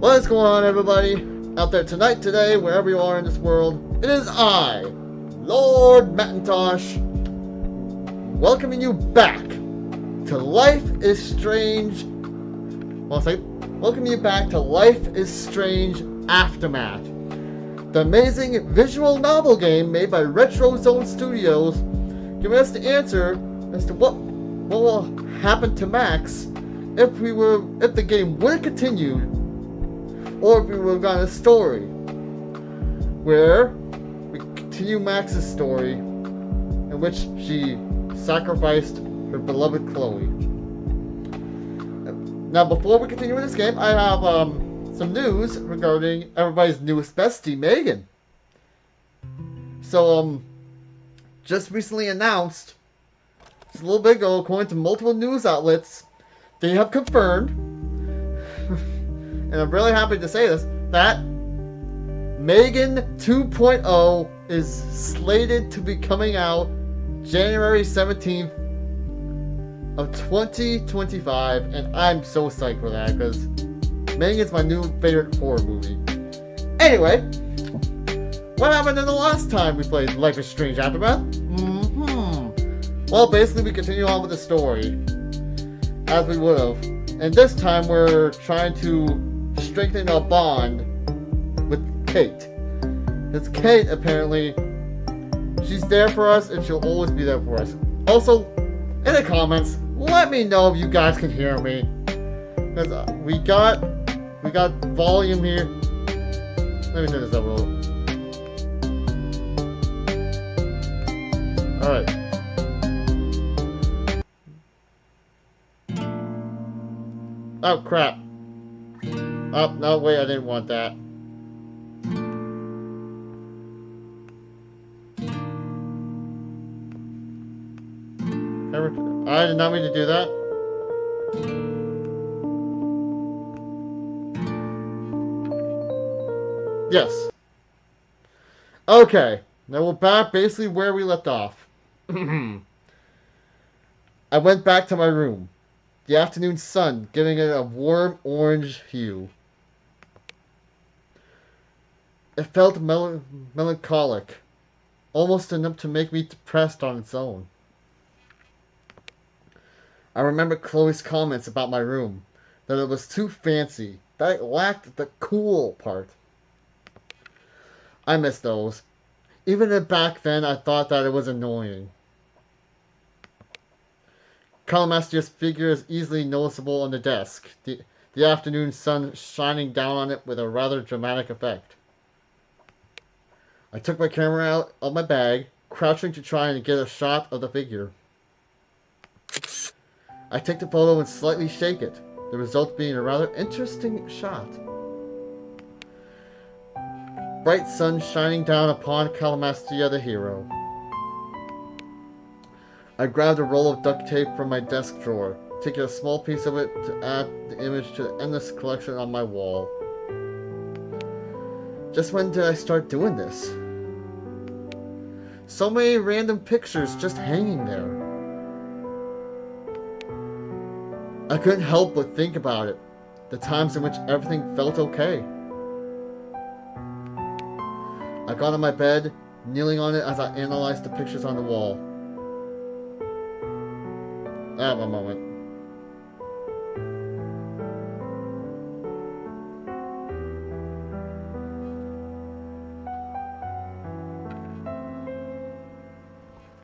What is going on, everybody out there tonight, today, wherever you are in this world? It is I, Lord Macintosh, welcoming you back to Life is Strange. Welcoming you back to Life is Strange Aftermath, the amazing visual novel game made by Retro Zone Studios, giving us the answer as to what will happen to Max if the game would have continued, or if we would have gotten a story where we continue Max's story in which she sacrificed her beloved Chloe. Now, before we continue with this game, I have some news regarding everybody's newest bestie, Megan. So, just recently announced, just a little bit ago, according to multiple news outlets, they have confirmed, and I'm really happy to say this, that Megan 2.0 is slated to be coming out January 17th of 2025, and I'm so psyched for that, because Megan's my new favorite horror movie. Anyway, what happened in the last time we played Life is Strange Aftermath? Well, basically we continue on with the story, as we would have. And this time we're trying to strengthen our bond with Kate. Because Kate, apparently, she's there for us and she'll always be there for us. Also, in the comments, let me know if you guys can hear me. Because we got volume here. Let me turn this up a little. Alright. Oh crap. Oh, no, wait, I didn't want that. I did not mean to do that. Yes. Okay. Now we're back basically where we left off. I went back to my room. The afternoon sun giving it a warm orange hue. It felt melancholic, almost enough to make me depressed on its own. I remember Chloe's comments about my room, that it was too fancy, that it lacked the cool part. I miss those. Even back then, I thought that it was annoying. Calamaster's figure is easily noticeable on the desk, the afternoon sun shining down on it with a rather dramatic effect. I took my camera out of my bag, crouching to try and get a shot of the figure. I take the photo and slightly shake it, the result being a rather interesting shot. Bright sun shining down upon Calamaster the hero. I grabbed a roll of duct tape from my desk drawer, taking a small piece of it to add the image to the endless collection on my wall. Just when did I start doing this? So many random pictures just hanging there. I couldn't help but think about it, the times in which everything felt okay. I got on my bed, kneeling on it as I analyzed the pictures on the wall. I have a moment.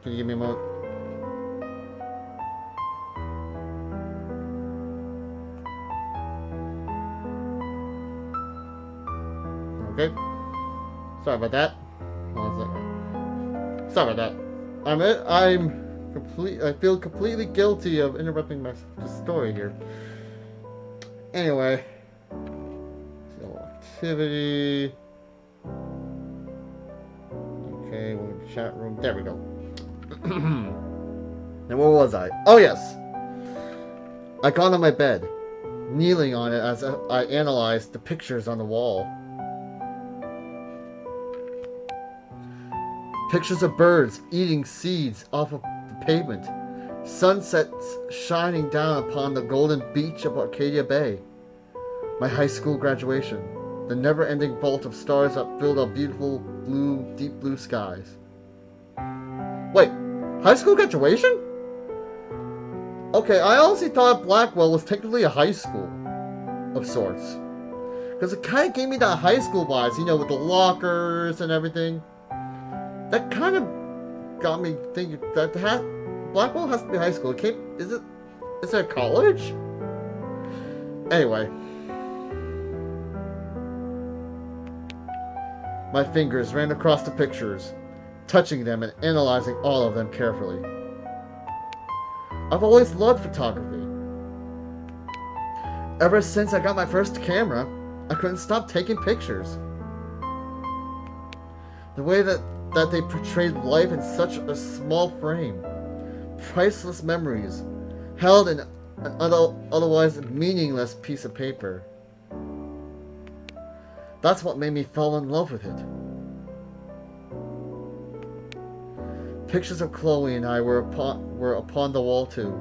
Can you give me a moment? Okay. Sorry about that. Sorry about that. I feel completely guilty of interrupting my story here. Anyway. So, activity. Okay, we're in the chat room. There we go. Now, where was I? Oh, yes. I got on my bed, kneeling on it as I analyzed the pictures on the wall. Pictures of birds eating seeds off of the pavement. Sunsets shining down upon the golden beach of Arcadia Bay. My high school graduation. The never-ending vault of stars that filled our beautiful blue, deep blue skies. Wait, high school graduation? Okay, I honestly thought Blackwell was technically a high school of sorts. Because it kind of gave me that high school vibes, you know, with the lockers and everything. That kind of got me thinking that Blackwell has to be high school. Is it a college? Anyway. My fingers ran across the pictures, touching them and analyzing all of them carefully. I've always loved photography. Ever since I got my first camera, I couldn't stop taking pictures. The way that they portrayed life in such a small frame. Priceless memories, held in an otherwise meaningless piece of paper. That's what made me fall in love with it. Pictures of Chloe and I were upon the wall too,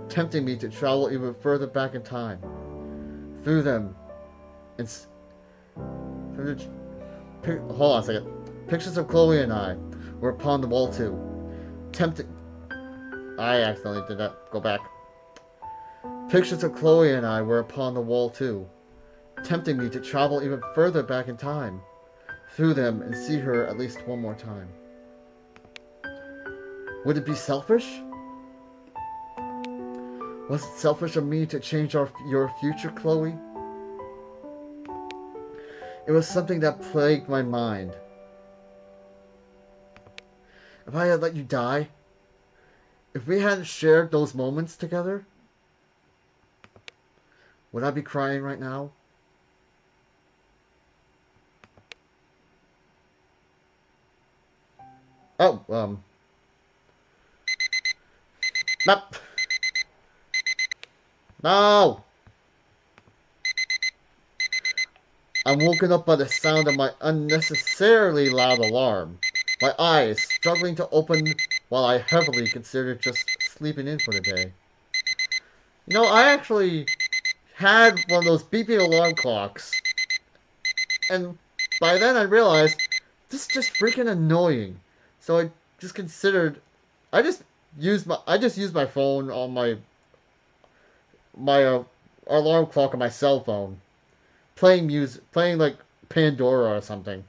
tempting me to travel even further back in time. Through them, hold on a second. Pictures of Chloe and I were upon the wall too, I accidentally did that. Go back. Pictures of Chloe and I were upon the wall too, tempting me to travel even further back in time, through them and see her at least one more time. Would it be selfish? Was it selfish of me to change your future, Chloe? It was something that plagued my mind. If I had let you die, if we hadn't shared those moments together, would I be crying right now? Oh, nope. No! I'm woken up by the sound of my unnecessarily loud alarm. My eyes struggling to open while I heavily considered just sleeping in for the day. You know, I actually had one of those beeping alarm clocks. And by then I realized this is just freaking annoying. So I just considered I just used my phone on my alarm clock on my cell phone, playing music, playing like Pandora or something.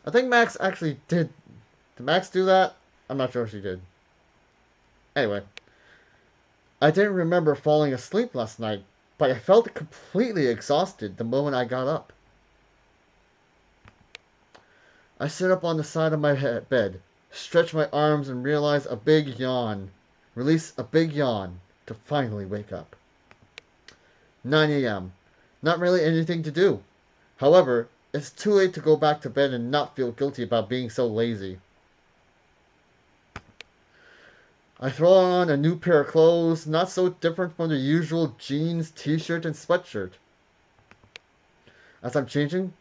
I think Max actually did. Did Max do that? I'm not sure if she did. Anyway, I didn't remember falling asleep last night, but I felt completely exhausted the moment I got up. I sit up on the side of my bed, stretch my arms, and release a big yawn to finally wake up. 9 a.m. Not really anything to do. However, it's too late to go back to bed and not feel guilty about being so lazy. I throw on a new pair of clothes, not so different from the usual jeans, t-shirt, and sweatshirt. As I'm changing,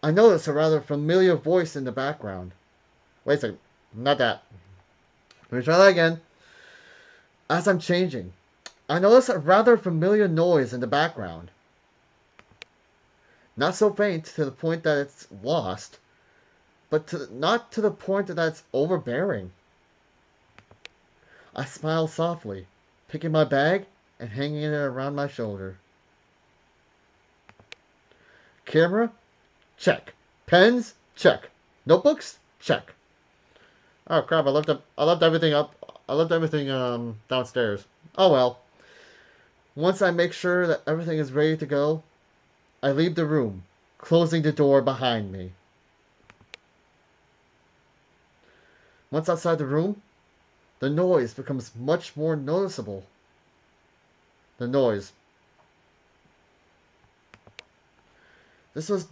I notice a rather familiar voice in the background. Wait a second, not that. Let me try that again. As I'm changing, I notice a rather familiar noise in the background. Not so faint to the point that it's lost, but not to the point that it's overbearing. I smile softly, picking my bag and hanging it around my shoulder. Camera? Check. Pens? Check. Notebooks? Check. Oh crap, I left everything downstairs. Oh well. Once I make sure that everything is ready to go, I leave the room, closing the door behind me. Once outside the room, the noise becomes much more noticeable. The noise. This was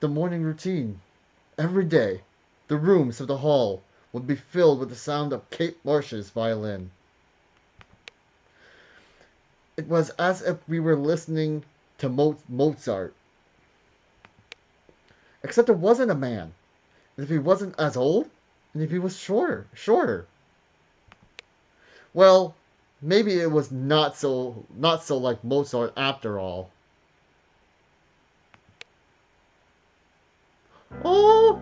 the morning routine. Every day, the rooms of the hall would be filled with the sound of Kate Marsh's violin. It was as if we were listening to Mozart. Except it wasn't a man. And if he wasn't as old, and if he was shorter. Well, maybe it was not so like Mozart after all. Oh!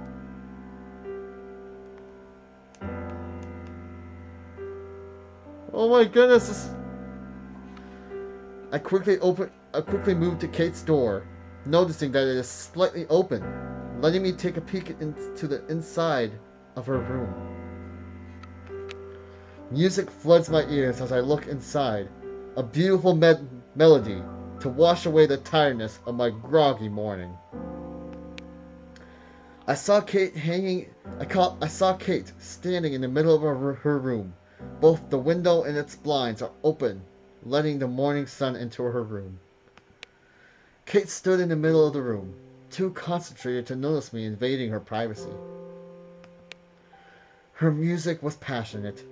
Oh my goodness! I quickly moved to Kate's door, noticing that it is slightly open, letting me take a peek into the inside of her room. Music floods my ears as I look inside, a beautiful melody to wash away the tiredness of my groggy morning. I saw Kate standing in the middle of her room. Both the window and its blinds are open, letting the morning sun into her room. Kate stood in the middle of the room, too concentrated to notice me invading her privacy. Her music was passionate,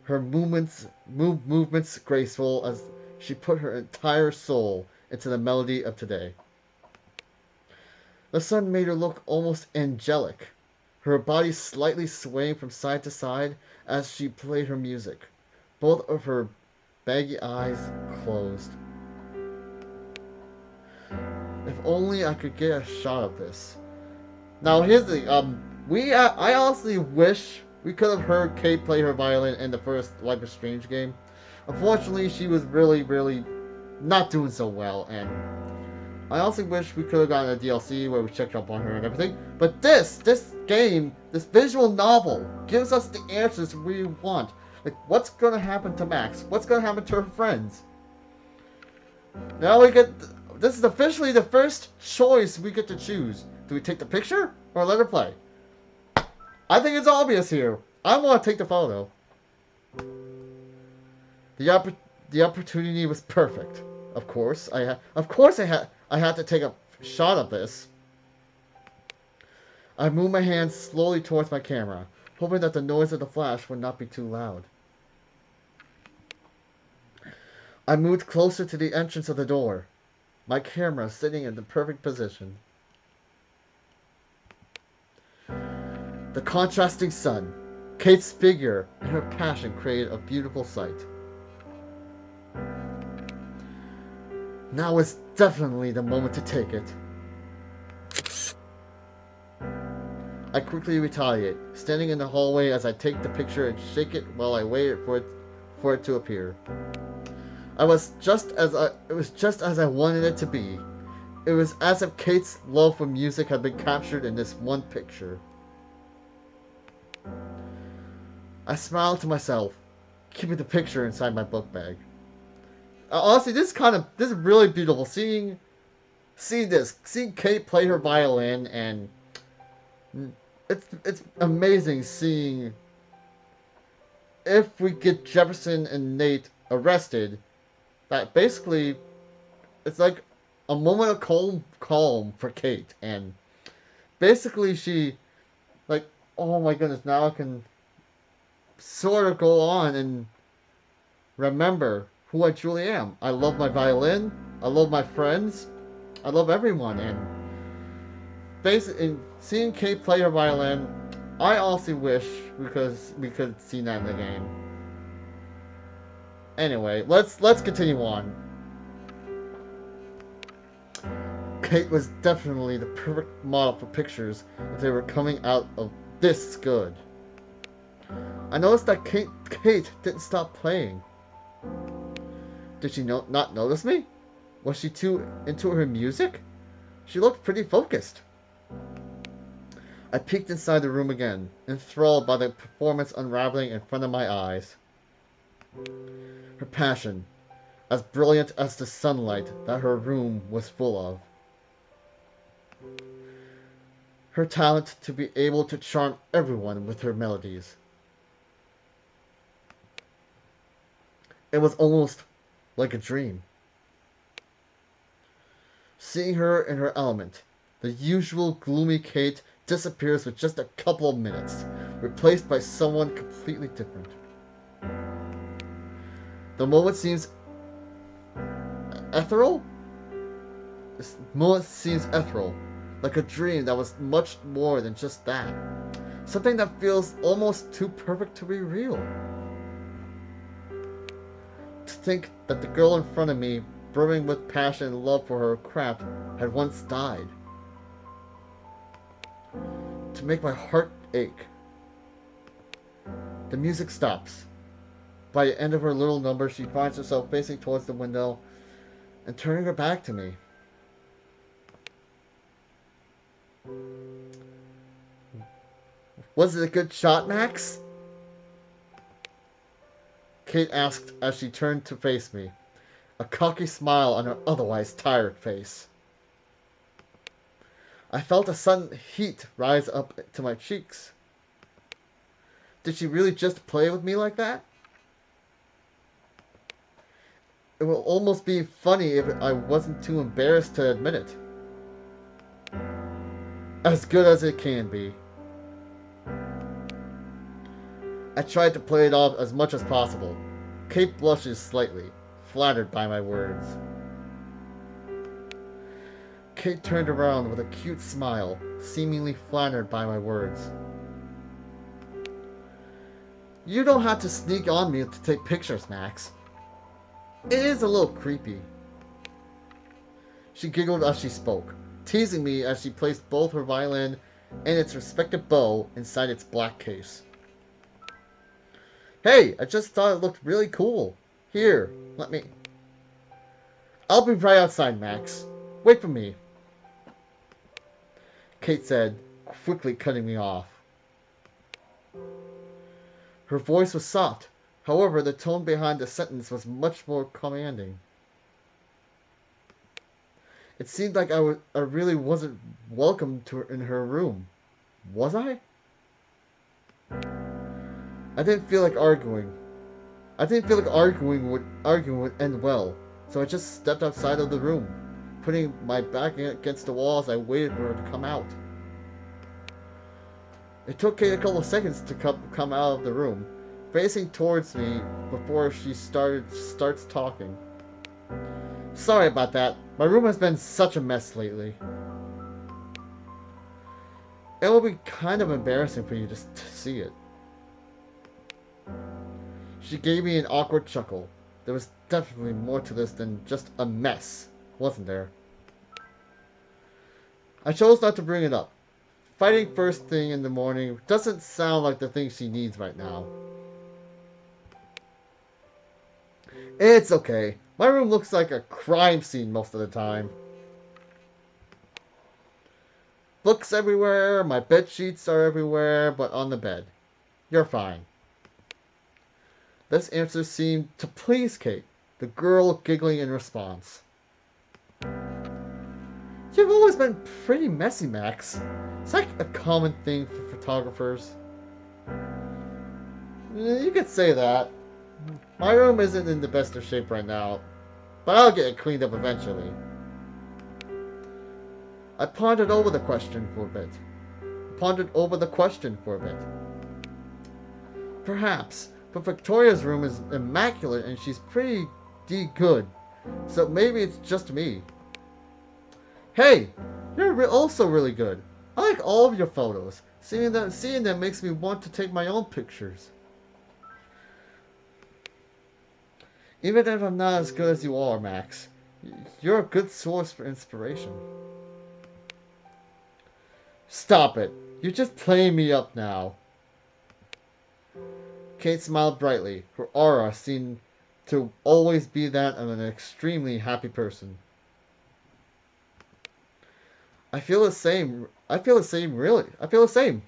her movements graceful as she put her entire soul into the melody of today. The sun made her look almost angelic, her body slightly swaying from side to side as she played her music, both of her baggy eyes closed. If only I could get a shot of this. Now here's the I honestly wish we could have heard Kate play her violin in the first Life is Strange game. Unfortunately, she was really not doing so well, and I also wish we could have gotten a DLC where we checked up on her and everything. But this game, this visual novel, gives us the answers we want. Like, what's gonna happen to Max? What's gonna happen to her friends? Now we get... This is officially the first choice we get to choose. Do we take the picture or let her play? I think it's obvious here. I want to take the photo. The opportunity was perfect. Of course, I had to take a shot of this. I moved my hand slowly towards my camera, hoping that the noise of the flash would not be too loud. I moved closer to the entrance of the door, my camera sitting in the perfect position. The contrasting sun, Kate's figure, and her passion created a beautiful sight. Now is definitely the moment to take it. I quickly retaliate, standing in the hallway as I take the picture and shake it while I wait for it to appear. It was just as I wanted it to be. It was as if Kate's love for music had been captured in this one picture. I smiled to myself, keeping the picture inside my book bag. Honestly, this is really beautiful. Seeing Kate play her violin, and it's amazing seeing if we get Jefferson and Nate arrested. That basically, it's like a moment of calm for Kate, and basically she, like, oh my goodness, now I can sort of go on and remember who I truly am. I love my violin, I love my friends, I love everyone, and basically, seeing Kate play her violin, I also wish we could have seen that in the game. Anyway, let's continue on. Kate was definitely the perfect model for pictures if they were coming out of this good. I noticed that Kate didn't stop playing. Did she not notice me? Was she too into her music? She looked pretty focused. I peeked inside the room again, enthralled by the performance unraveling in front of my eyes. Her passion, as brilliant as the sunlight that her room was full of. Her talent to be able to charm everyone with her melodies. It was almost like a dream. Seeing her in her element, the usual gloomy Kate disappears with just a couple of minutes, replaced by someone completely different. The moment seems ethereal? This moment seems ethereal, like a dream that was much more than just that. Something that feels almost too perfect to be real. To think that the girl in front of me, brimming with passion and love for her craft, had once died. to make my heart ache. The music stops. By the end of her little number, she finds herself facing towards the window and turning her back to me. Was it a good shot, Max? Kate asked as she turned to face me, a cocky smile on her otherwise tired face. I felt a sudden heat rise up to my cheeks. Did she really just play with me like that? It will almost be funny if I wasn't too embarrassed to admit it. As good as it can be. I tried to play it off as much as possible. Kate blushes slightly, flattered by my words. Kate turned around with a cute smile, seemingly flattered by my words. You don't have to sneak on me to take pictures, Max. It is a little creepy. She giggled as she spoke, teasing me as she placed both her violin and its respective bow inside its black case. Hey, I just thought it looked really cool. Here, let me... I'll be right outside, Max. Wait for me. Kate said, quickly cutting me off. Her voice was soft. However, the tone behind the sentence was much more commanding. It seemed like I really wasn't welcome to her in her room. Was I? I didn't feel like arguing. I didn't feel like arguing would end well, so I just stepped outside of the room, putting my back against the wall as I waited for her to come out. It took Kate a couple of seconds to come out of the room, facing towards me before she starts talking. Sorry about that. My room has been such a mess lately. It will be kind of embarrassing for you to see it. She gave me an awkward chuckle. There was definitely more to this than just a mess, wasn't there? I chose not to bring it up. Fighting first thing in the morning doesn't sound like the thing she needs right now. It's okay. My room looks like a crime scene most of the time. Books everywhere, my bed sheets are everywhere, but on the bed. You're fine. This answer seemed to please Kate, the girl giggling in response. You've always been pretty messy, Max. It's like a common thing for photographers. You could say that. My room isn't in the best of shape right now, but I'll get it cleaned up eventually. I pondered over the question for a bit. Perhaps, but Victoria's room is immaculate and she's pretty good, so maybe it's just me. Hey, you're also really good. I like all of your photos. Seeing them makes me want to take my own pictures. Even if I'm not as good as you are, Max, you're a good source for inspiration. Stop it. You're just playing me up now. Kate smiled brightly. Her aura seemed to always be that of an extremely happy person. I feel the same,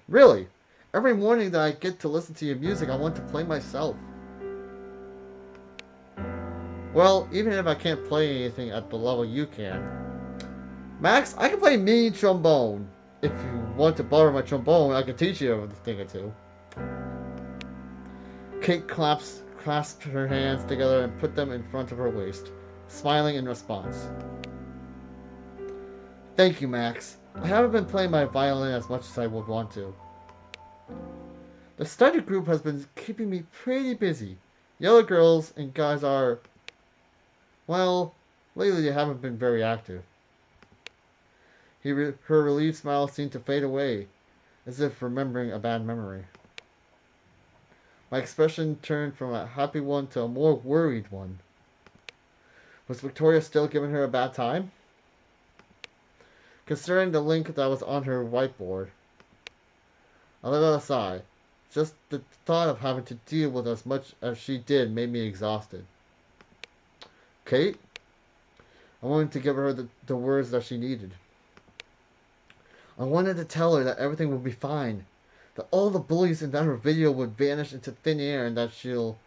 really. Every morning that I get to listen to your music, I want to play myself. Well, even if I can't play anything at the level you can. Max, I can play mean trombone. If you want to borrow my trombone, I can teach you a thing or two. Kate clasped her hands together and put them in front of her waist, smiling in response. Thank you, Max. I haven't been playing my violin as much as I would want to. The study group has been keeping me pretty busy. The other girls and guys are... Well, lately they haven't been very active. Her relieved smile seemed to fade away, as if remembering a bad memory. My expression turned from a happy one to a more worried one. Was Victoria still giving her a bad time? Considering the link that was on her whiteboard. I let out a sigh. Just the thought of having to deal with as much as she did made me exhausted. Kate? I wanted to give her the words that she needed. I wanted to tell her that everything would be fine. That all the bullies in that her video would vanish into thin air and that she'll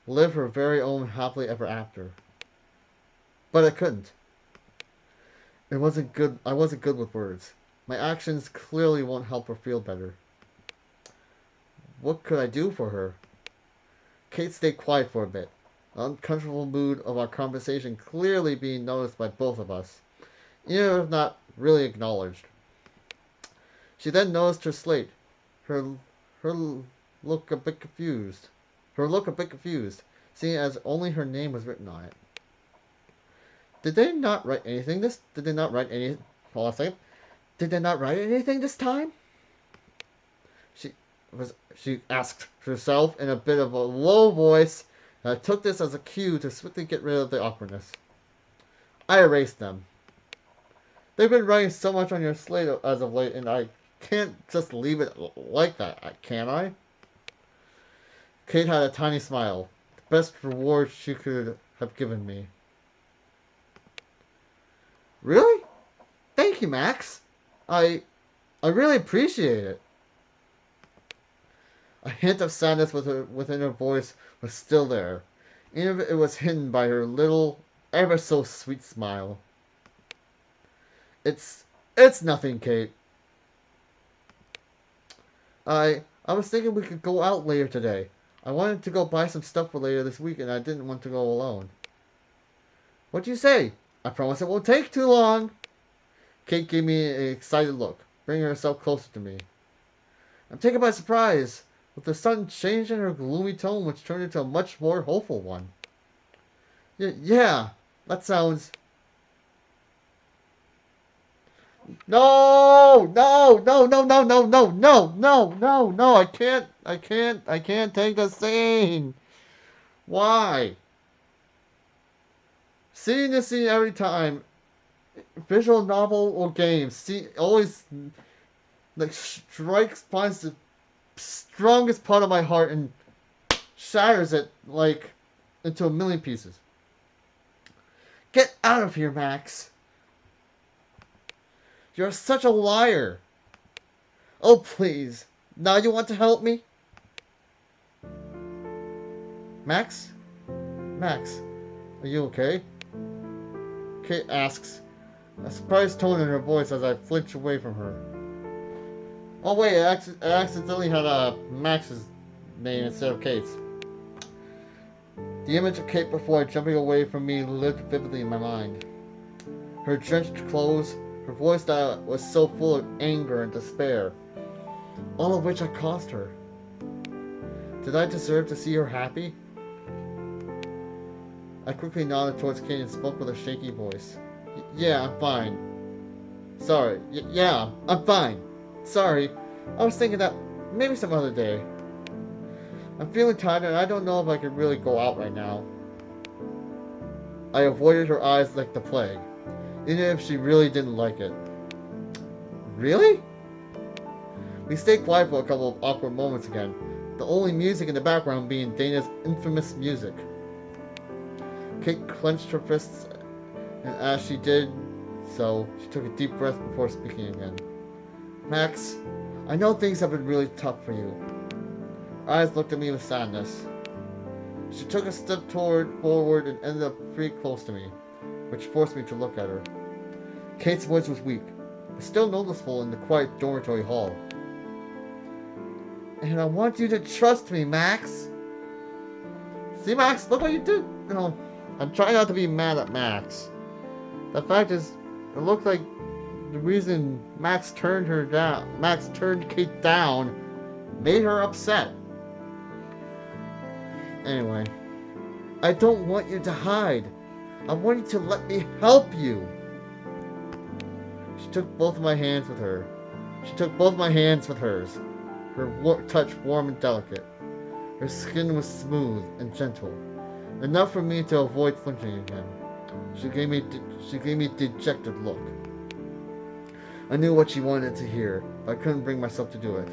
live her very own happily ever after. But I couldn't. It wasn't good. I wasn't good with words. My actions clearly won't help her feel better. What could I do for her? Kate stayed quiet for a bit, the uncomfortable mood of our conversation clearly being noticed by both of us, even if not really acknowledged. She then noticed her slate, her look a bit confused. Seeing as only her name was written on it. Did they not write anything this? Did they not write any? Hold on a second. Did they not write anything this time? She asked herself in a bit of a low voice, and I took this as a cue to swiftly get rid of the awkwardness. I erased them. They've been writing so much on your slate as of late, and I can't just leave it like that, can I? Kate had a tiny smile, the best reward she could have given me. Really? Thank you, Max. I really appreciate it. A hint of sadness within her voice was still there, even if it was hidden by her little, ever so sweet smile. It's nothing, Kate. I was thinking we could go out later today. I wanted to go buy some stuff for later this week, and I didn't want to go alone. What do you say? I promise it won't take too long. Kate gave me an excited look, bringing herself closer to me. I'm taken by surprise, with the sudden change in her gloomy tone, which turned into a much more hopeful one. Yeah, that sounds... No, I can't take the scene. Why? Seeing this scene every time, visual novel or game, always finds the strongest part of my heart and shatters it into a million pieces. Get out of here, Max. You're such a liar. Oh, please. Now you want to help me? Max? Max, are you okay? Kate asks, a surprised tone in her voice as I flinch away from her. Oh wait, I accidentally had Max's name instead of Kate's. The image of Kate before jumping away from me lived vividly in my mind. Her drenched clothes, her voice that was so full of anger and despair, all of which I caused her. Did I deserve to see her happy? I quickly nodded towards Kate and spoke with a shaky voice. Yeah, I'm fine. Sorry. Yeah, I'm fine. Sorry. I was thinking that maybe some other day. I'm feeling tired and I don't know if I could really go out right now. I avoided her eyes like the plague, even if she really didn't like it. Really? We stayed quiet for a couple of awkward moments again, the only music in the background being Dana's infamous music. Kate clenched her fists, and as she did so, she took a deep breath before speaking again. Max, I know things have been really tough for you. Her eyes looked at me with sadness. She took a step forward and ended up pretty close to me, which forced me to look at her. Kate's voice was weak, but still noticeable in the quiet dormitory hall. And I want you to trust me, Max. See, Max, look what you did. No, I'm trying not to be mad at Max. The fact is, it looked like the reason Max turned Kate down, made her upset. Anyway, I don't want you to hide. I want you to let me help you. She took both my hands with hers. Her touch warm and delicate. Her skin was smooth and gentle, enough for me to avoid flinching again. She gave me a dejected look. I knew what she wanted to hear, but I couldn't bring myself to do it.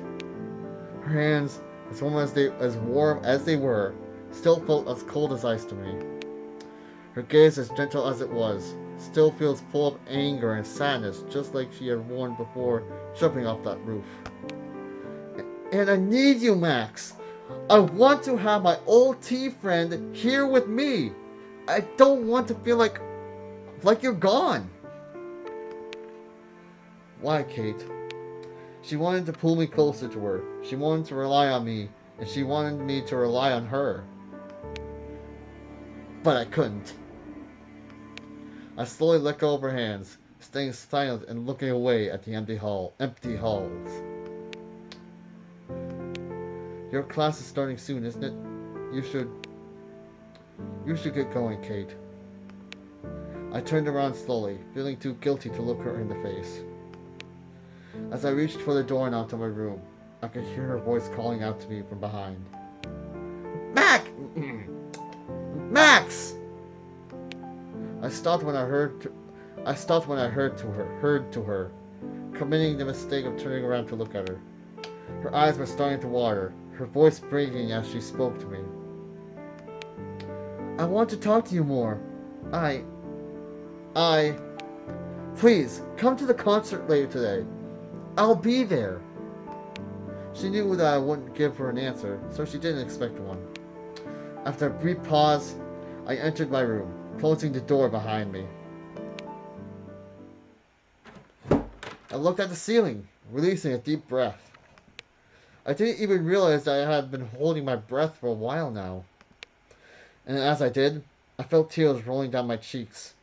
Her hands, as warm as they were, still felt as cold as ice to me. Her gaze, as gentle as it was, still feels full of anger and sadness, just like she had worn before jumping off that roof. And I need you, Max. I want to have my old tea friend here with me. I don't want to feel like you're gone. Why, Kate? She wanted to pull me closer to her. She wanted to rely on me, and she wanted me to rely on her. But I couldn't. I slowly let go of her hands, staying silent and looking away at the empty halls. Your class is starting soon, isn't it? You should get going, Kate. I turned around slowly, feeling too guilty to look her in the face. As I reached for the doorknob to my room, I could hear her voice calling out to me from behind. Max! I stopped when I heard to her, committing the mistake of turning around to look at her. Her eyes were starting to water, her voice breaking as she spoke to me. I want to talk to you more. Please, come to the concert later today. I'll be there. She knew that I wouldn't give her an answer, so she didn't expect one. After a brief pause, I entered my room, closing the door behind me. I looked at the ceiling, releasing a deep breath. I didn't even realize that I had been holding my breath for a while now. And as I did, I felt tears rolling down my cheeks.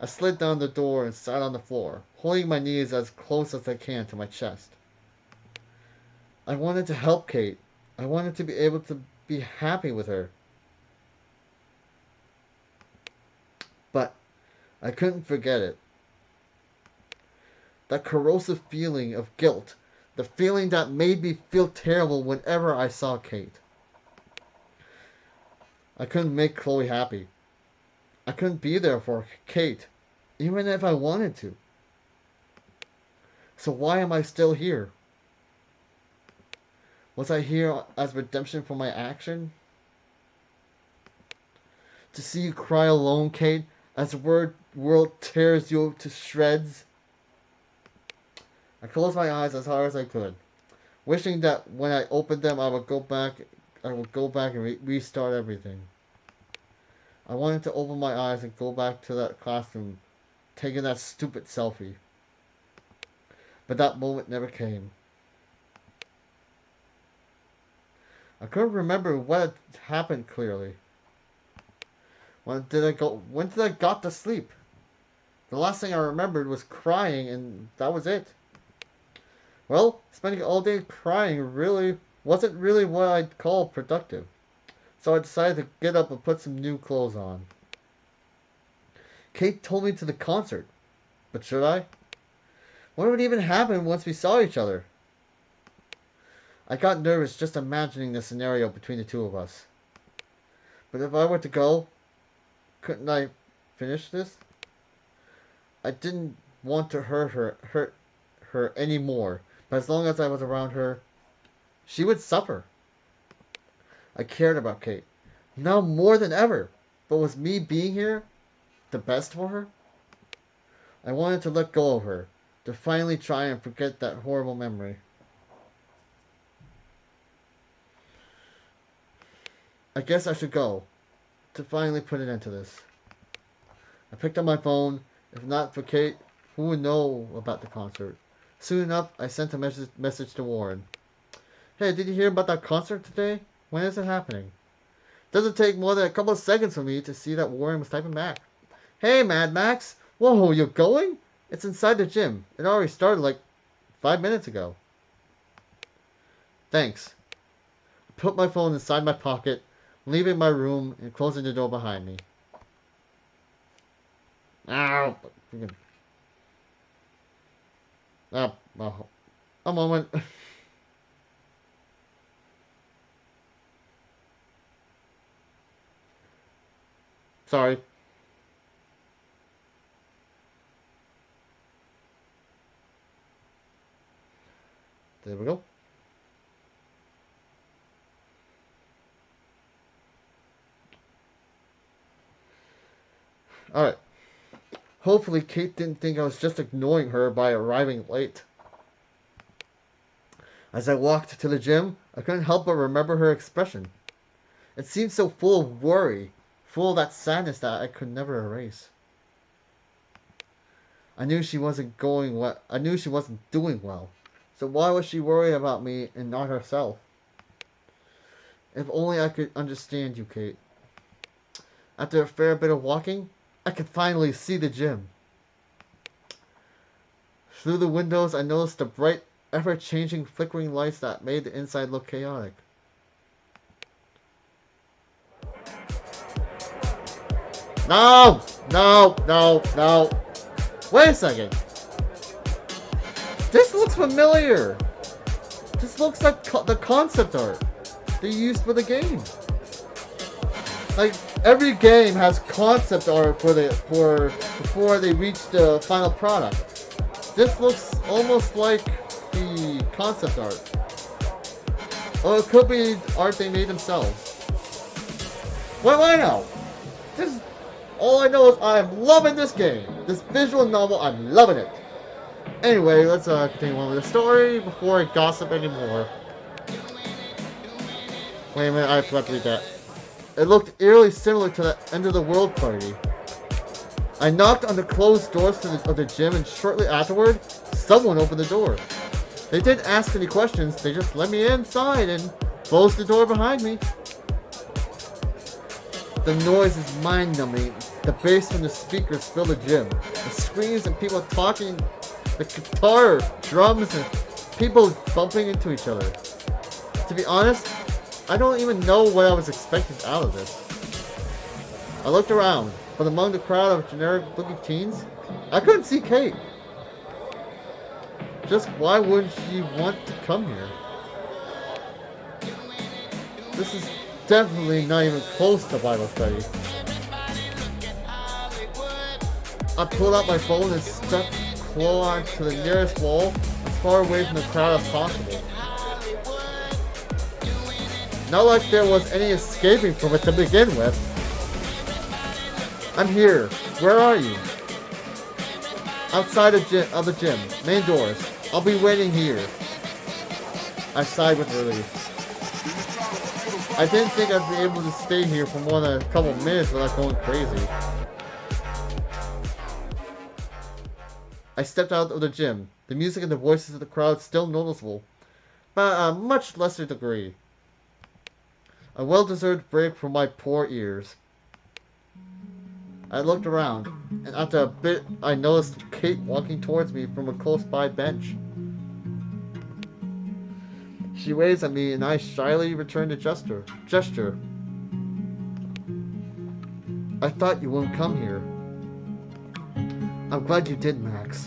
I slid down the door and sat on the floor, holding my knees as close as I can to my chest. I wanted to help Kate. I wanted to be able to be happy with her. But I couldn't forget it. That corrosive feeling of guilt, the feeling that made me feel terrible whenever I saw Kate. I couldn't make Chloe happy. I couldn't be there for Kate, even if I wanted to. So why am I still here? Was I here as redemption for my action? To see you cry alone, Kate, as the world tears you to shreds? I closed my eyes as hard as I could, wishing that when I opened them I would go back and restart everything. I wanted to open my eyes and go back to that classroom, taking that stupid selfie. But that moment never came. I couldn't remember what had happened clearly. When did I got to sleep? The last thing I remembered was crying, and that was it. Well, spending all day crying wasn't really what I'd call productive. So I decided to get up and put some new clothes on. Kate told me to the concert, but should I? What would even happen once we saw each other? I got nervous just imagining the scenario between the two of us. But if I were to go, couldn't I finish this? I didn't want to hurt her anymore, but as long as I was around her, she would suffer. I cared about Kate, now more than ever, but was me being here the best for her? I wanted to let go of her, to finally try and forget that horrible memory. I guess I should go, to finally put an end to this. I picked up my phone. If not for Kate, who would know about the concert? Soon enough, I sent a message to Warren. Hey, did you hear about that concert today? When is it happening? Doesn't take more than a couple of seconds for me to see that Warren was typing back. Hey, Mad Max! Whoa, you're going? It's inside the gym. It already started like 5 minutes ago. Thanks. I put my phone inside my pocket, leaving my room and closing the door behind me. Ow! A moment. Sorry. There we go. Alright. Hopefully Kate didn't think I was just ignoring her by arriving late. As I walked to the gym, I couldn't help but remember her expression. It seemed so full of worry, full of that sadness that I could never erase. I knew she wasn't going well. I knew she wasn't doing well. So why was she worried about me and not herself? If only I could understand you, Kate. After a fair bit of walking, I could finally see the gym. Through the windows, I noticed the bright, ever-changing, flickering lights that made the inside look chaotic. No! No! No! No! Wait a second! This looks familiar! This looks like the concept art they used for the game. Like, every game has concept art before they reach the final product. This looks almost like the concept art. Or it could be art they made themselves. What do I know? All I know is I'm loving this game. This visual novel, I'm loving it. Anyway, let's continue on with the story before I gossip anymore. Wait a minute, I forgot to read that. It looked eerily similar to the end of the world party. I knocked on the closed doors of the gym, and shortly afterward, someone opened the door. They didn't ask any questions, they just let me inside and closed the door behind me. The noise is mind-numbing. The bass from the speakers fill the gym. The screams and people talking, the guitar, drums, and people bumping into each other. To be honest, I don't even know what I was expecting out of this. I looked around, but among the crowd of generic-looking teens, I couldn't see Kate. Just why wouldn't she want to come here? This is definitely not even close to Bible study. I pulled out my phone and stuck claw to the nearest wall as far away from the crowd as possible. Not like there was any escaping from it to begin with. I'm here. Where are you? Outside of the gym. Main doors. I'll be waiting here. I sighed with relief. I didn't think I'd be able to stay here for more than a couple minutes without going crazy. I stepped out of the gym, the music and the voices of the crowd still noticeable, but at a much lesser degree. A well-deserved break for my poor ears. I looked around, and after a bit I noticed Kate walking towards me from a close-by bench. She waves at me and I shyly return the gesture. I thought you wouldn't come here. I'm glad you did, Max.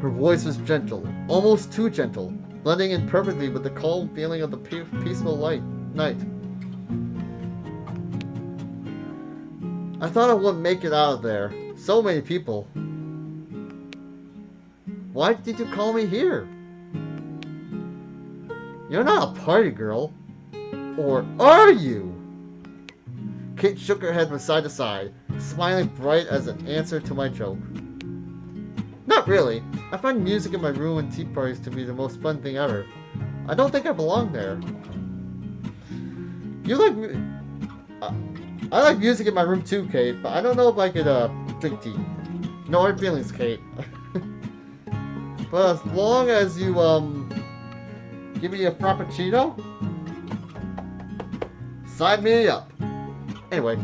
Her voice was gentle, almost too gentle, blending in perfectly with the calm feeling of the peaceful night. I thought I wouldn't make it out of there. So many people. Why did you call me here? You're not a party girl. Or are you? Kate shook her head from side to side, smiling bright as an answer to my joke. Not really. I find music in my room and tea parties to be the most fun thing ever. I don't think I belong there. I like music in my room too, Kate, but I don't know if I could drink tea. No hard feelings, Kate. But as long as you give me a frappuccino, sign me up. Anyway,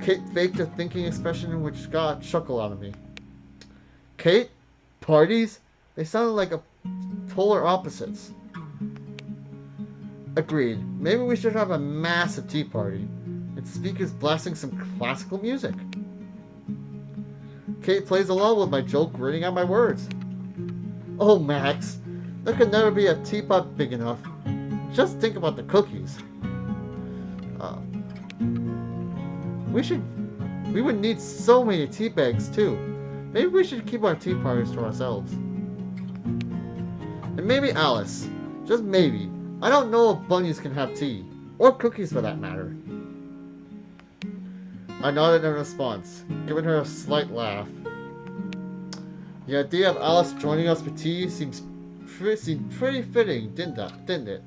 Kate faked a thinking expression which got a chuckle out of me. Kate? Parties? They sounded like polar opposites. Agreed. Maybe we should have a massive tea party, and speakers blasting some classical music. Kate plays along with my joke, grinning at my words. Oh, Max, there could never be a teapot big enough. Just think about the cookies. We would need so many tea bags too. Maybe we should keep our tea parties to ourselves. And maybe Alice, just maybe. I don't know if bunnies can have tea, or cookies for that matter. I nodded in response, giving her a slight laugh. The idea of Alice joining us for tea seemed pretty fitting, didn't it?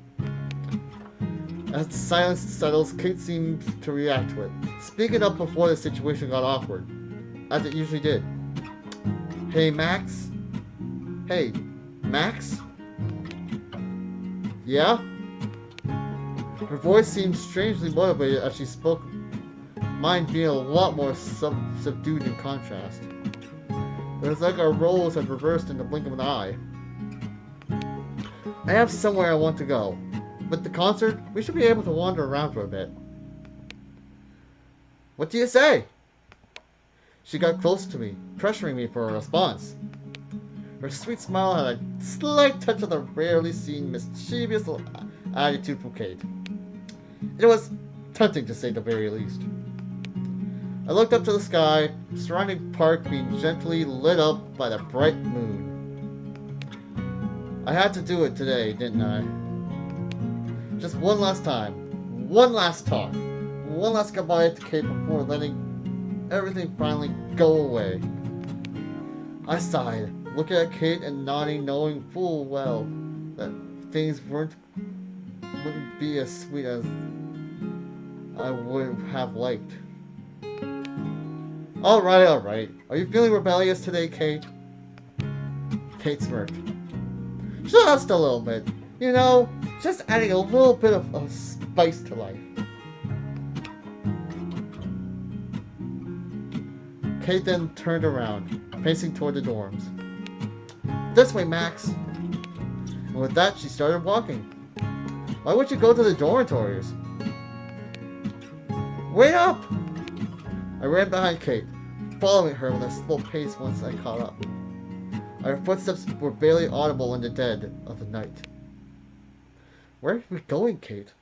As the silence settles, Kate seemed to react to it, speaking up before the situation got awkward, as it usually did. Hey, Max? Hey, Max? Yeah? Her voice seemed strangely motivated as she spoke, mine being a lot more subdued in contrast. It was like our roles had reversed in the blink of an eye. I have somewhere I want to go. With the concert, we should be able to wander around for a bit. What do you say? She got close to me, pressuring me for a response. Her sweet smile had a slight touch of the rarely seen mischievous attitude from Kate. It was tempting to say the very least. I looked up to the sky, surrounding park being gently lit up by the bright moon. I had to do it today, didn't I? Just one last time, one last talk, one last goodbye to Kate before letting everything finally go away. I sighed, looking at Kate and nodding, knowing full well that things wouldn't be as sweet as I would have liked. Alright. Are you feeling rebellious today, Kate? Kate smirked. Just a little bit. You know, just adding a little bit of spice to life. Kate then turned around, facing toward the dorms. This way, Max. And with that, she started walking. Why would you go to the dormitories? Wait up! I ran behind Kate, following her with a slow pace once I caught up. Our footsteps were barely audible in the dead of the night. Where are we going, Kate?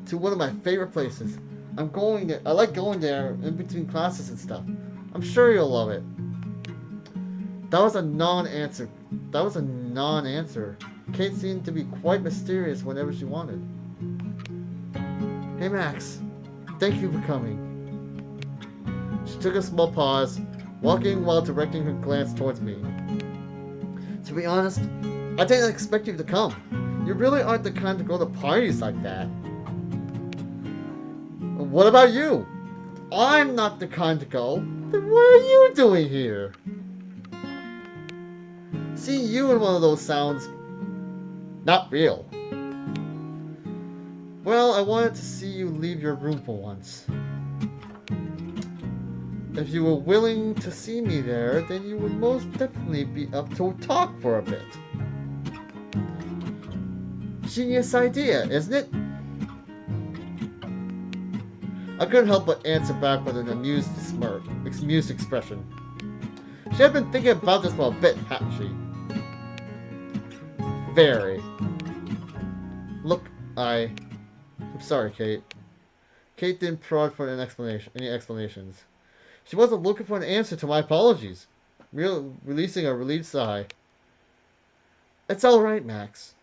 To one of my favorite places. I like going there in between classes and stuff. I'm sure you'll love it. That was a non-answer. Kate seemed to be quite mysterious whenever she wanted. Hey, Max. Thank you for coming. She took a small pause, walking while directing her glance towards me. To be honest, I didn't expect you to come. You really aren't the kind to go to parties like that. What about you? I'm not the kind to go. Then what are you doing here? Seeing you in one of those sounds not real. Well, I wanted to see you leave your room for once. If you were willing to see me there, then you would most definitely be up to talk for a bit. Genius idea, isn't it? I couldn't help but answer back with an amused expression. She had been thinking about this for a bit, hadn't she? Very. Look, I'm sorry, Kate. Kate didn't prod for any explanations. She wasn't looking for an answer to my apologies, releasing a relieved sigh. It's alright, Max.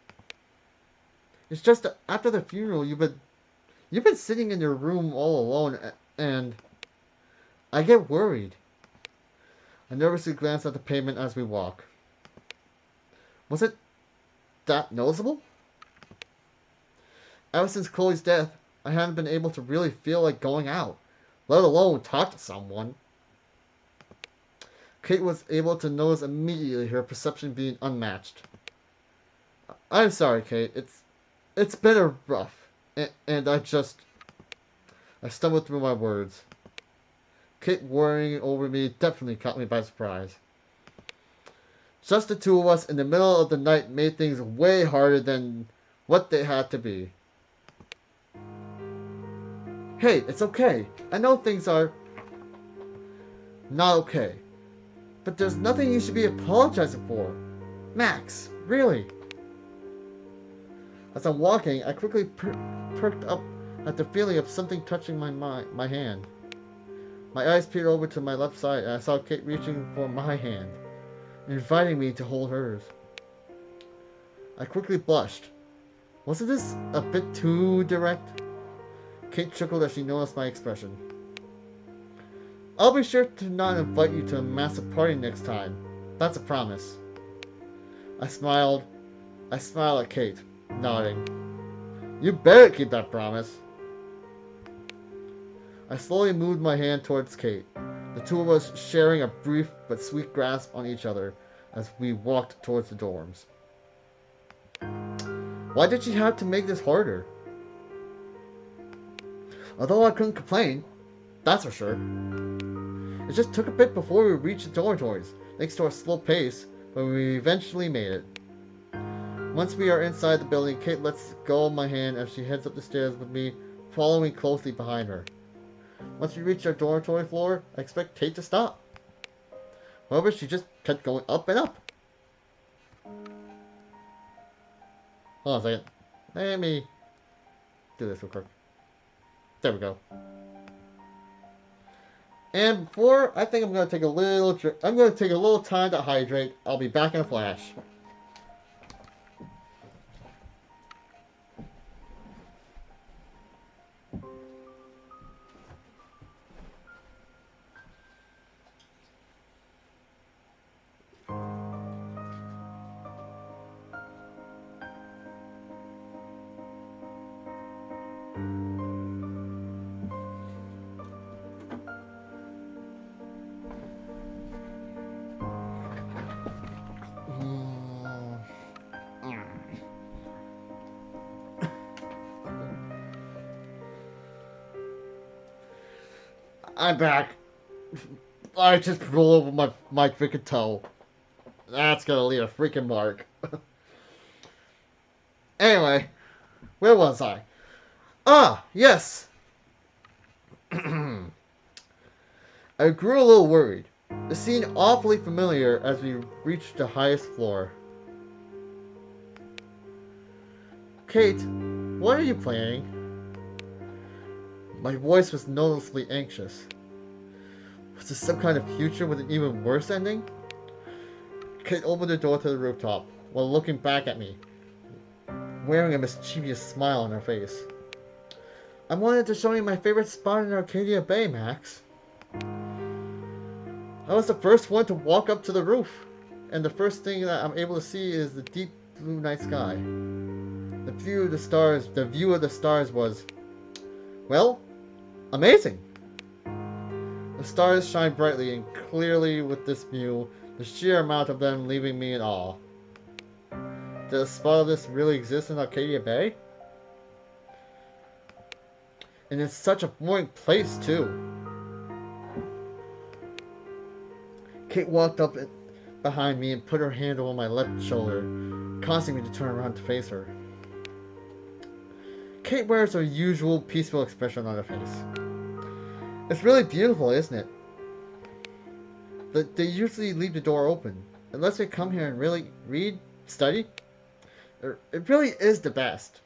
It's just that after the funeral, you've been sitting in your room all alone, and I get worried. I nervously glanced at the pavement as we walk. Was it that noticeable? Ever since Chloe's death, I hadn't been able to really feel like going out, let alone talk to someone. Kate was able to notice immediately, her perception being unmatched. I'm sorry, Kate. It's been a rough, and I stumbled through my words. Kate worrying over me definitely caught me by surprise. Just the two of us in the middle of the night made things way harder than what they had to be. Hey, it's okay. I know things are not okay. But there's nothing you should be apologizing for. Max, really. As I'm walking, I quickly perked up at the feeling of something touching my hand. My eyes peered over to my left side and I saw Kate reaching for my hand, inviting me to hold hers. I quickly blushed. Wasn't this a bit too direct? Kate chuckled as she noticed my expression. I'll be sure to not invite you to a massive party next time. That's a promise. I smiled. I smiled at Kate, nodding. You better keep that promise. I slowly moved my hand towards Kate, the two of us sharing a brief but sweet grasp on each other as we walked towards the dorms. Why did she have to make this harder? Although I couldn't complain, that's for sure. It just took a bit before we reached the dormitories, thanks to our slow pace, but we eventually made it. Once we are inside the building, Kate lets go of my hand as she heads up the stairs with me following closely behind her. Once we reach our dormitory floor, I expect Kate to stop. However, she just kept going up and up. Hold on a second. Let me do this real quick. There we go. And before, I think I'm going to take a little time to hydrate. I'll be back in a flash. I'm back. I just rolled over my freaking toe. That's gonna leave a freaking mark. Anyway, where was I? Ah, yes. I grew a little worried. It seemed awfully familiar as we reached the highest floor. Kate, what are you planning? My voice was noticeably anxious. Was this some kind of future with an even worse ending? Kate opened the door to the rooftop while looking back at me, wearing a mischievous smile on her face. I wanted to show you my favorite spot in Arcadia Bay, Max. I was the first one to walk up to the roof, and the first thing that I'm able to see is the deep blue night sky. The view of the stars was, well, amazing. The stars shine brightly and clearly with this view, the sheer amount of them leaving me in awe. Does a spot of this really exist in Arcadia Bay? And it's such a boring place, too. Kate walked up behind me and put her hand on my left shoulder, causing me to turn around to face her. Kate wears her usual peaceful expression on her face. It's really beautiful, isn't it? They usually leave the door open, unless they come here and really read, study. It really is the best.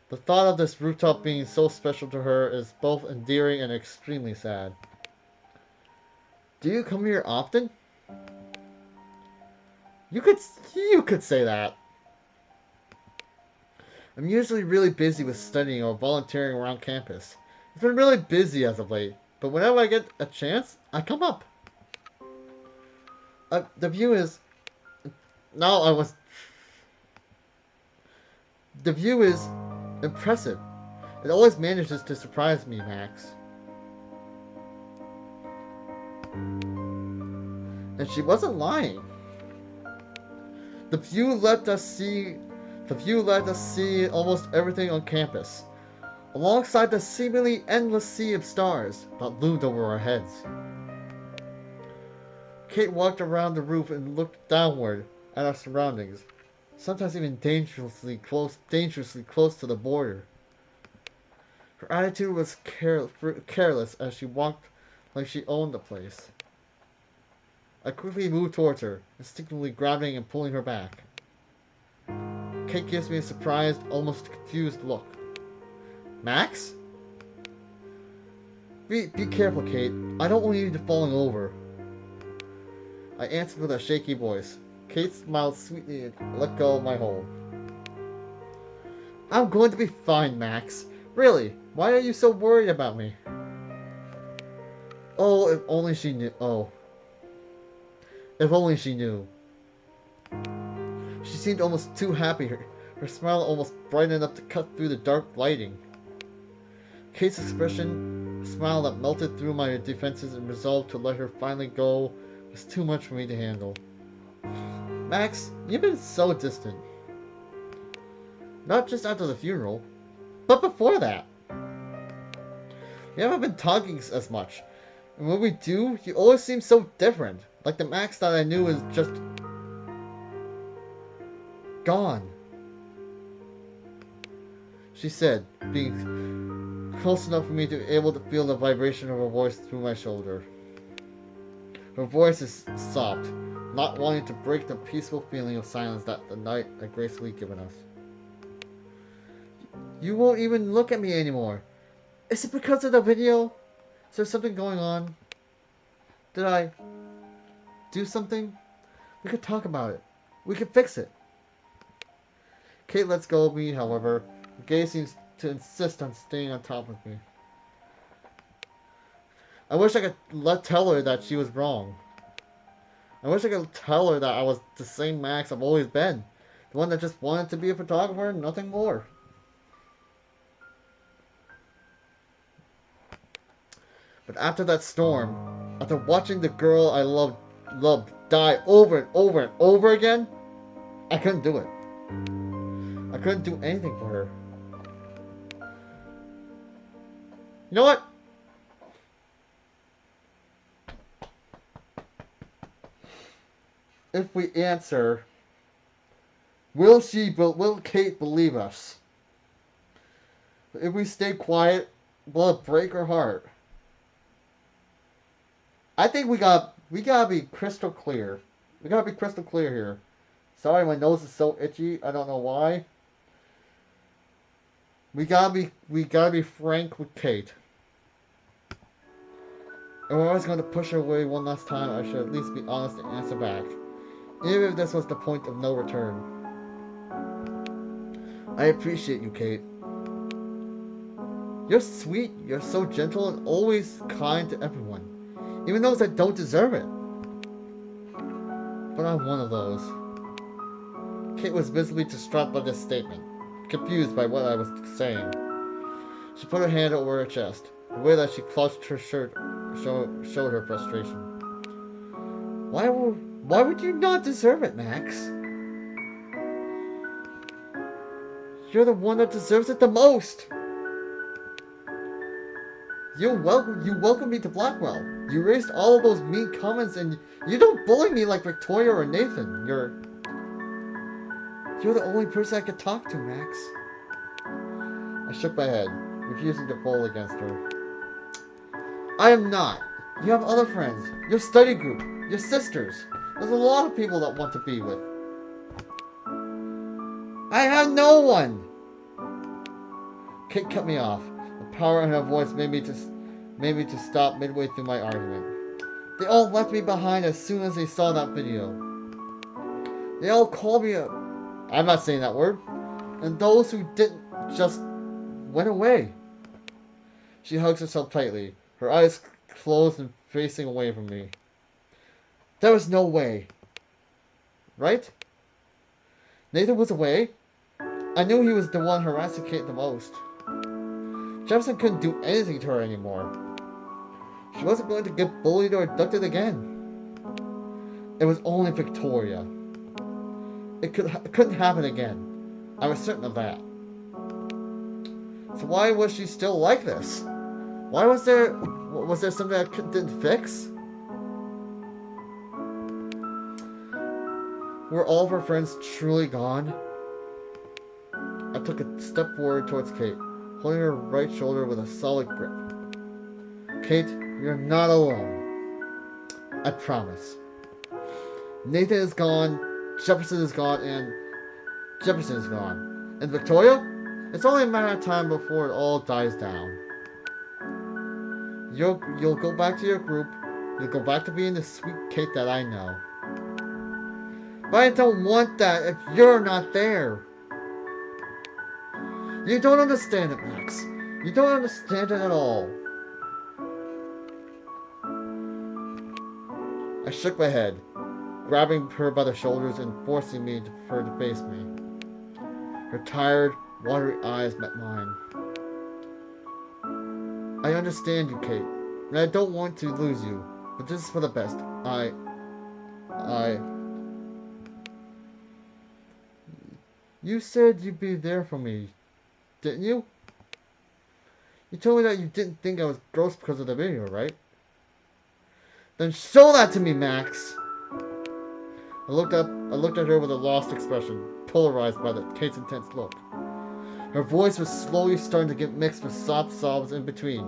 The thought of this rooftop being so special to her is both endearing and extremely sad. Do you come here often? You could say that. I'm usually really busy with studying or volunteering around campus. It's been really busy as of late, but whenever I get a chance, I come up. The view is... The view is impressive. It always manages to surprise me, Max. And she wasn't lying. The view let us see almost everything on campus, alongside the seemingly endless sea of stars that loomed over our heads. Kate walked around the roof and looked downward at our surroundings, sometimes even dangerously close to the border. Her attitude was careless as she walked like she owned the place. I quickly moved towards her, instinctively grabbing and pulling her back. Kate gives me a surprised, almost confused look. Max? Be careful, Kate. I don't want you to falling over. I answered with a shaky voice. Kate smiled sweetly and let go of my hold. I'm going to be fine, Max. Really, why are you so worried about me? Oh, if only she knew. Oh. If only she knew. She seemed almost too happy. Her smile almost bright enough to cut through the dark lighting. Kate's expression, a smile that melted through my defenses and resolve to let her finally go, was too much for me to handle. Max, you've been so distant. Not just after the funeral, but before that. We haven't been talking as much. And when we do, you always seem so different. Like the Max that I knew is just gone. She said, being close enough for me to be able to feel the vibration of her voice through my shoulder. Her voice is soft, not wanting to break the peaceful feeling of silence that the night had gracefully given us. You won't even look at me anymore. Is it because of the video? Is there something going on? Did I do something? We could talk about it. We could fix it. Kate lets go of me, however. Her gaze seems to insist on staying on top of me. I wish I could tell her that she was wrong. I wish I could tell her that I was the same Max I've always been. The one that just wanted to be a photographer and nothing more. But after that storm, after watching the girl I loved die over and over and over again, I couldn't do it. I couldn't do anything for her. You know what? If we answer, will Kate believe us? If we stay quiet, will it break her heart? I think we gotta be crystal clear. We gotta be crystal clear here. Sorry, my nose is so itchy. I don't know why. We gotta be frank with Kate. And we're always going to push her away one last time. I should at least be honest and answer back, even if this was the point of no return. I appreciate you, Kate. You're sweet. You're so gentle and always kind to everyone, even those that don't deserve it. But I'm one of those. Kate was visibly distraught by this statement, confused by what I was saying. She put her hand over her chest. The way that she clutched her shirt showed her frustration. Why would you not deserve it, Max? You're the one that deserves it the most. You welcomed me to Blackwell. You erased all of those mean comments, and you don't bully me like Victoria or Nathan. You're the only person I could talk to, Max. I shook my head, refusing to fall against her. I am not. You have other friends, your study group, your sisters. There's a lot of people that want to be with. I have no one. Kate cut me off. The power in her voice made me to stop midway through my argument. They all left me behind as soon as they saw that video. They all called me I'm not saying that word. And those who didn't just went away. She hugs herself tightly, her eyes closed and facing away from me. There was no way. Right? Nathan was away. I knew he was the one harassing Kate the most. Jefferson couldn't do anything to her anymore. She wasn't going to get bullied or abducted again. It was only Victoria. It couldn't happen again. I was certain of that. So why was she still like this? Why was there something I didn't fix? Were all of her friends truly gone? I took a step forward towards Kate, holding her right shoulder with a solid grip. Kate, you're not alone. I promise. Nathan is gone, Jefferson is gone, and Jefferson is gone. And Victoria? It's only a matter of time before it all dies down. You'll go back to your group. You'll go back to being the sweet Kate that I know. But I don't want that if you're not there. You don't understand it, Max. You don't understand it at all. I shook my head, grabbing her by the shoulders and forcing her to face me. Her tired, watery eyes met mine. I understand you, Kate, and I don't want to lose you, but this is for the best. I... You said you'd be there for me, didn't you? You told me that you didn't think I was gross because of the video, right? Then show that to me, Max! I looked at her with a lost expression, polarized by Kate's intense look. Her voice was slowly starting to get mixed with soft sobs in between.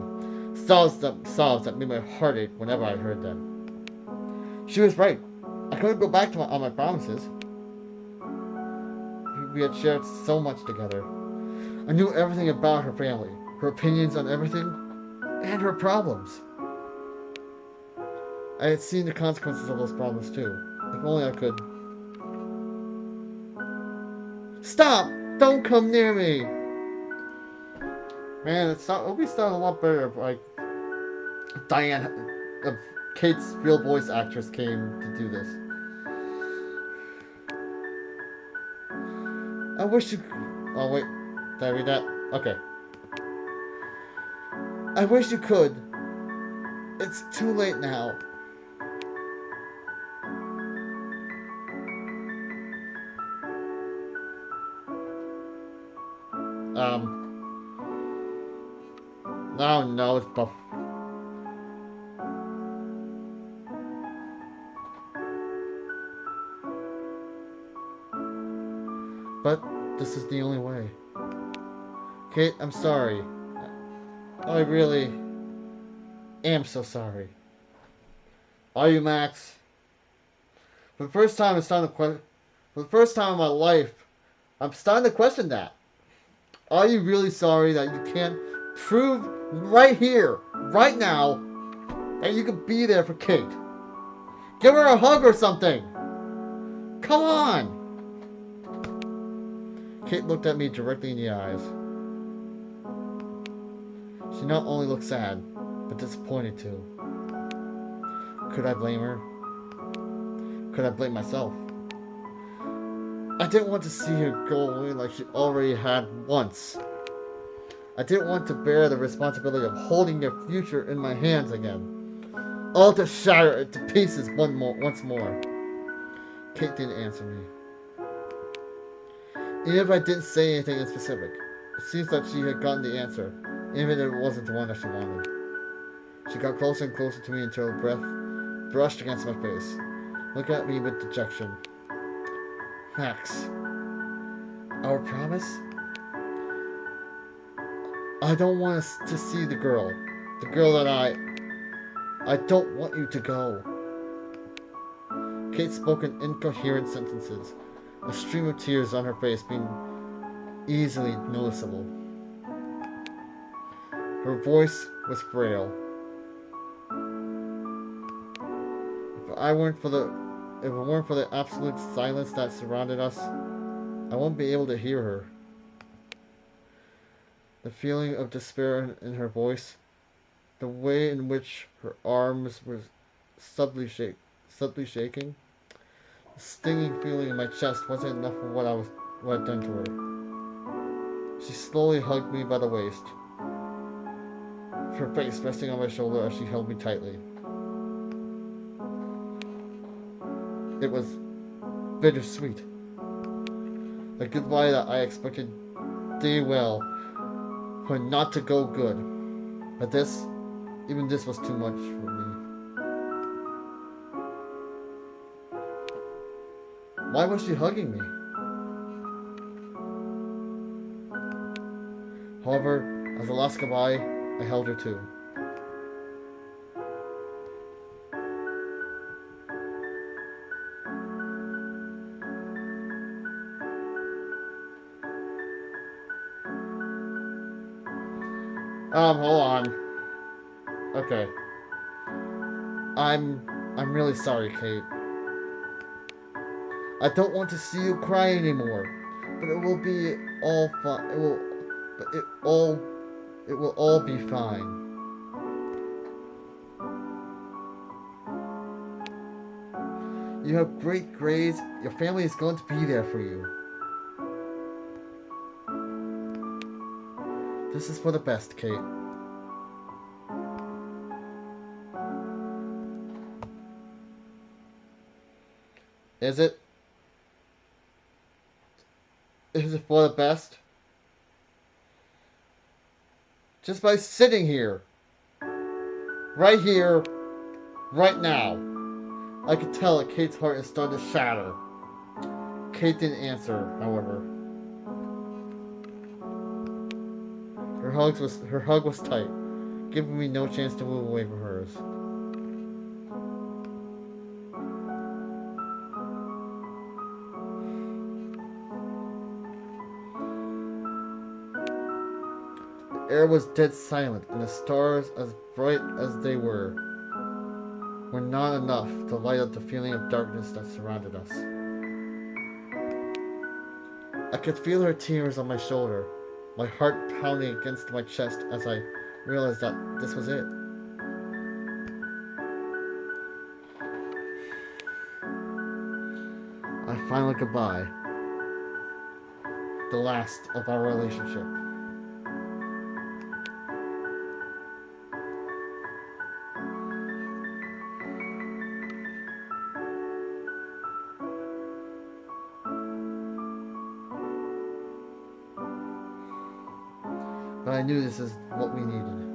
Sobs that made my heart ache whenever I heard them. She was right. I couldn't go back on my promises. We had shared so much together. I knew everything about her family, her opinions on everything, and her problems. I had seen the consequences of those problems too. If only I could. Stop! Don't come near me! Man, it'll be sounding a lot better if if Kate's real voice actress came to do this. I wish you... Oh wait, did I read that? Okay. I wish you could. It's too late now. No, it's buff. But this is the only way. Kate, I'm sorry. I really am so sorry. Are you, Max? For the first time in my life, I'm starting to question that. Are you really sorry that you can't prove right here, right now, that you could be there for Kate? Give her a hug or something. Come on. Kate looked at me directly in the eyes. She not only looked sad, but disappointed too. Could I blame her? Could I blame myself? I didn't want to see her go away like she already had once. I didn't want to bear the responsibility of holding their future in my hands again. All to shatter it to pieces once more. Kate didn't answer me. Even if I didn't say anything in specific, it seems that she had gotten the answer, even if it wasn't the one that she wanted. She got closer and closer to me until her breath brushed against my face, looking at me with dejection. Max, our promise? I don't want us to see the girl that I don't want you to go. Kate spoke in incoherent sentences, a stream of tears on her face being easily noticeable. Her voice was frail. If it weren't for the absolute silence that surrounded us, I wouldn't be able to hear her. The feeling of despair in her voice, the way in which her arms were subtly shaking, the stinging feeling in my chest wasn't enough for what I'd done to her. She slowly hugged me by the waist, her face resting on my shoulder as she held me tightly. It was bittersweet. A goodbye that I expected day well for not to go good. But even this was too much for me. Why was she hugging me? However, as the last goodbye, I held her too. Hold on. Okay. I'm really sorry, Kate. I don't want to see you cry anymore, but it will be all fine. It It will all be fine. You have great grades. Your family is going to be there for you. This is for the best, Kate. Is it? Is it for the best? Just by sitting here. Right here. Right now. I could tell that Kate's heart is starting to shatter. Kate didn't answer, however. Her hug was tight, giving me no chance to move away from hers. The air was dead silent, and the stars, as bright as they were not enough to light up the feeling of darkness that surrounded us. I could feel her tears on my shoulder, my heart pounding against my chest as I realized that this was it. I finally goodbye. The last of our relationship. But I knew this is what we needed.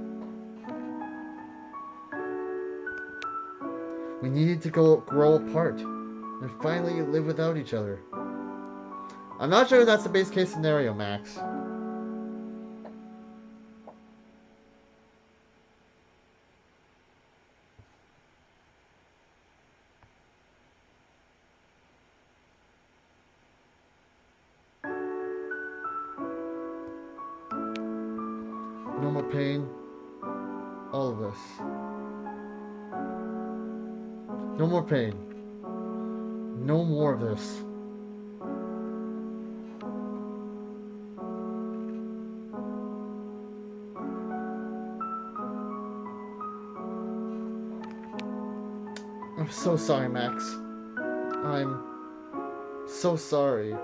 We needed to grow apart and finally live without each other. I'm not sure if that's the base case scenario, Max. No more pain. All of this. No more pain. No more of this. I'm so sorry, Max. I'm so sorry.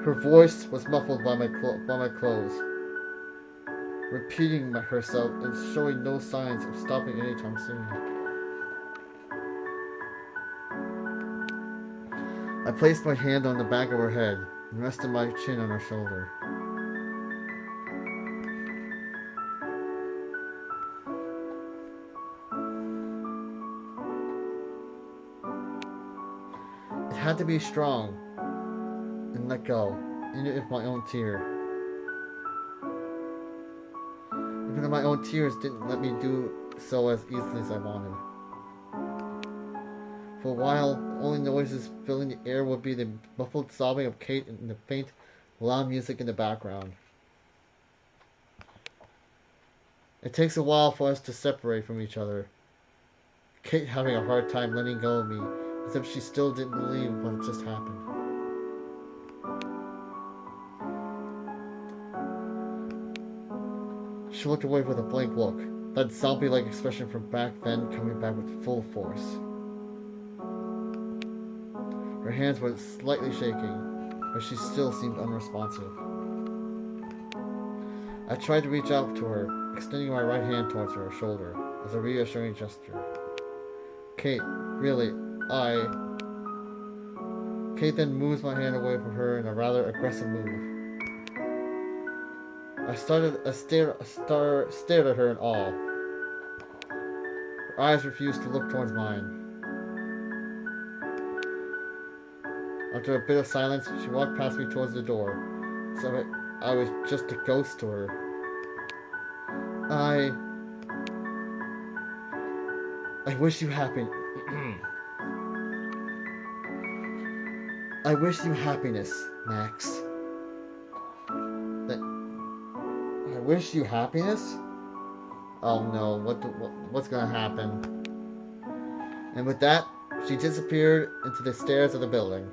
Her voice was muffled by my clothes, repeating herself and showing no signs of stopping anytime soon. I placed my hand on the back of her head and rested my chin on her shoulder. It had to be strong and let go, even if my own tear. Even if my own tears didn't let me do so as easily as I wanted. For a while, the only noises filling the air would be the muffled sobbing of Kate and the faint, loud music in the background. It takes a while for us to separate from each other. Kate having a hard time letting go of me, as if she still didn't believe what had just happened. She looked away with a blank look, that zombie-like expression from back then coming back with full force. Her hands were slightly shaking, but she still seemed unresponsive. I tried to reach out to her, extending my right hand towards her shoulder as a reassuring gesture. Kate, really, Kate then moves my hand away from her in a rather aggressive move. I stared at her in awe. Her eyes refused to look towards mine. After a bit of silence, she walked past me towards the door, so I was just a ghost to her. I wish you happiness. I wish you happiness, Max. I wish you happiness? Oh no, what's gonna happen? And with that, she disappeared into the stairs of the building.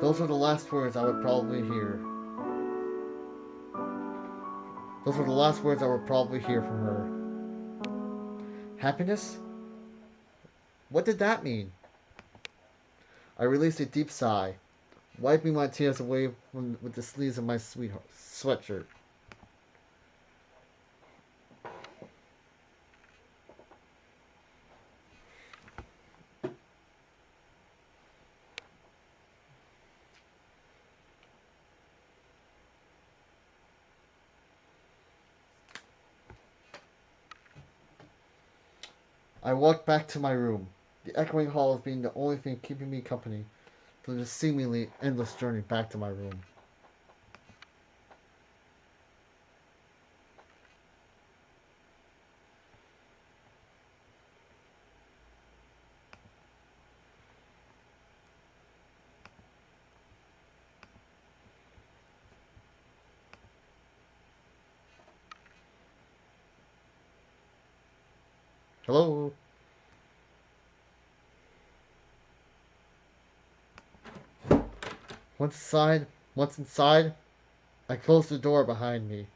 Those were the last words I would probably hear. Those were the last words I would probably hear from her. Happiness? What did that mean? I released a deep sigh, wiping my tears away with the sleeves of my sweetheart sweatshirt. I walked back to my room, the echoing halls being the only thing keeping me company through the seemingly endless journey back to my room. Hello? Once inside, I closed the door behind me.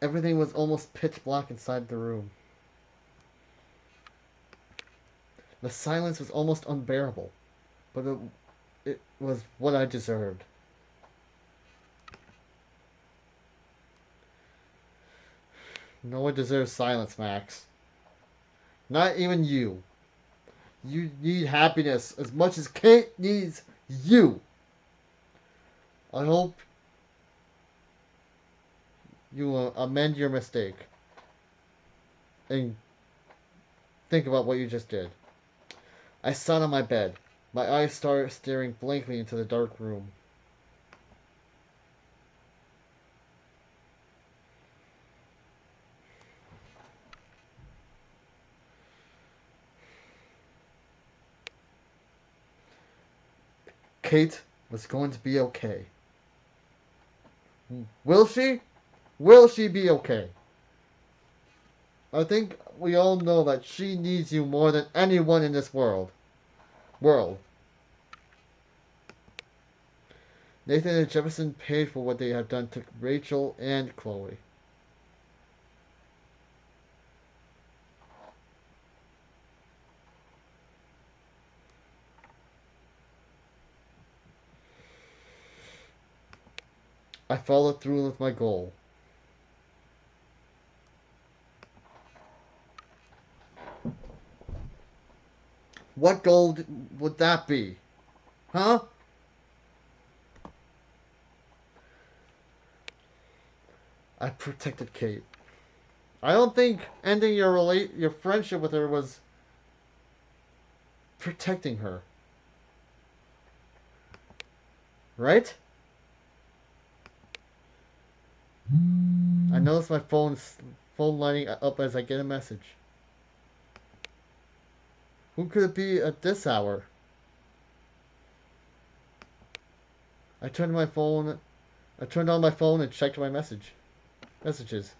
Everything was almost pitch black inside the room. The silence was almost unbearable, but it was what I deserved. No one deserves silence, Max. Not even you. You need happiness as much as Kate needs you. I hope you will amend your mistake and think about what you just did. I sat on my bed. My eyes started staring blankly into the dark room. Kate was going to be okay. Will she? Will she be okay? I think we all know that she needs you more than anyone in this world. Nathan and Jefferson paid for what they have done to Rachel and Chloe. I followed through with my goal. What goal would that be? Huh? I protected Kate. I don't think ending your friendship with her was protecting her. Right? I notice my phone lighting up as I get a message. Who could it be at this hour? I turned on my phone and checked my messages.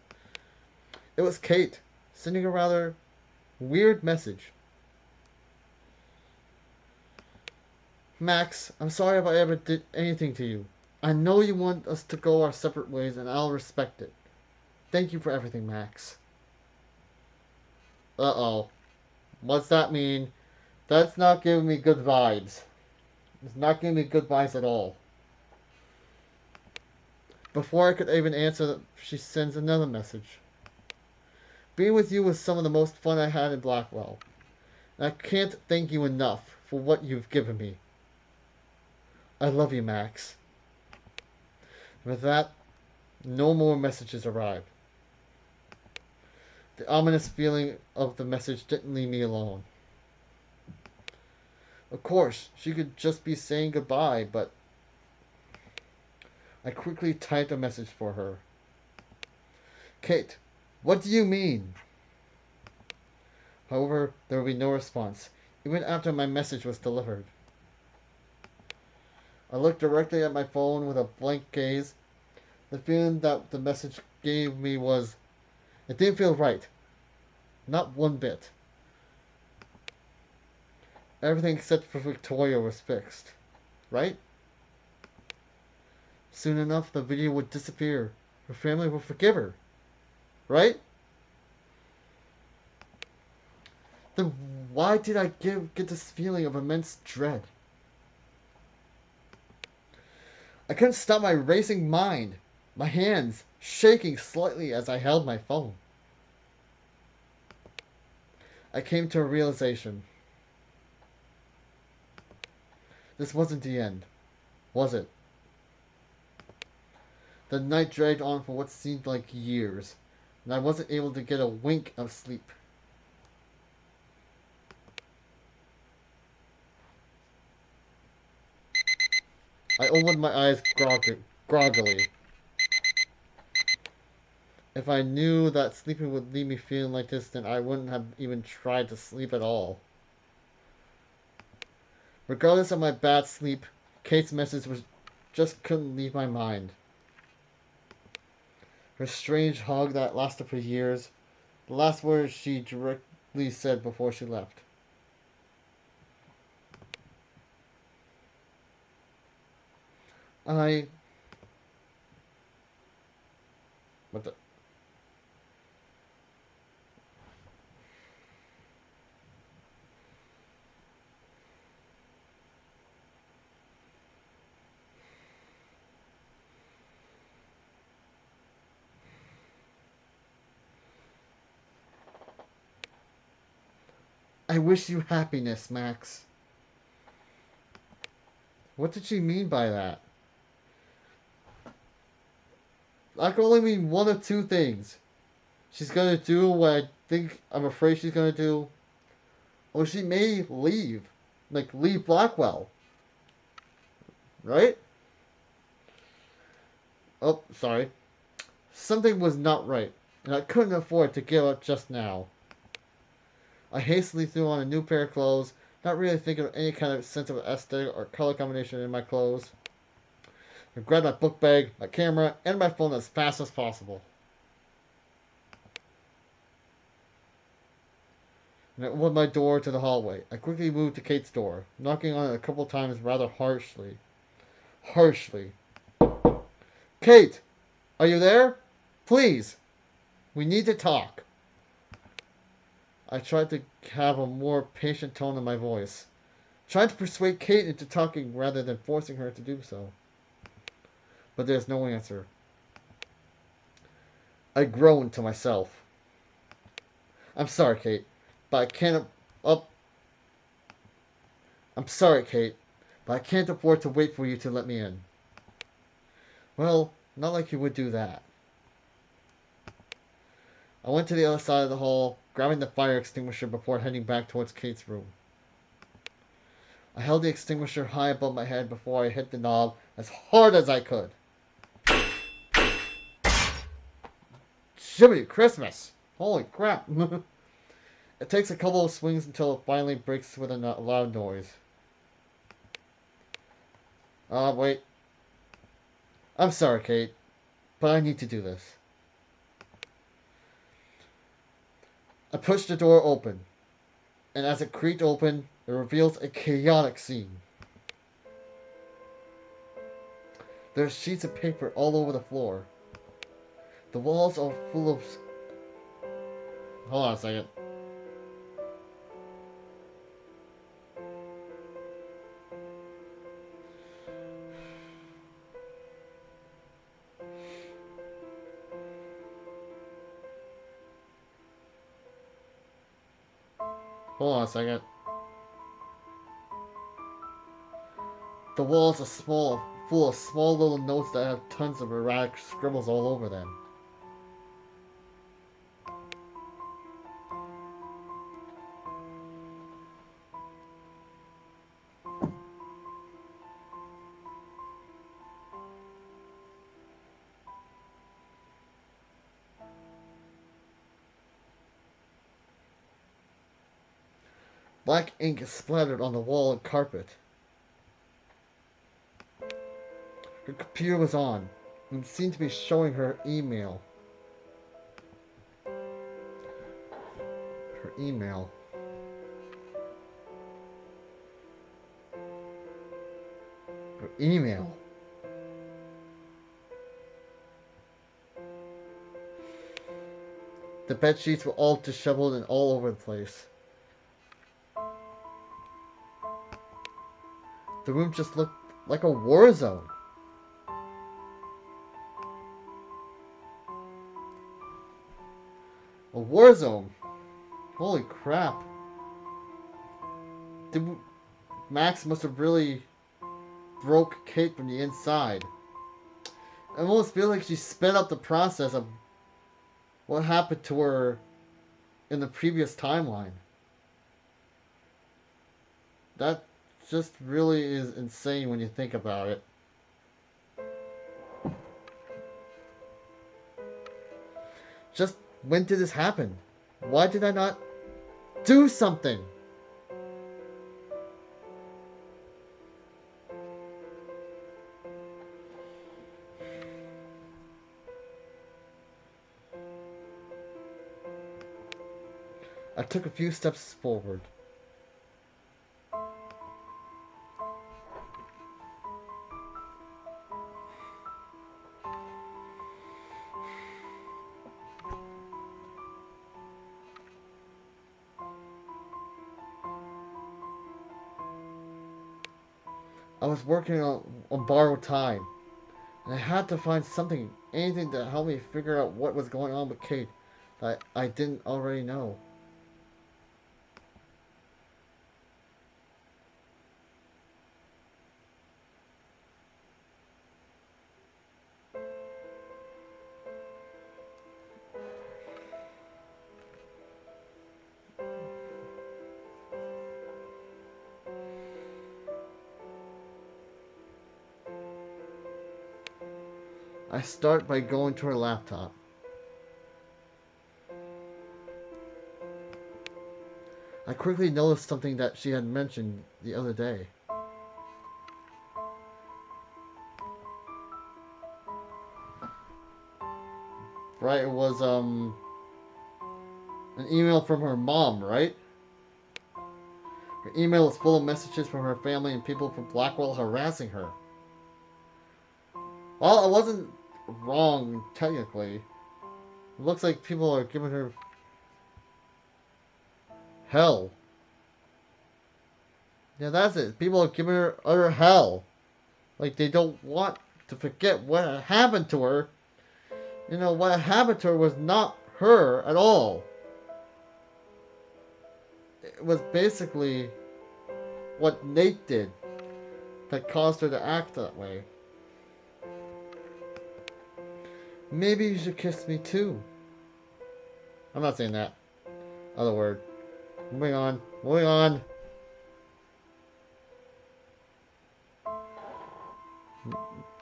It was Kate, sending a rather weird message. Max, I'm sorry if I ever did anything to you. I know you want us to go our separate ways, and I'll respect it. Thank you for everything, Max. Uh-oh. What's that mean? That's not giving me good vibes. It's not giving me good vibes at all. Before I could even answer, she sends another message. Being with you was some of the most fun I had in Blackwell. And I can't thank you enough for what you've given me. I love you, Max. With that, No more messages arrived. The ominous feeling of the message didn't leave me alone. Of course, she could just be saying goodbye, but I quickly typed a message for her. Kate, what do you mean? However, there would be no response, even after my message was delivered. I looked directly at my phone with a blank gaze. The feeling that the message gave me was, it didn't feel right. Not one bit. Everything except for Victoria was fixed. Right? Soon enough, the video would disappear. Her family would forgive her. Right? Then why did I get this feeling of immense dread? I couldn't stop my racing mind, my hands shaking slightly as I held my phone. I came to a realization. This wasn't the end, was it? The night dragged on for what seemed like years, and I wasn't able to get a wink of sleep. I opened my eyes groggily. If I knew that sleeping would leave me feeling like this, then I wouldn't have even tried to sleep at all. Regardless of my bad sleep, Kate's message just couldn't leave my mind. Her strange hug that lasted for years, the last words she directly said before she left. I... What the... I wish you happiness, Max. What did she mean by that? That can only mean one of two things. She's gonna do what I'm afraid she's gonna do, or she may leave. Like, leave Blackwell. Right? Oh, sorry. Something was not right, and I couldn't afford to give up just now. I hastily threw on a new pair of clothes, not really thinking of any kind of sense of aesthetic or color combination in my clothes. I grabbed my book bag, my camera, and my phone as fast as possible. And I opened my door to the hallway. I quickly moved to Kate's door, knocking on it a couple times rather harshly. Harshly. Kate! Are you there? Please! We need to talk. I tried to have a more patient tone in my voice, trying to persuade Kate into talking rather than forcing her to do so. But there's no answer. I groaned to myself. I'm sorry, Kate, but I can't up. I'm sorry, Kate, but I can't afford to wait for you to let me in. Well, not like you would do that. I went to the other side of the hall, grabbing the fire extinguisher before heading back towards Kate's room. I held the extinguisher high above my head before I hit the knob as hard as I could. Shibbity Christmas! Holy crap! It takes a couple of swings until it finally breaks with a loud noise. Wait. I'm sorry, Kate, but I need to do this. I pushed the door open, and as it creaked open, it reveals a chaotic scene. There's sheets of paper all over the floor. The walls are full of... Hold on a second. Hold on a second. The walls are full of small little notes that have tons of erratic scribbles all over them. Black ink is splattered on the wall and carpet. Her computer was on and seemed to be showing her email. Her email. Her email. The bed sheets were all disheveled and all over the place. The room just looked like a war zone. A war zone? Holy crap. Max must have really broke Kate from the inside. I almost feel like she sped up the process of what happened to her in the previous timeline. That just really is insane when you think about it. Just when did this happen? Why did I not do something? I took a few steps forward. I was working on borrowed time, and I had to find something, anything to help me figure out what was going on with Kate that I didn't already know. I start by going to her laptop. I quickly noticed something that she had mentioned the other day. Right, it was an email from her mom, right? Her email is full of messages from her family and people from Blackwell harassing her. Well, it wasn't wrong, technically. It looks like people are giving her hell. Yeah, that's it. People are giving her utter hell. Like, they don't want to forget what had happened to her. You know, what happened to her was not her at all. It was basically what Nate did that caused her to act that way. Maybe you should kiss me too. I'm not saying that. Other word. Moving on. Moving on.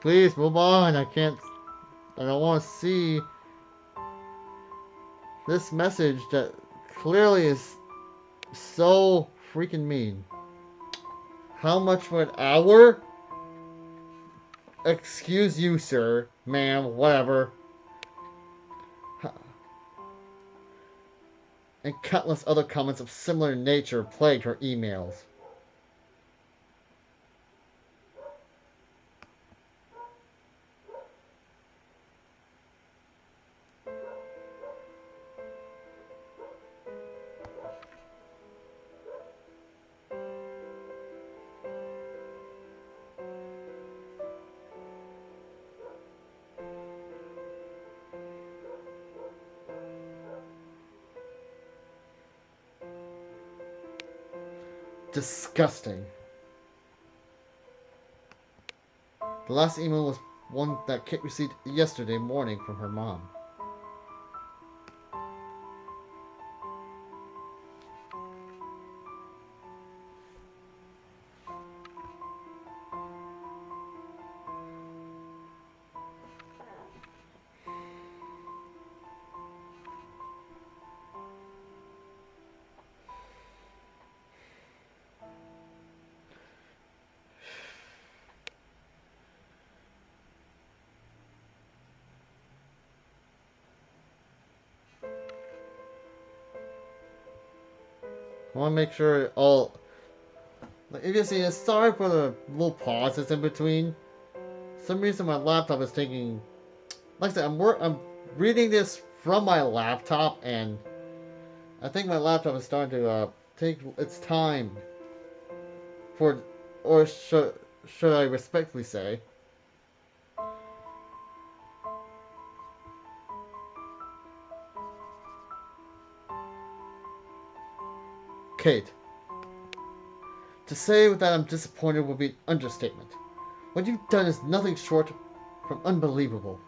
Please move on. I don't want to see this message that clearly is so freaking mean. How much for an hour? Excuse you, sir, ma'am, whatever. And countless other comments of similar nature plagued her emails. Disgusting. The last email was one that Kate received yesterday morning from her mom. I want to make sure all. Like, if you see, sorry for the little pauses in between. For some reason my laptop is taking. Like I said, I'm reading this from my laptop, and I think my laptop is starting to take its time. For, or should I respectfully say? Kate. To say that I'm disappointed would be an understatement. What you've done is nothing short from unbelievable.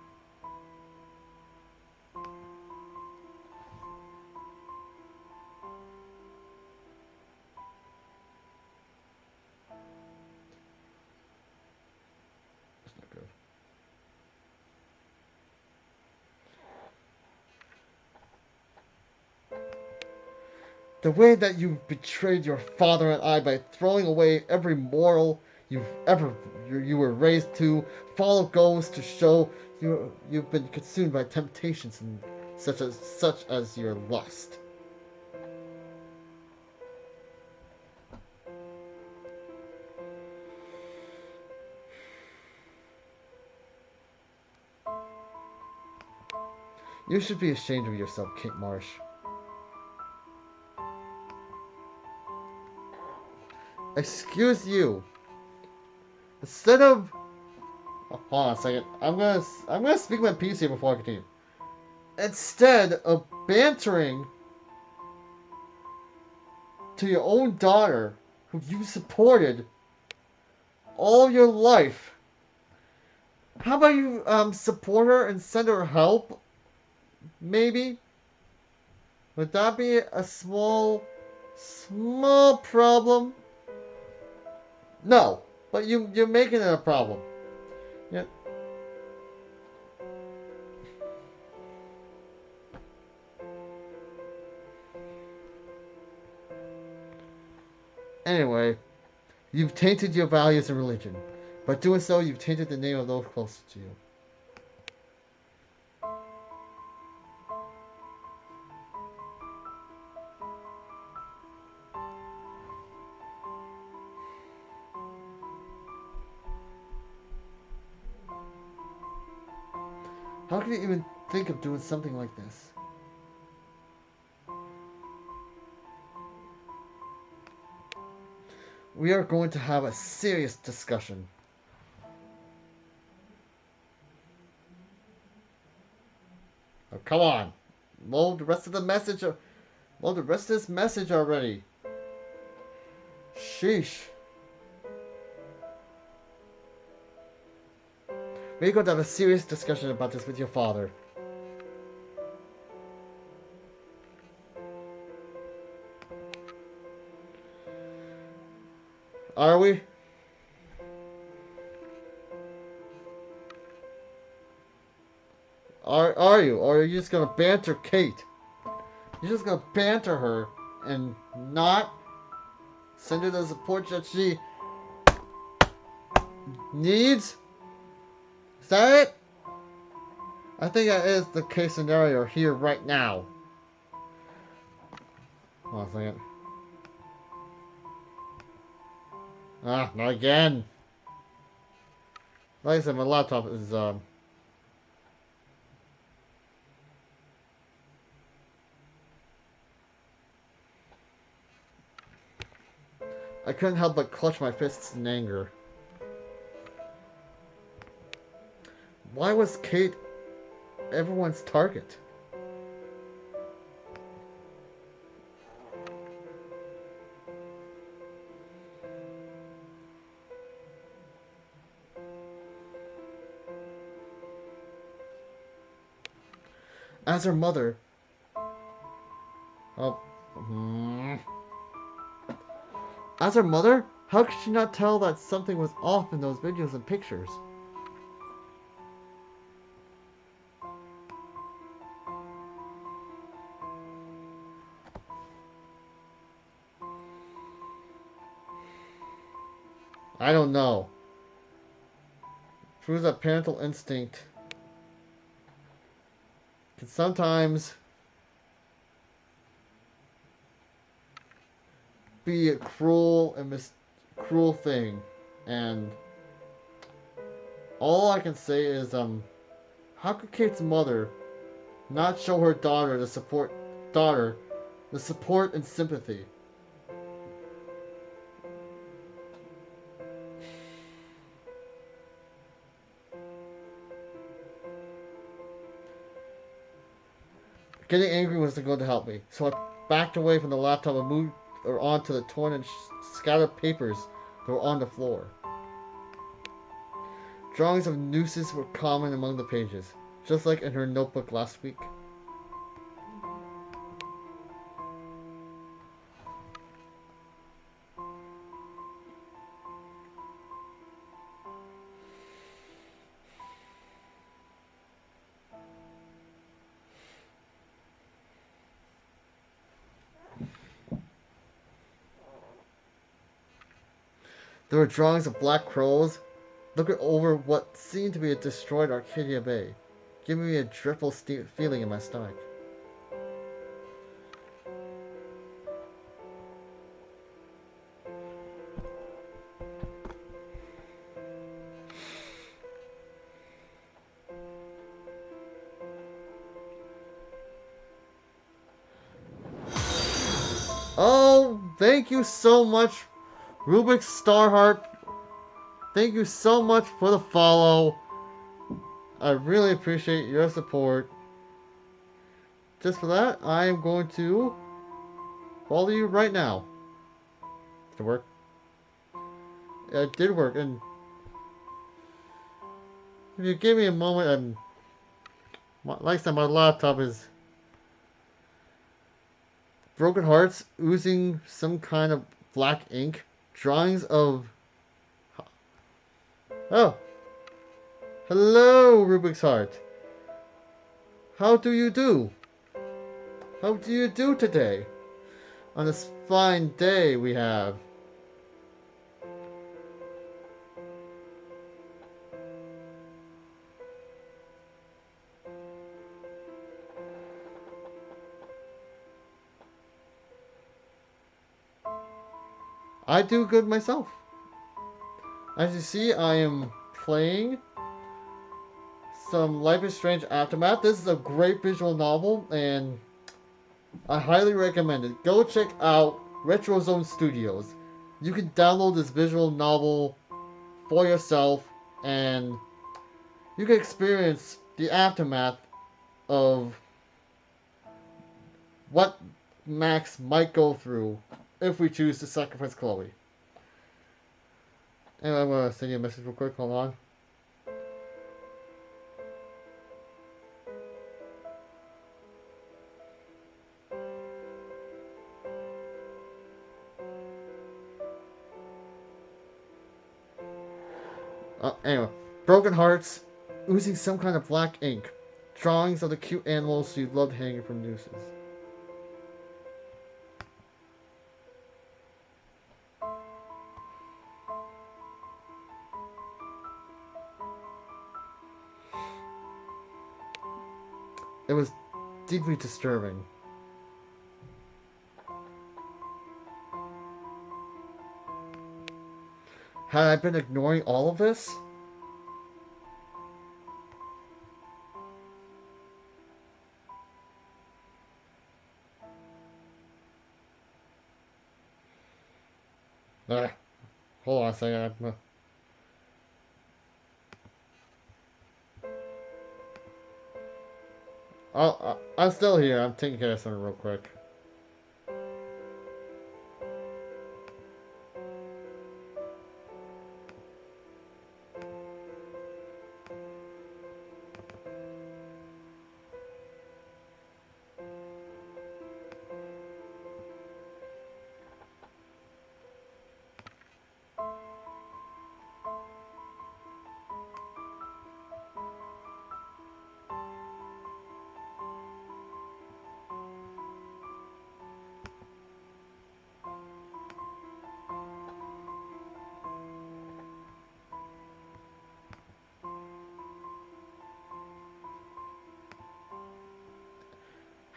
That's not good. The way that you betrayed your father and I by throwing away every moral you were raised to follow goes to show you've been consumed by temptations and such as your lust. You should be ashamed of yourself, Kate Marsh. Excuse you. Instead of hold on a second. I'm gonna speak my piece here before I continue. Instead of bantering to your own daughter, who you supported all your life, how about you support her and send her help? Maybe. Would that be a small problem? No, but you're making it a problem. Yeah. Anyway, you've tainted your values and religion. By doing so, you've tainted the name of those closest to you. How can you even think of doing something like this? We are going to have a serious discussion. Oh, come on. Load the rest of the message. Load the rest of this message already. Sheesh. We're going to have a serious discussion about this with your father. Are we? Are you? Or are you just gonna banter Kate? You're just gonna banter her and not send her the support that she needs? Is that it? I think that is the case scenario here right now. Hold on a second. Ah, not again. Like I said, my laptop is I couldn't help but clutch my fists in anger. Why was Kate everyone's target? As her mother... Oh. Hmm. As her mother, how could she not tell that something was off in those videos and pictures? I don't know. Proves that parental instinct can sometimes be a cruel and cruel thing, and all I can say is, how could Kate's mother not show her daughter the support and sympathy? Getting angry wasn't going to help me, so I backed away from the laptop and moved onto the torn and scattered papers that were on the floor. Drawings of nooses were common among the pages, just like in her notebook last week. There were drawings of black crows looking over what seemed to be a destroyed Arcadia Bay, giving me a dreadful feeling in my stomach. Oh, thank you so much, Rubik's Starheart. Thank you so much for the follow. I really appreciate your support. Just for that, I am going to follow you right now. Did it work? It did work, and if you give me a moment, like I said, my laptop is broken hearts oozing some kind of black ink, drawings of... Oh, hello, Rubik's Heart. How do you do? How do you do today? On this fine day we have. I do good myself. As you see, I am playing some Life is Strange Aftermath. This is a great visual novel, and I highly recommend it. Go check out RetroZone Studios. You can download this visual novel for yourself, and you can experience the aftermath of what Max might go through if we choose to sacrifice Chloe. And I'm gonna send you a message real quick. Hold on. Anyway, broken hearts, oozing some kind of black ink, drawings of the cute animals you loved hanging from nooses. It was deeply disturbing. Had I been ignoring all of this? Hold on a second. I'm still here. I'm taking care of something real quick.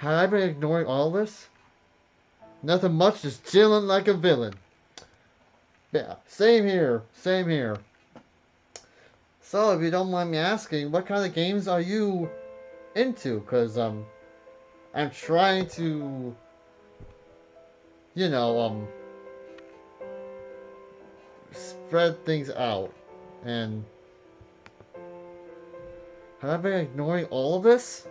Had I been ignoring all this? Nothing much, just chilling like a villain. Yeah, same here, same here. So, if you don't mind me asking, what kind of games are you into? Because, I'm trying to, you know, spread things out. And have I been ignoring all of this?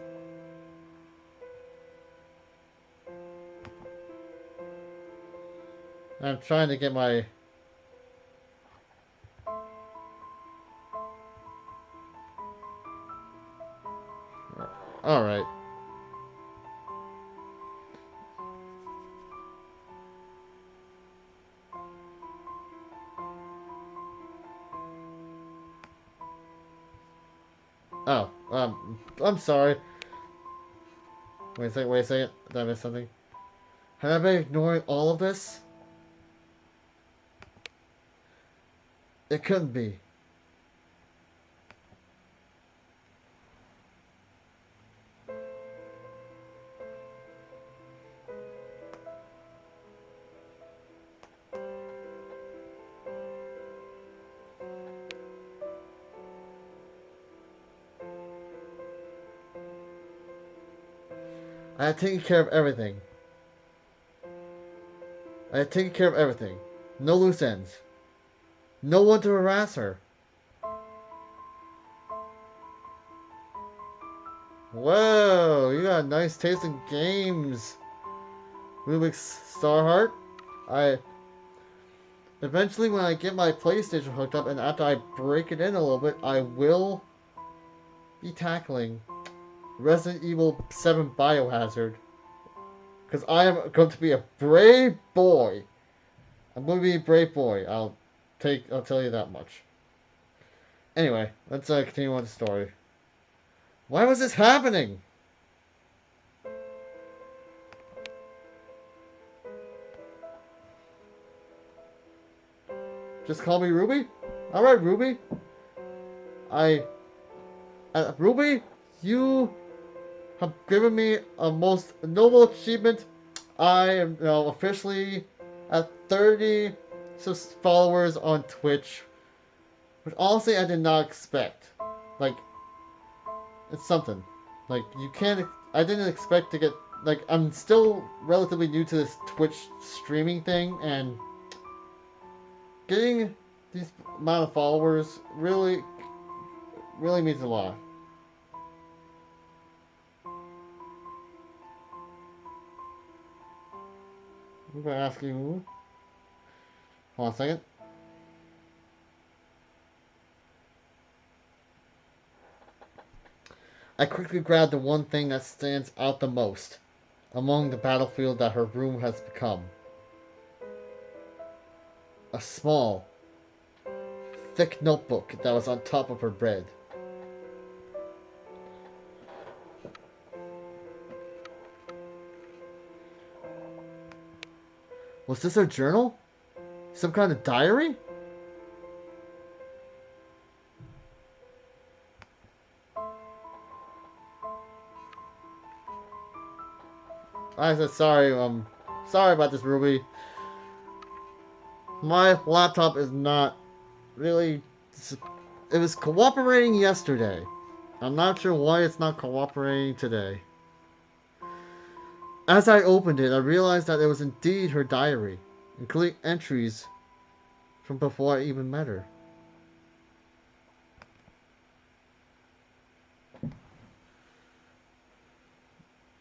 I'm trying to get my... Alright. Oh, I'm sorry. Wait a second, wait a second. Did I miss something? Have I been ignoring all of this? It couldn't be. I had taken care of everything. I had taken care of everything. No loose ends. No one to harass her. Whoa, you got a nice taste in games, Rubik's Starheart. I eventually, when I get my PlayStation hooked up and after I break it in a little bit, I will be tackling Resident Evil 7 Biohazard. Because I am going to be a brave boy. I'm going to be a brave boy. I'll tell you that much. Anyway, let's continue on the story. Why was this happening? Just call me Ruby? Alright, Ruby. Ruby, you have given me a most noble achievement. I am now officially at 30 followers on Twitch. Which honestly I did not expect. Like, it's something. Like, you can't... I didn't expect to get... Like, I'm still relatively new to this Twitch streaming thing, and getting these amount of followers really means a lot. I'm gonna ask you... Hold on a second. I quickly grabbed the one thing that stands out the most among the battlefield that her room has become. A small, thick notebook that was on top of her bed. Was this her journal? Some kind of diary? I said sorry about this, Ruby. My laptop is not really... It was cooperating yesterday. I'm not sure why it's not cooperating today. As I opened it, I realized that it was indeed her diary, including entries from before I even met her.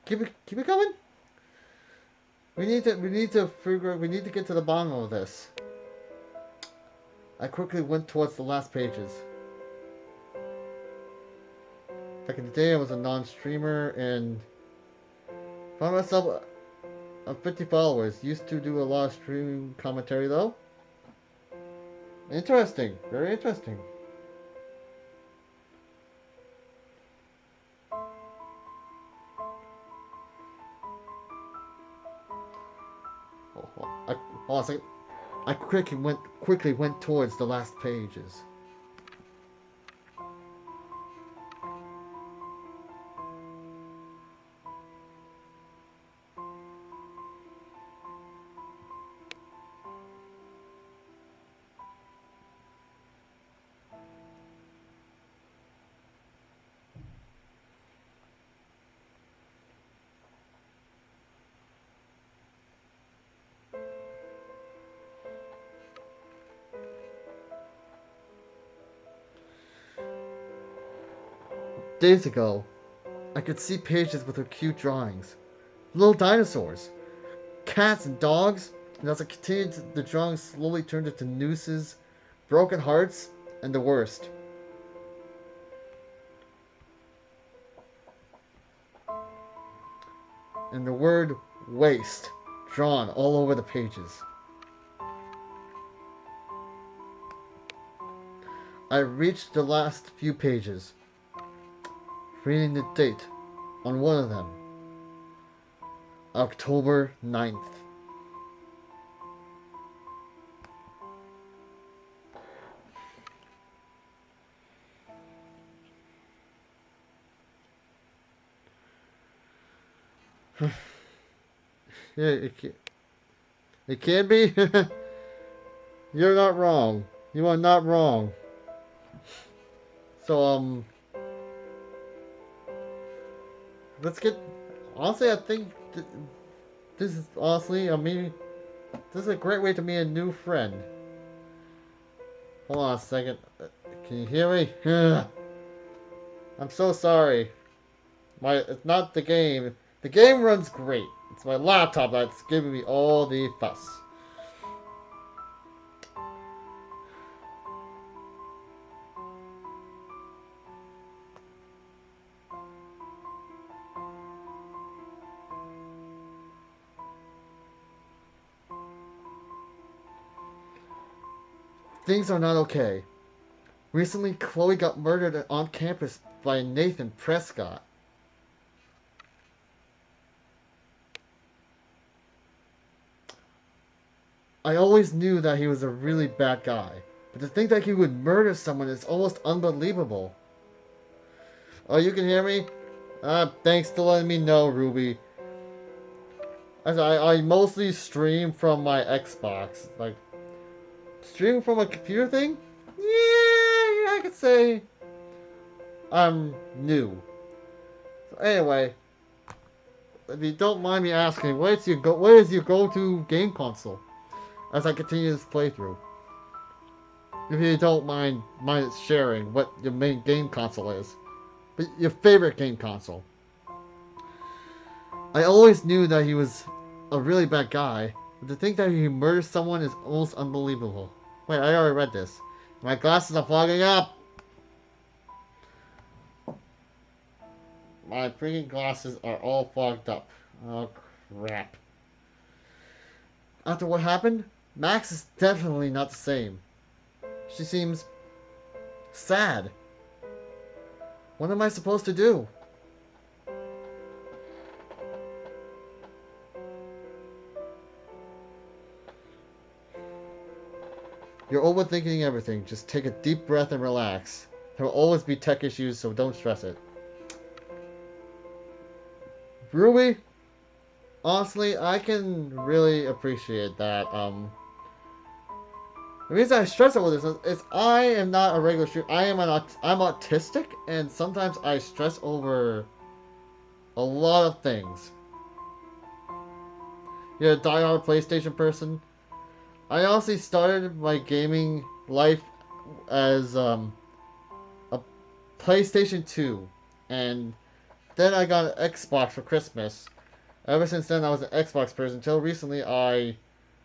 Keep it going. We need to get to the bottom of this. I quickly went towards the last pages. Back in the day, I was a non-streamer and found myself on 50 followers. Used to do a lot of stream commentary though. Interesting, very interesting. Hold on a second. I quickly went towards the last pages. days ago, I could see pages with her cute drawings. Little dinosaurs, cats and dogs, and as I continued, the drawings slowly turned into nooses, broken hearts, and the worst. And the word waste drawn all over the pages. I reached the last few pages, reading the date on one of them, October 9th. Yeah, it can be. You're not wrong. You are not wrong. So, let's get. Honestly, I think this is honestly, this is a great way to meet a new friend. Hold on a second. Can you hear me? I'm so sorry. It's not the game. The game runs great. It's my laptop that's giving me all the fuss. Things are not okay. Recently, Chloe got murdered on campus by Nathan Prescott. I always knew that he was a really bad guy, but to think that he would murder someone is almost unbelievable. Oh, you can hear me? Thanks for letting me know, Ruby. I mostly stream from my Xbox. Like, stream from a computer thing? Yeah, I could say I'm new. So anyway, if you don't mind me asking, what is your go-to game console? As I continue this playthrough. If you don't mind sharing what your main game console is. But your favorite game console. I always knew that he was a really bad guy, but to think that he murdered someone is almost unbelievable. Wait, I already read this. My glasses are fogging up! My freaking glasses are all fogged up. Oh, crap. After what happened, Max is definitely not the same. She seems sad. What am I supposed to do? You're overthinking everything. Just take a deep breath and relax. There will always be tech issues, so don't stress it. Ruby, honestly, I can really appreciate that. The reason I stress over this is I am not a regular shooter. I'm autistic, and sometimes I stress over a lot of things. You're a diehard PlayStation person. I honestly started my gaming life as a PlayStation 2, and then I got an Xbox for Christmas. Ever since then, I was an Xbox person until recently I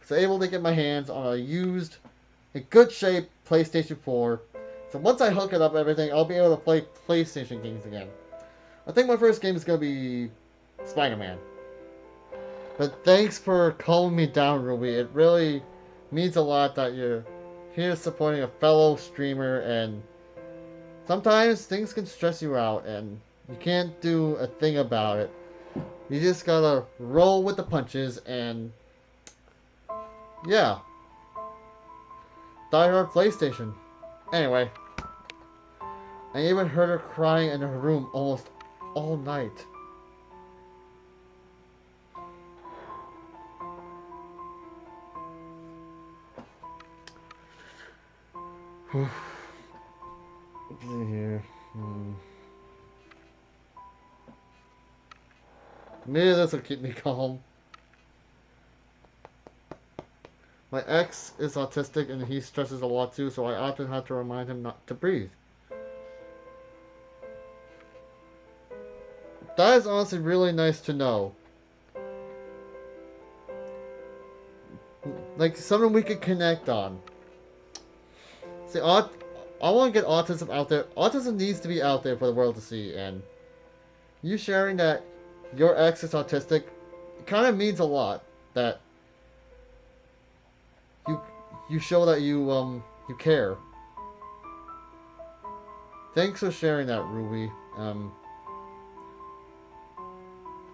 was able to get my hands on a used, in good shape PlayStation 4. So once I hook it up, everything, I'll be able to play PlayStation games again. I think my first game is going to be Spider-Man. But thanks for calming me down, Ruby. It really means a lot that you're here supporting a fellow streamer, and sometimes things can stress you out and you can't do a thing about it. You just gotta roll with the punches and yeah. Diehard PlayStation. Anyway, I even heard her crying in her room almost all night. Let's see here. Maybe this will keep me calm. My ex is autistic and he stresses a lot too, so I often have to remind him not to breathe. That is honestly really nice to know. Like, something we could connect on. See, I want to get autism out there. Autism needs to be out there for the world to see, and you sharing that your ex is autistic kind of means a lot. That you you show that you care. Thanks for sharing that, Ruby.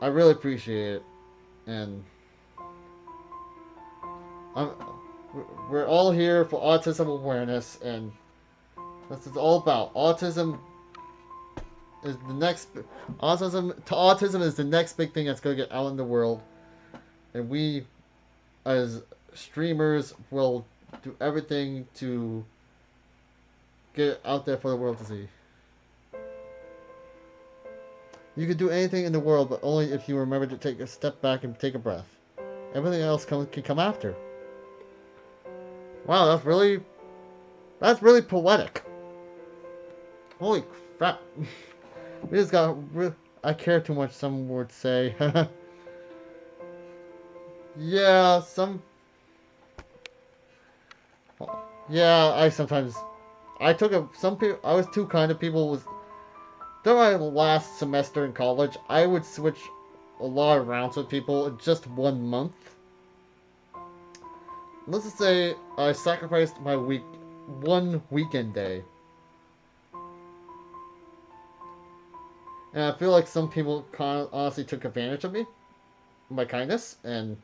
I really appreciate it, and I'm we're all here for autism awareness, and that's what it's all about. Is the next autism is the next big thing that's going to get out in the world, and we as streamers will do everything to get it out there for the world to see. You can do anything in the world, but only if you remember to take a step back and take a breath. Everything else can come after. Wow, that's really poetic. Holy crap! We just got. I care too much. Some would say. Yeah, Yeah, I sometimes. I took a. Some people. I was too kind to people. Was during my last semester in college, I would switch a lot of rounds with people in just 1 month. Let's just say I sacrificed my one weekend day. And I feel like some people honestly took advantage of me, my kindness, and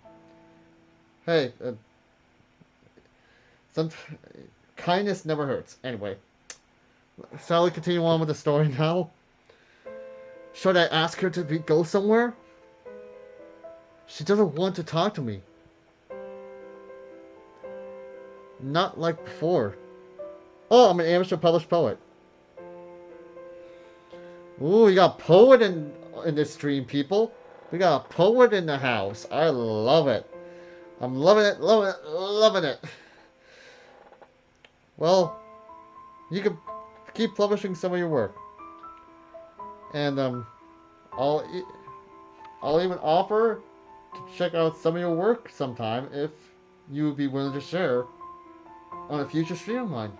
hey, some kindness never hurts. Anyway, shall we continue on with the story now? Should I ask her to go somewhere? She doesn't want to talk to me. Not like before. Oh, I'm an amateur published poet. Ooh, we got a poet in this stream, people. We got a poet in the house. I love it. I'm loving it, loving it, loving it. Well, you can keep publishing some of your work. And I'll even offer to check out some of your work sometime if you would be willing to share on a future stream of mine.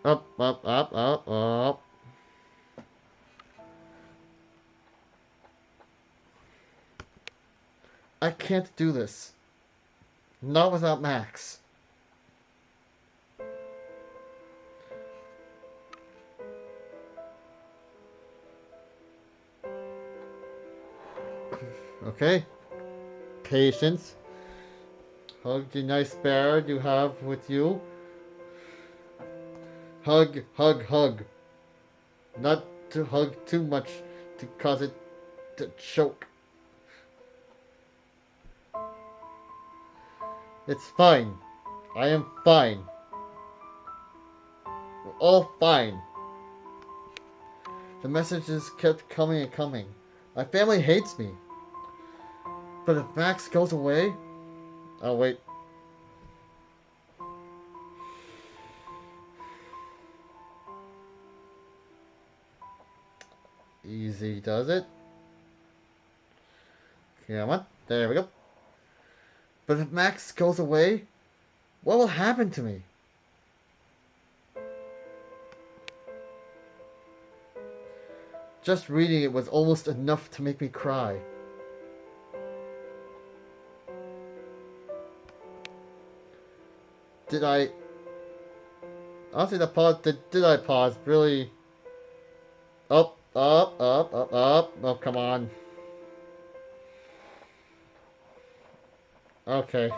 Up, up, up, up, up. I can't do this. Not without Max. Okay. Patience. Hug the nice bear you have with you. Hug, hug, hug. Not to hug too much to cause it to choke. It's fine. I am fine. We're all fine. The messages kept coming and coming. My family hates me. But if Max goes away... Oh, wait. Easy does it. Come on. There we go. But if Max goes away, what will happen to me? Just reading it was almost enough to make me cry. Did I... Honestly, the pause... Did I pause? Really... Up, up, up, up, up. Oh, come on. Okay.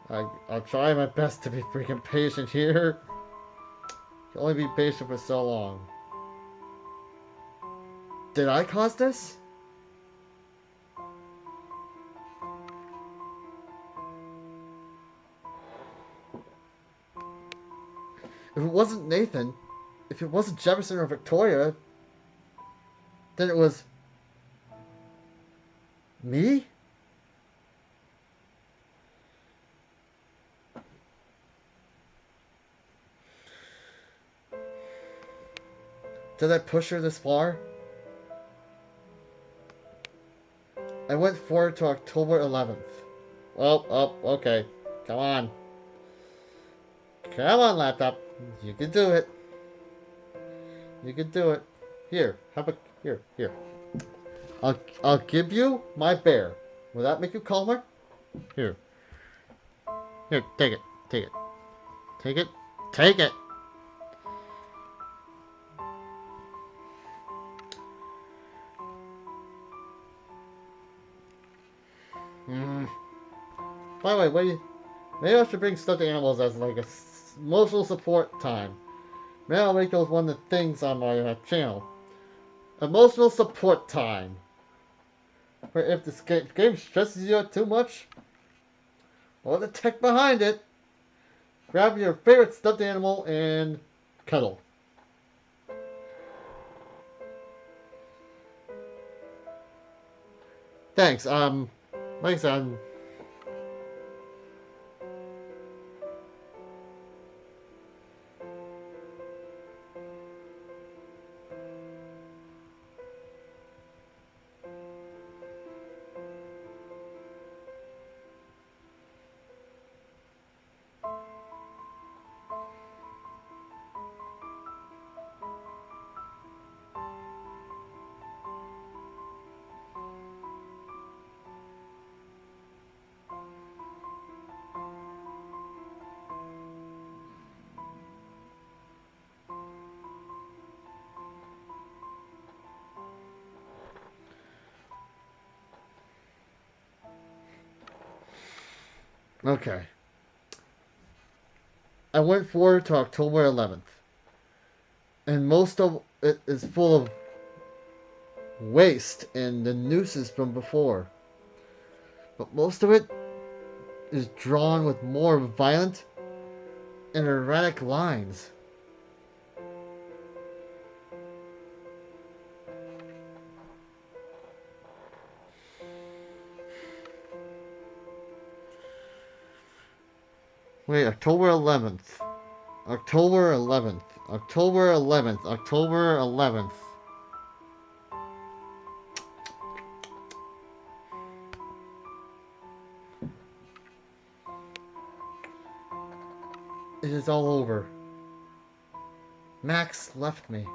I'll try my best to be freaking patient here. Can only be patient for so long. Did I cause this? If it wasn't Nathan, if it wasn't Jefferson or Victoria, then it was... me? Did I push her this far? I went forward to October 11th. Oh, okay. Come on. Come on, laptop. You can do it. You can do it. Here, have a here. I'll give you my bear. Will that make you calmer? Here. Here, take it. Take it. Take it. Take it. By the way, maybe I should bring stuffed animals as like a emotional support time. Maybe I'll make those one of the things on my channel. Emotional support time. Where if this game stresses you out too much, or the tech behind it, grab your favorite stuffed animal and cuddle. Thanks. Like I said, okay. I went forward to October 11th, and most of it is full of waste and the nooses from before. But most of it is drawn with more violent and erratic lines. Wait, October 11th. October 11th. October 11th. October 11th. It is all over. Max left me.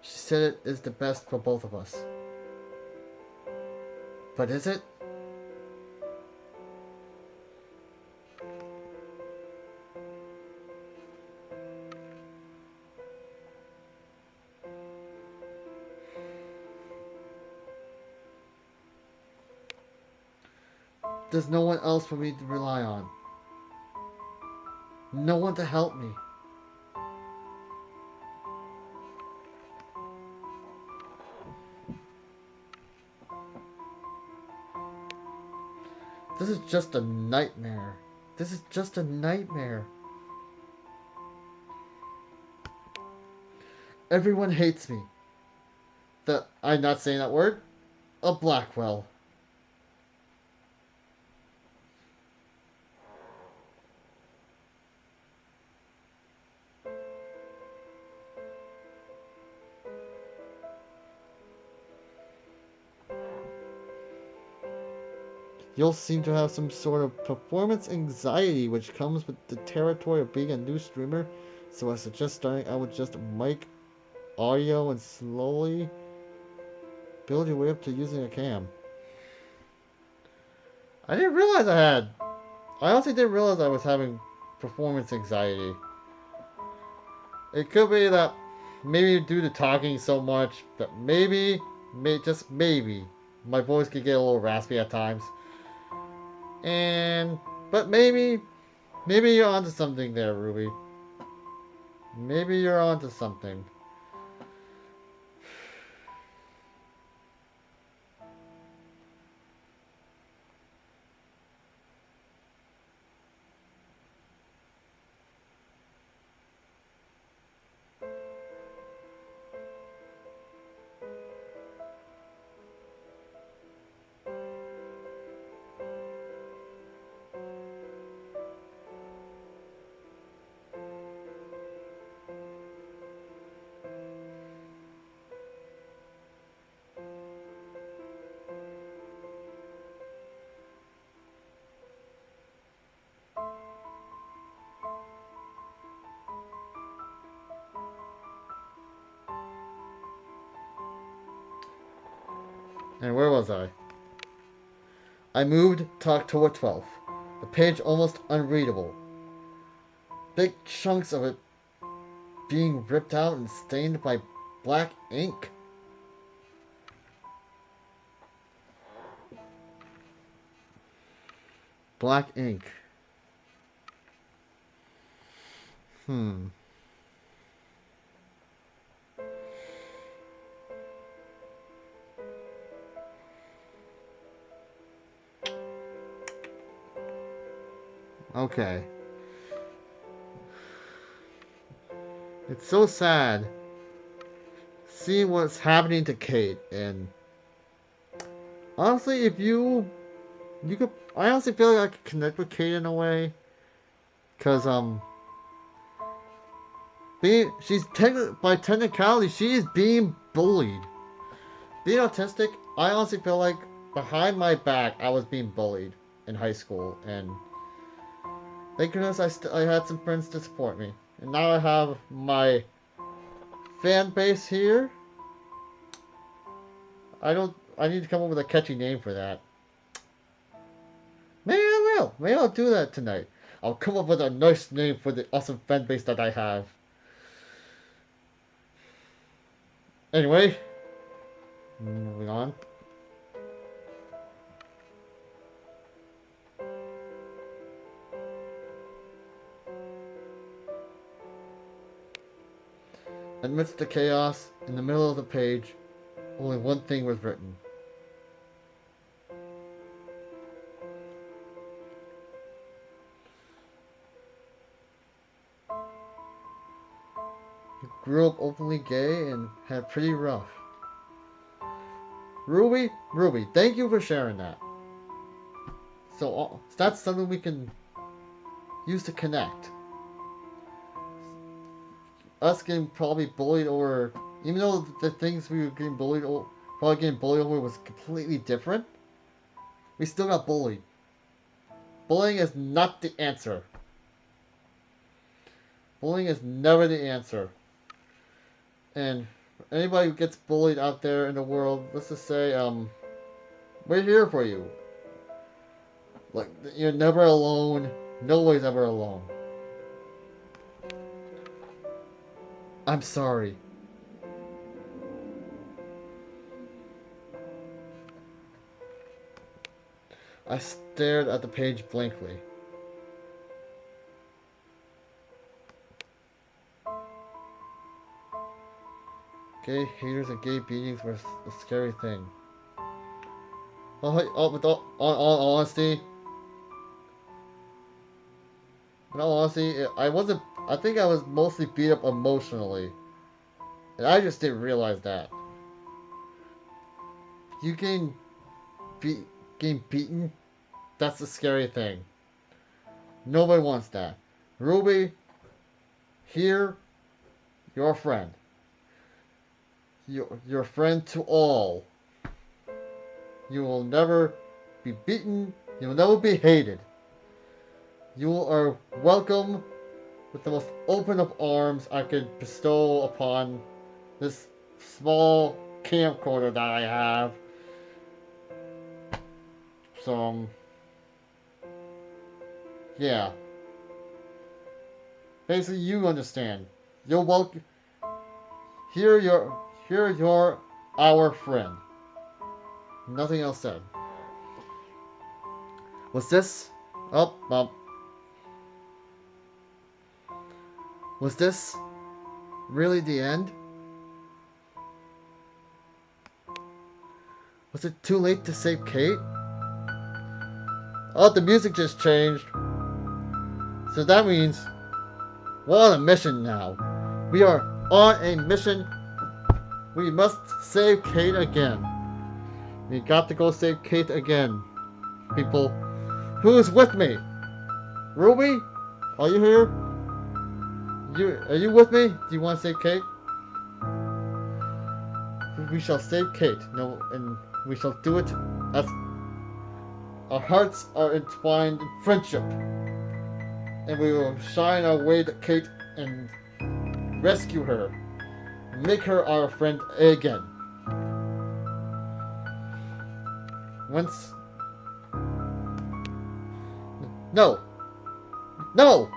She said it is the best for both of us. But is it? There's no one else for me to rely on. No one to help me. This is just a nightmare. This is just a nightmare. Everyone hates me. I'm not saying that word. A Blackwell. You'll seem to have some sort of performance anxiety which comes with the territory of being a new streamer, so I suggest starting out with just mic, audio, and slowly build your way up to using a cam. I didn't realize I honestly didn't realize I was having performance anxiety. It could be that maybe due to talking so much that just maybe, my voice could get a little raspy at times. But maybe you're onto something there, Ruby. Maybe you're onto something. And where was I? I moved to October 12th. The page almost unreadable. Big chunks of it being ripped out and stained by black ink. Black ink. Okay. It's so sad seeing what's happening to Kate, and honestly, if you could, I honestly feel like I could connect with Kate in a way, cause by technicality, she is being bullied. Being autistic, I honestly feel like behind my back, I was being bullied in high school, and thank goodness I had some friends to support me, and now I have my fan base here. I need to come up with a catchy name for that. Maybe I will. Maybe I'll do that tonight. I'll come up with a nice name for the awesome fan base that I have. Anyway, moving on. Amidst the chaos, in the middle of the page, only one thing was written. He grew up openly gay and had pretty rough. Ruby, thank you for sharing that. So that's something we can use to connect. Us getting probably bullied over, even though the things we were getting bullied over, probably getting bullied over was completely different, we still got bullied. Bullying is not the answer. Bullying is never the answer. And anybody who gets bullied out there in the world, let's just say, we're here for you. Like, you're never alone. Nobody's ever alone. I'm sorry. I stared at the page blankly. Gay haters and gay beatings were a scary thing. With all honesty, I think I was mostly beat up emotionally. And I just didn't realize that. You getting beaten, that's a scary thing. Nobody wants that. Ruby, here, you're a friend. You're a friend to all. You will never be beaten. You will never be hated. You are welcome with the most open of arms I could bestow upon this small camcorder that I have. So, yeah. Basically, you understand. You're welcome. Here you're our friend. Nothing else said. Was this? Was this really the end? Was it too late to save Kate? Oh, the music just changed. So that means we're on a mission now. We are on a mission. We must save Kate again. We got to go save Kate again. People, who's with me? Ruby? Are you here? Are you with me? Do you want to save Kate? We shall save Kate. No, and we shall do it as our hearts are entwined in friendship. And we will shine our way to Kate and rescue her. Make her our friend again. Once... No! No!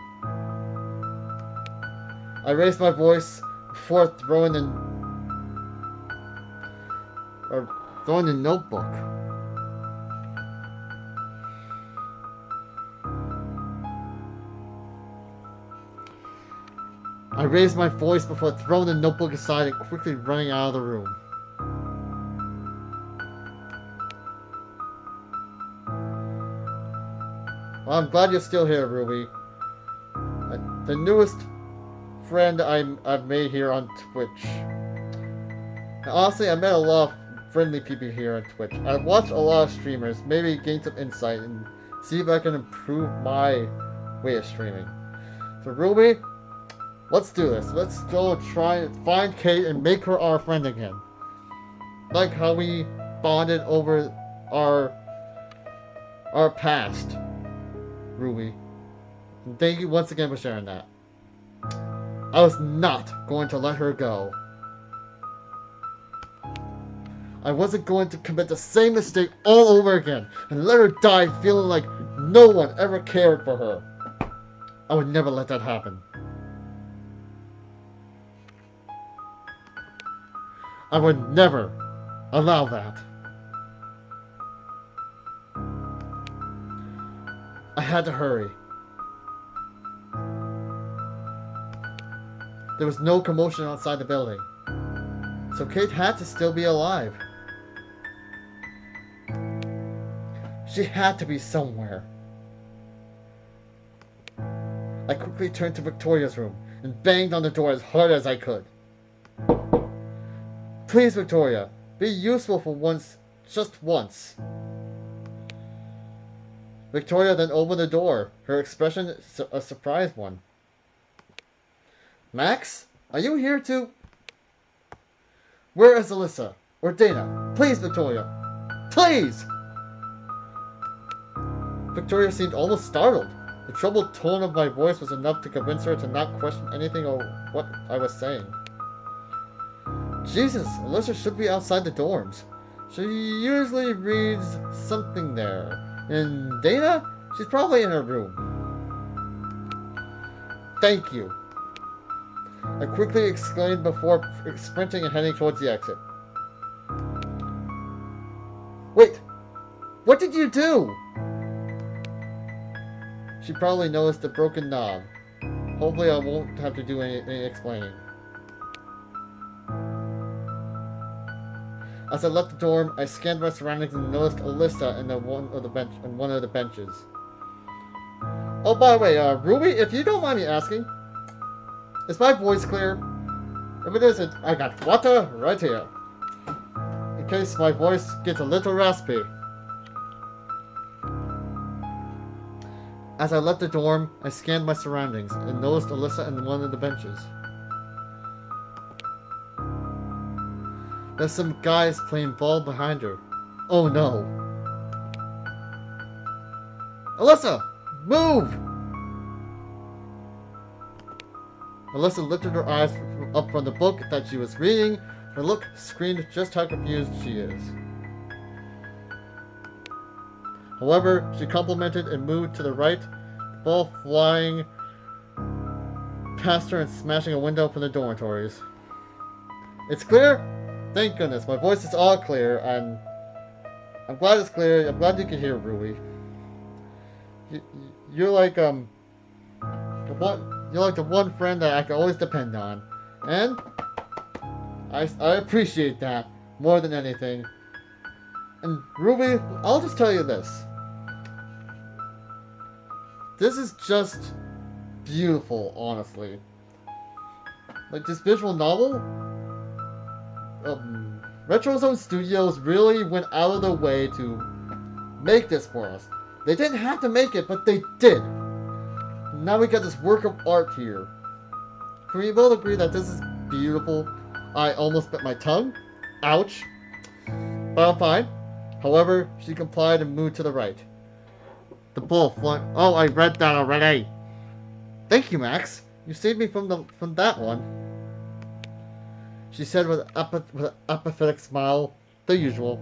I raised my voice before throwing the notebook. I raised my voice before throwing the notebook aside and quickly running out of the room. Well, I'm glad you're still here, Ruby. The newest friend I've made here on Twitch. And honestly, I met a lot of friendly people here on Twitch. I've watched a lot of streamers, maybe gain some insight and see if I can improve my way of streaming. So Ruby, let's do this. Let's go try and find Kate and make her our friend again. Like how we bonded over our past, Ruby. And thank you once again for sharing that. I was not going to let her go. I wasn't going to commit the same mistake all over again and let her die feeling like no one ever cared for her. I would never let that happen. I would never allow that. I had to hurry. There was no commotion outside the building, so Kate had to still be alive. She had to be somewhere. I quickly turned to Victoria's room and banged on the door as hard as I could. Please, Victoria, be useful for once, just once. Victoria then opened the door, her expression a surprised one. Max, are you here too? Where is Alyssa? Or Dana? Please, Victoria. Please! Victoria seemed almost startled. The troubled tone of my voice was enough to convince her to not question anything or what I was saying. Jesus, Alyssa should be outside the dorms. She usually reads something there. And Dana? She's probably in her room. Thank you. I quickly exclaimed before sprinting and heading towards the exit. Wait! What did you do? She probably noticed the broken knob. Hopefully I won't have to do any explaining. As I left the dorm, I scanned my surroundings and noticed Alyssa in one of the benches. Oh, by the way, Ruby, if you don't mind me asking, is my voice clear? If it isn't, I got water right here. In case my voice gets a little raspy. As I left the dorm, I scanned my surroundings and noticed Alyssa in one of the benches. There's some guys playing ball behind her. Oh no. Alyssa! Move! Alyssa lifted her eyes up from the book that she was reading. Her look screamed just how confused she is. However, she complimented and moved to the right, the ball flying past her and smashing a window from the dormitories. It's clear? Thank goodness, my voice is all clear, and I'm glad it's clear. I'm glad you can hear Ruby. You're like the one friend that I can always depend on, and I appreciate that more than anything. And Ruby, I'll just tell you this. This is just beautiful, honestly. Like this visual novel. Retrozone Studios really went out of their way to make this for us. They didn't have to make it, but they did. Now we got this work of art here. Can we both agree that this is beautiful? I almost bit my tongue. Ouch. But I'm fine. However, she complied and moved to the right. The ball flung. Oh, I read that already. Thank you, Max. You saved me from that one. She said with an apathetic smile, the usual.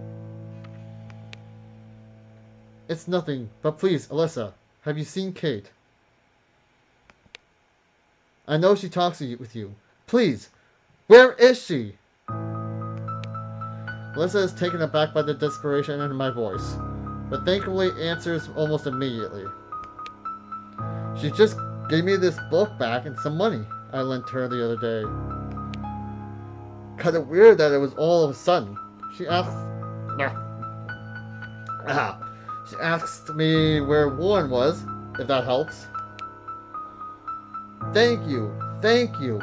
It's nothing, but please, Alyssa, have you seen Kate? I know she talks with you. Please, where is she? Alyssa is taken aback by the desperation in my voice, but thankfully answers almost immediately. She just gave me this book back and some money I lent her the other day. Kinda weird that it was all of a sudden. She asked... She asked me where Warren was, if that helps. Thank you. Thank you.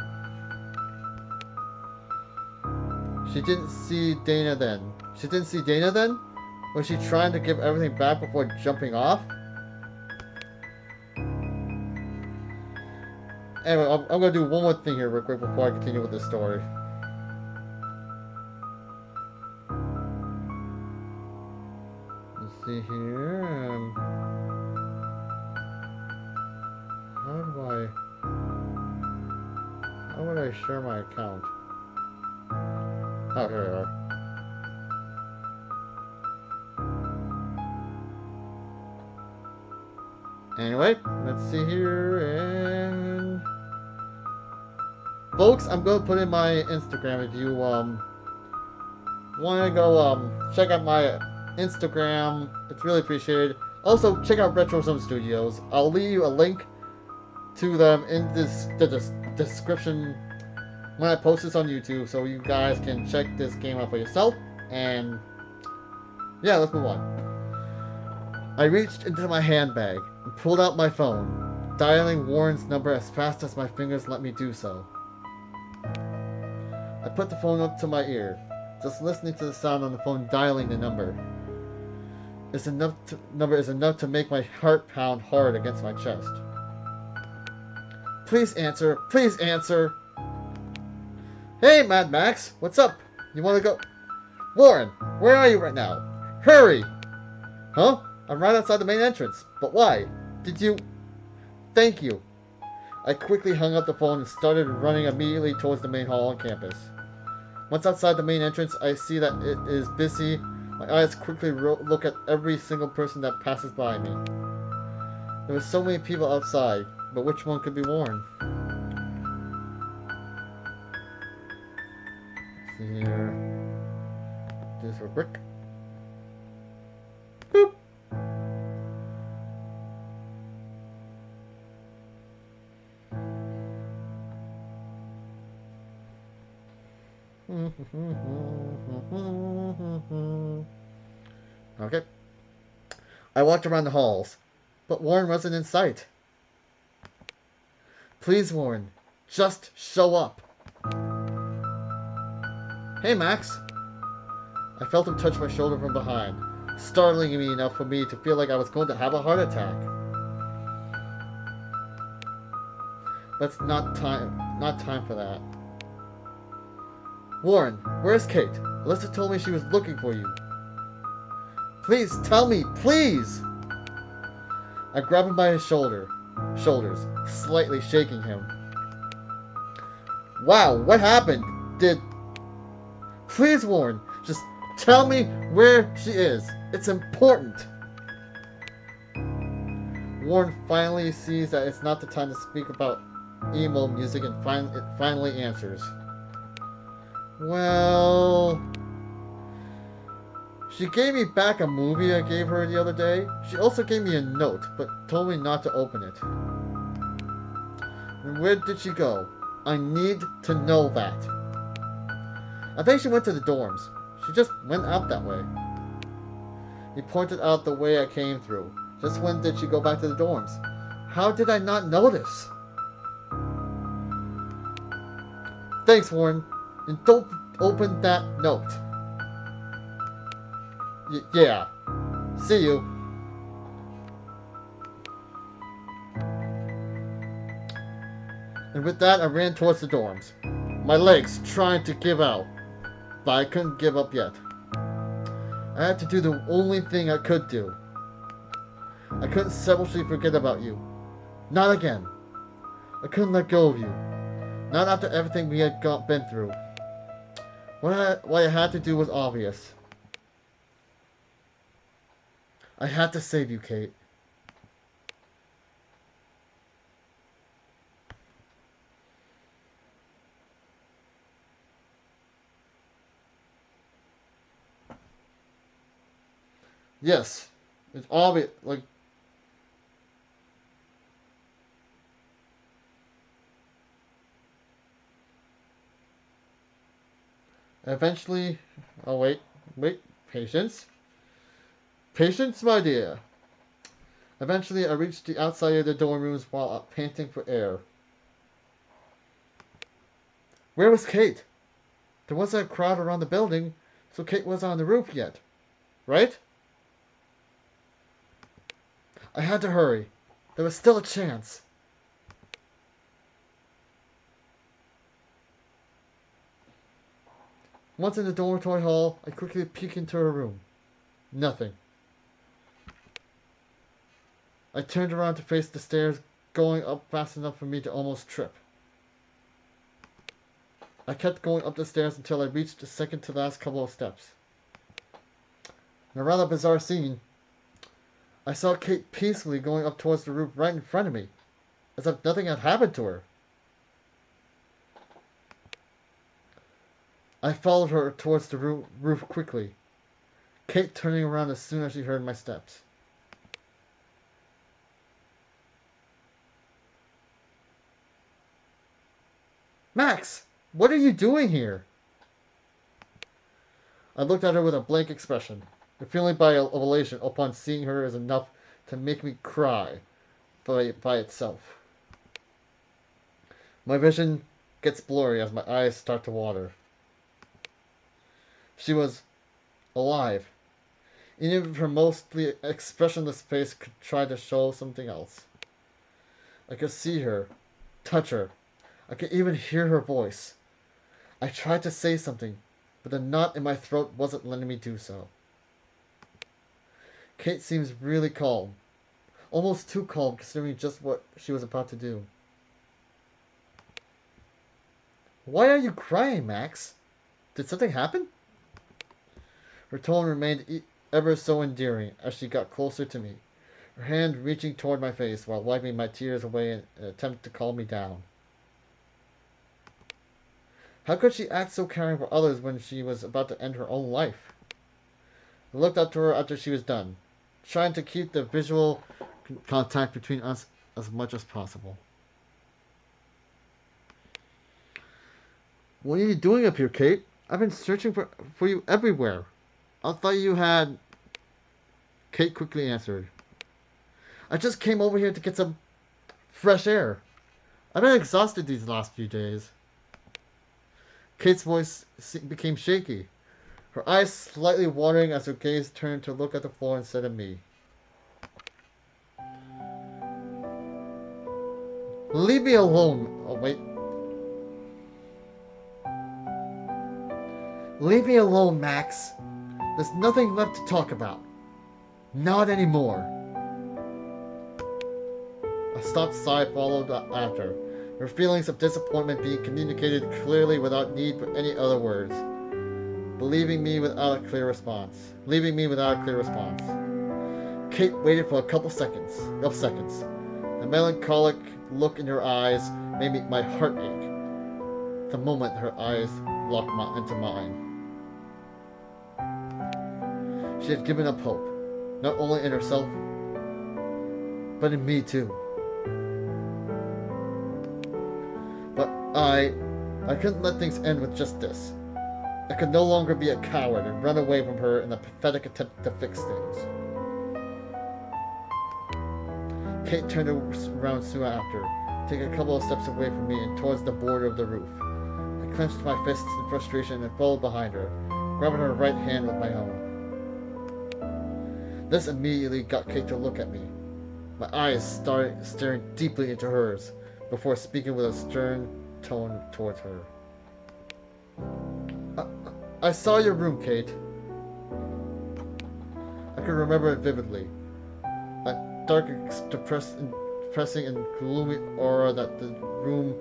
She didn't see Dana then. She didn't see Dana then? Was she trying to give everything back before jumping off? Anyway, I'm going to do one more thing here real quick before I continue with this story. Let's see here. How would I share my account? Oh, here we are. Anyway, let's see here, and... Folks, I'm going to put in my Instagram if you, want to go, check out my Instagram. It's really appreciated. Also, check out RetroZone Studios. I'll leave you a link to them in the description when I post this on YouTube, so you guys can check this game out for yourself. And yeah, let's move on. I reached into my handbag and pulled out my phone, dialing Warren's number as fast as my fingers let me do so. I put the phone up to my ear, just listening to the sound on the phone dialing the number. Number is enough to make my heart pound hard against my chest. Please answer. Please answer. Hey, Mad Max. What's up? You want to go? Warren, where are you right now? Hurry! Huh? I'm right outside the main entrance. But why? Did you... Thank you. I quickly hung up the phone and started running immediately towards the main hall on campus. Once outside the main entrance, I see that it is busy. My eyes quickly look at every single person that passes by me. There were so many people outside, but which one could be Warren? Let's see here. Do this real quick. Boop! Okay. I walked around the halls, but Warren wasn't in sight. Please, Warren, just show up. Hey, Max. I felt him touch my shoulder from behind, startling me enough for me to feel like I was going to have a heart attack. But it's not time for that. Warren, where's Kate? Alyssa told me she was looking for you. Please, tell me, please! I grabbed him by his shoulders, slightly shaking him. Wow, what happened? Please, Warren, just tell me where she is. It's important. Warren finally sees that it's not the time to speak about emo music and finally answers. Well... She gave me back a movie I gave her the other day. She also gave me a note, but told me not to open it. And where did she go? I need to know that. I think she went to the dorms. She just went out that way. He pointed out the way I came through. Just when did she go back to the dorms? How did I not notice? Thanks, Warren. And don't open that note. Yeah. See you. And with that, I ran towards the dorms. My legs trying to give out. But I couldn't give up yet. I had to do the only thing I could do. I couldn't selfishly forget about you. Not again. I couldn't let go of you. Not after everything we had been through. What I had to do was obvious. I had to save you, Kate. Yes. It's obvious. Like, eventually. Oh, wait. Wait. Patience. Patience, my dear. Eventually, I reached the outside of the dorm rooms while panting for air. Where was Kate? There wasn't a crowd around the building, so Kate wasn't on the roof yet. Right? I had to hurry. There was still a chance. Once in the dormitory hall, I quickly peeked into her room. Nothing. I turned around to face the stairs, going up fast enough for me to almost trip. I kept going up the stairs until I reached the second to last couple of steps. In a rather bizarre scene, I saw Kate peacefully going up towards the roof right in front of me, as if nothing had happened to her. I followed her towards the roof quickly, Kate turning around as soon as she heard my steps. Max, what are you doing here? I looked at her with a blank expression. The feeling of elation upon seeing her is enough to make me cry by itself. My vision gets blurry as my eyes start to water. She was alive. Even if her mostly expressionless face could try to show something else. I could see her, touch her. I could even hear her voice. I tried to say something, but the knot in my throat wasn't letting me do so. Kate seems really calm. Almost too calm considering just what she was about to do. Why are you crying, Max? Did something happen? Her tone remained ever so endearing as she got closer to me, her hand reaching toward my face while wiping my tears away in an attempt to calm me down. How could she act so caring for others when she was about to end her own life? I looked up to her after she was done, trying to keep the visual contact between us as much as possible. What are you doing up here, Kate? I've been searching for you everywhere. I thought you had... Kate quickly answered. I just came over here to get some fresh air. I've been exhausted these last few days. Kate's voice became shaky, her eyes slightly watering as her gaze turned to look at the floor instead of me. Leave me alone. Oh, wait. Leave me alone, Max. There's nothing left to talk about. Not anymore. A soft sigh followed after, her feelings of disappointment being communicated clearly without need for any other words, leaving me without a clear response. Kate waited for a couple seconds. The melancholic look in her eyes made my heart ache. The moment her eyes locked into mine. She had given up hope, not only in herself, but in me too. But I couldn't let things end with just this. I could no longer be a coward and run away from her in a pathetic attempt to fix things. Kate turned around soon after, taking a couple of steps away from me and towards the border of the roof. I clenched my fists in frustration and followed behind her, grabbing her right hand with my own. This immediately got Kate to look at me. My eyes started staring deeply into hers, before speaking with a stern tone towards her. I saw your room, Kate. I could remember it vividly. That dark, depressing and gloomy aura that the room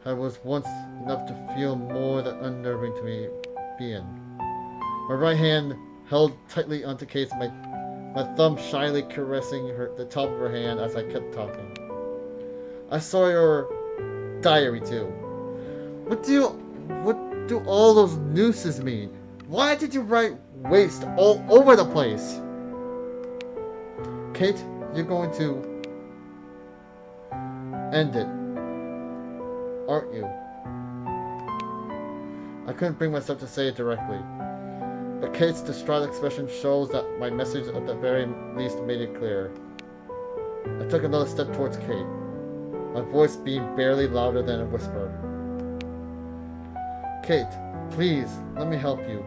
was once enough to feel more than unnerving to me be in. My right hand held tightly onto Kate's my thumb shyly caressing the top of her hand as I kept talking. I saw your diary too. What do all those nooses mean? Why did you write waste all over the place? Kate, you're going to end it, aren't you? I couldn't bring myself to say it directly, but Kate's distraught expression shows that my message at the very least made it clear. I took another step towards Kate, my voice being barely louder than a whisper. Kate, please, let me help you.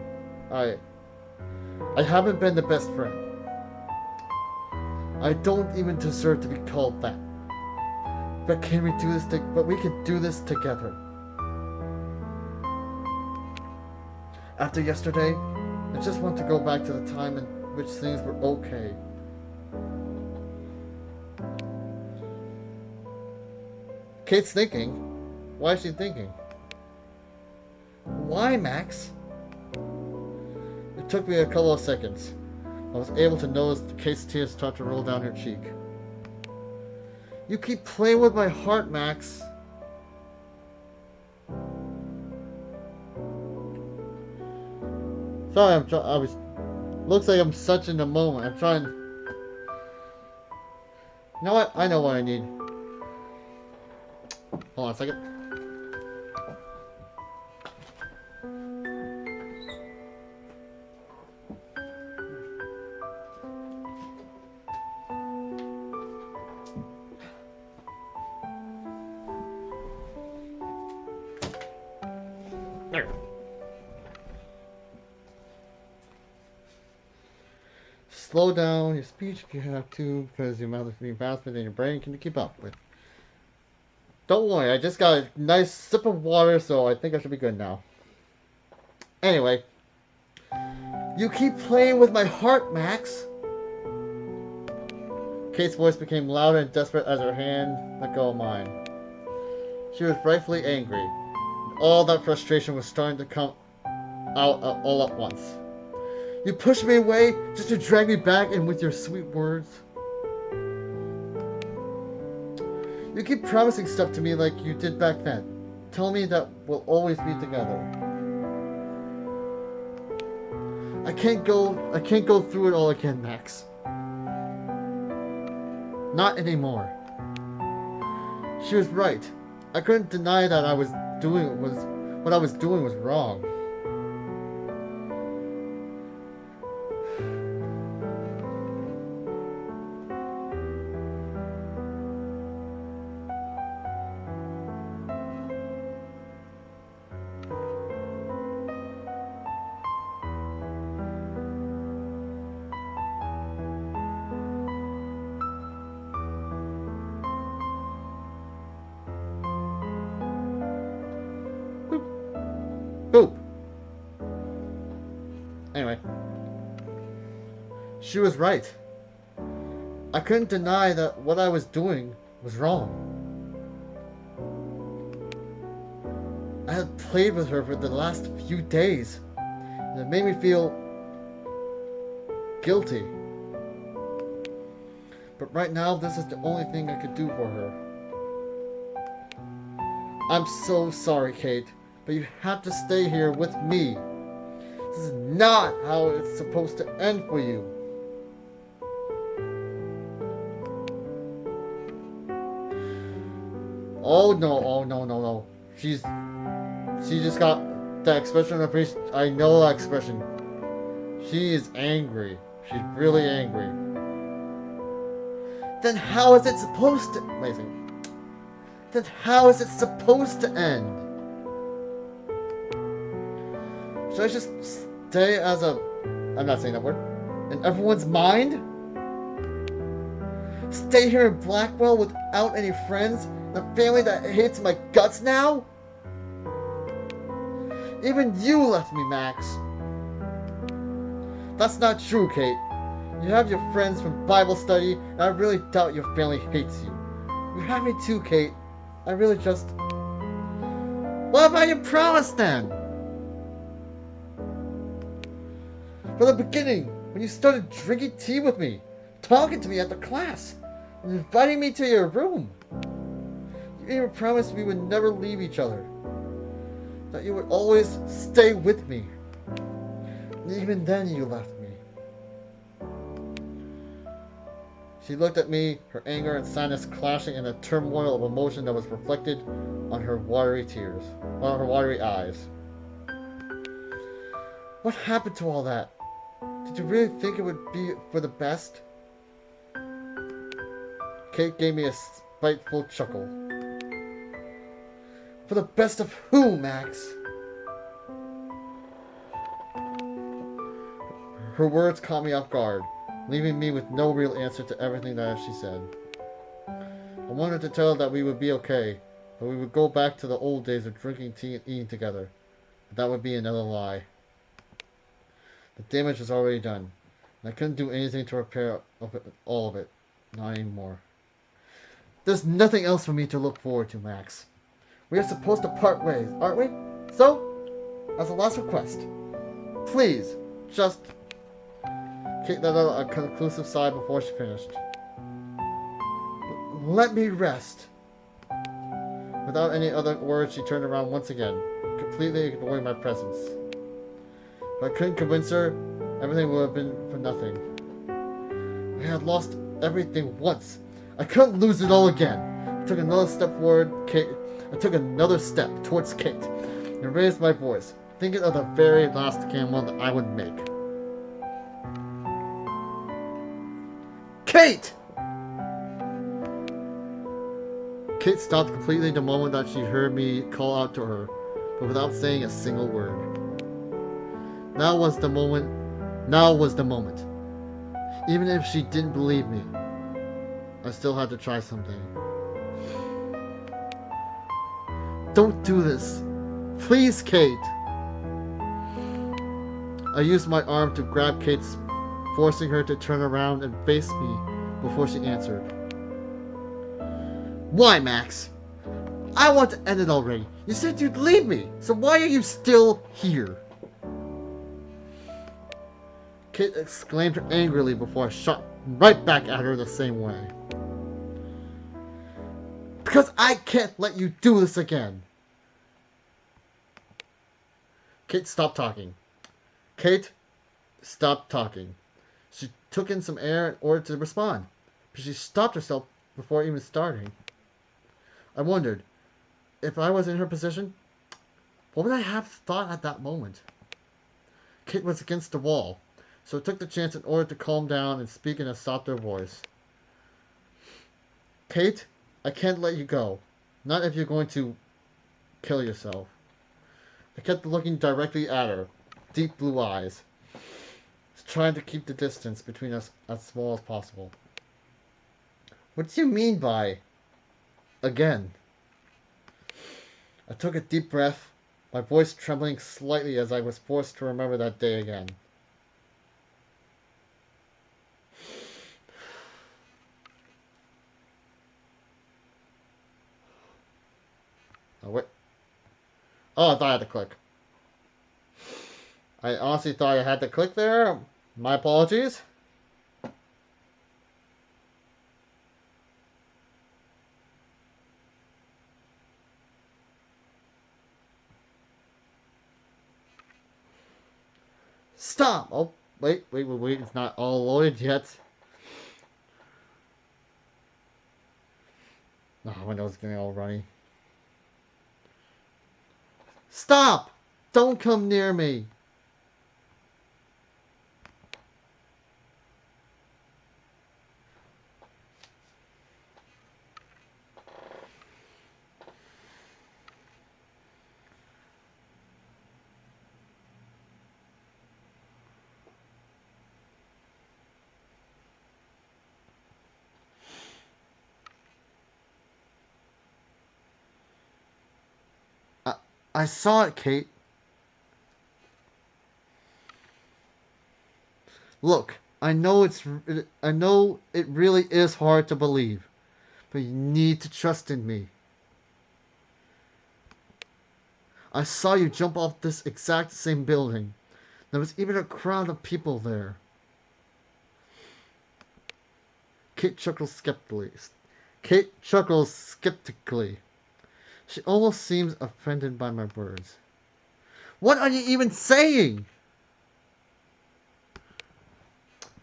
I haven't been the best friend. I don't even deserve to be called that. But we can do this together. After yesterday, I just want to go back to the time in which things were okay. Kate's thinking. Why is she thinking? Why, Max? It took me a couple of seconds. I was able to notice Kate's tears start to roll down her cheek. You keep playing with my heart, Max. Sorry, looks like I'm such in the moment. I'm trying. You know what? I know what I need. Hold on a second. There. Slow down your speech if you have to, because the amount of being faster than your brain can keep up with. Don't worry, I just got a nice sip of water, so I think I should be good now. Anyway, you keep playing with my heart, Max. Kate's voice became louder and desperate as her hand let go of mine. She was rightfully angry. All that frustration was starting to come out all at once. You pushed me away just to drag me back in with your sweet words. You keep promising stuff to me like you did back then. Tell me that we'll always be together. I can't go through it all again, Max. Not anymore. She was right. I couldn't deny that what I was doing was wrong. Boop. Anyway. She was right. I couldn't deny that what I was doing was wrong. I had played with her for the last few days, and it made me feel guilty. But right now, this is the only thing I could do for her. I'm so sorry, Kate. But you have to stay here with me. This is not how it's supposed to end for you. Oh no. She just got that expression on her face. I know that expression. She is angry. She's really angry. Then how is it supposed to... Amazing. Then how is it supposed to end? Should I just stay as a... I'm not saying that word. In everyone's mind? Stay here in Blackwell without any friends? A family that hates my guts now? Even you left me, Max. That's not true, Kate. You have your friends from Bible study, and I really doubt your family hates you. You have me too, Kate. I really just... What about your promise, then? From the beginning, When you started drinking tea with me, talking to me after class, and inviting me to your room. You even promised we would never leave each other. That you would always stay with me. And even then you left me. She looked at me, her anger and sadness clashing in a turmoil of emotion that was reflected on her watery tears, on her watery eyes. What happened to all that? Did you really think it would be for the best? Kate gave me a spiteful chuckle. For the best of who, Max? Her words caught me off guard, leaving me with no real answer to everything that she said. I wanted to tell her that we would be okay, that we would go back to the old days of drinking tea and eating together. But that would be another lie. The damage was already done, and I couldn't do anything to repair all of it. Not anymore. There's nothing else for me to look forward to, Max. We are supposed to part ways, aren't we? So, as a last request, please, just... Kate let out a conclusive sigh before she finished. Let me rest. Without any other words, she turned around once again, completely ignoring my presence. If I couldn't convince her, everything would have been for nothing. I had lost everything once. I couldn't lose it all again. I took another step towards Kate, and raised my voice, thinking of the very last gamble that I would make. Kate! Kate stopped completely the moment that she heard me call out to her, but without saying a single word. Now was the moment. Even if she didn't believe me, I still had to try something. Don't do this. Please, Kate. I used my arm to grab Kate's, forcing her to turn around and face me before she answered. Why, Max? I want to end it already. You said you'd leave me, so why are you still here? Kate exclaimed angrily before I shot right back at her the same way. Because I can't let you do this again. Kate stopped talking. She took in some air in order to respond, but she stopped herself before even starting. I wondered, if I was in her position, what would I have thought at that moment? Kate was against the wall, so I took the chance in order to calm down and speak in a softer voice. Kate, I can't let you go. Not if you're going to kill yourself. I kept looking directly at her, deep blue eyes, trying to keep the distance between us as small as possible. What do you mean by again? I took a deep breath, my voice trembling slightly as I was forced to remember that day again. Oh, wait. Oh, I thought I had to click. I honestly thought I had to click there. My apologies. Stop! Oh, wait. It's not all loaded yet. Oh, Windows is getting all runny. Stop! Don't come near me! I saw it, Kate. Look, I know it really is hard to believe, but you need to trust in me. I saw you jump off this exact same building. There was even a crowd of people there. Kate chuckles skeptically. Kate chuckles skeptically. She almost seems offended by my words. What are you even saying?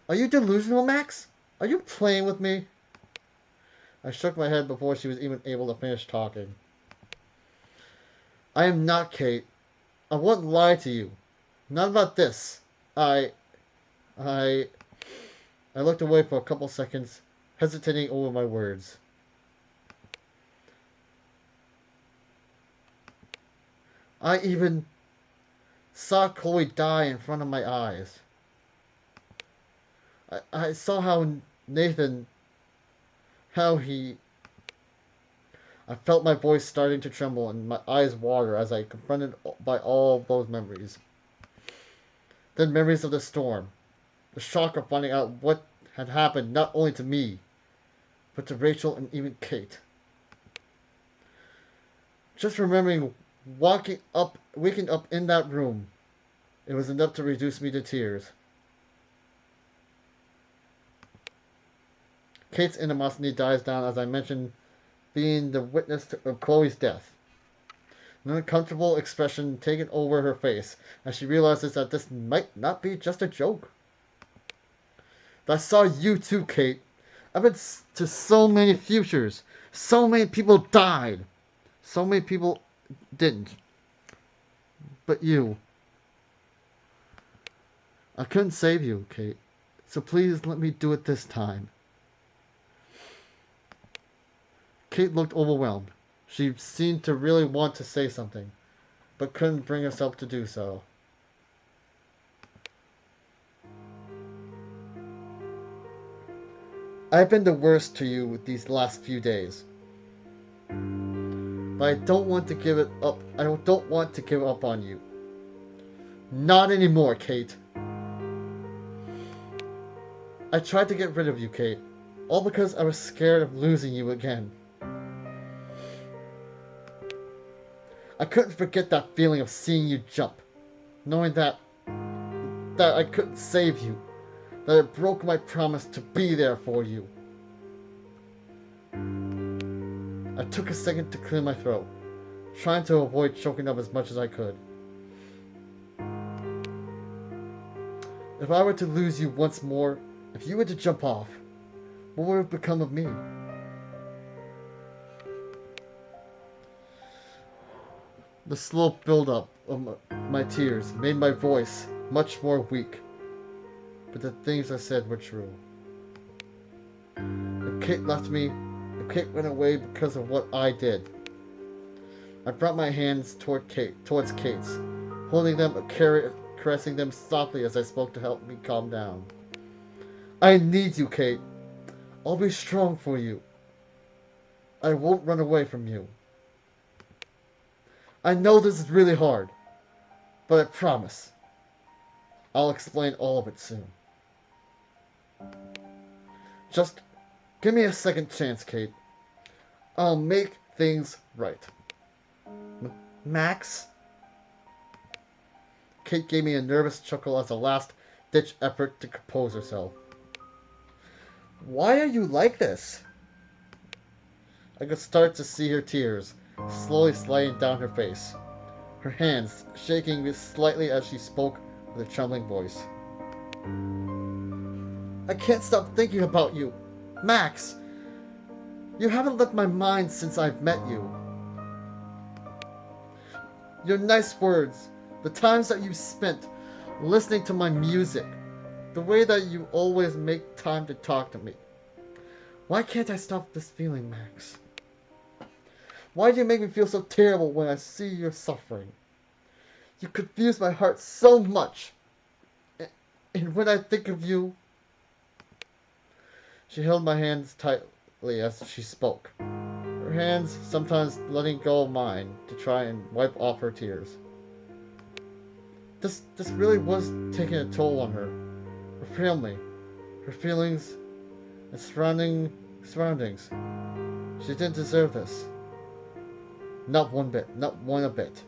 Are you delusional, Max? Are you playing with me? I shook my head before she was even able to finish talking. I am not, Kate. I won't lie to you. Not about this. I looked away for a couple seconds, hesitating over my words. I even saw Chloe die in front of my eyes. I saw how Nathan, I felt my voice starting to tremble and my eyes water as I confronted by all of those memories. Then memories of the storm, the shock of finding out what had happened not only to me, but to Rachel and even Kate. Just remembering waking up in that room, it was enough to reduce me to tears. Kate's animosity dies down as I mentioned being the witness of Chloe's death. An uncomfortable expression taken over her face as she realizes that this might not be just a joke. But I saw you too, Kate. I've been to so many futures. So many people died. So many people didn't. But you. I couldn't save you, Kate. So please let me do it this time. Kate looked overwhelmed. She seemed to really want to say something, but couldn't bring herself to do so. I've been the worst to you these last few days. But I don't want to give it up. I don't want to give up on you. Not anymore, Kate. I tried to get rid of you, Kate. All because I was scared of losing you again. I couldn't forget that feeling of seeing you jump. Knowing that I couldn't save you. That it broke my promise to be there for you. I took a second to clear my throat, trying to avoid choking up as much as I could. If I were to lose you once more, if you were to jump off, what would have become of me? The slow build-up of my tears made my voice much more weak, but the things I said were true. If Kate left me, if Kate went away because of what I did, I brought my hands towards Kate's, holding them, caressing them softly as I spoke to help me calm down. I need you, Kate. I'll be strong for you. I won't run away from you. I know this is really hard, but I promise I'll explain all of it soon. Just give me a second chance, Kate. I'll make things right. Max? Kate gave me a nervous chuckle as a last-ditch effort to compose herself. Why are you like this? I could start to see her tears slowly sliding down her face, her hands shaking slightly as she spoke with a trembling voice. I can't stop thinking about you. Max, you haven't left my mind since I've met you. Your nice words, the times that you spent listening to my music, the way that you always make time to talk to me. Why can't I stop this feeling, Max? Why do you make me feel so terrible when I see your suffering? You confuse my heart so much. And when I think of you... She held my hands tightly as she spoke, her hands sometimes letting go of mine to try and wipe off her tears. This really was taking a toll on her. Her family, her feelings, and surroundings. She didn't deserve this. Not one bit. Not one bit.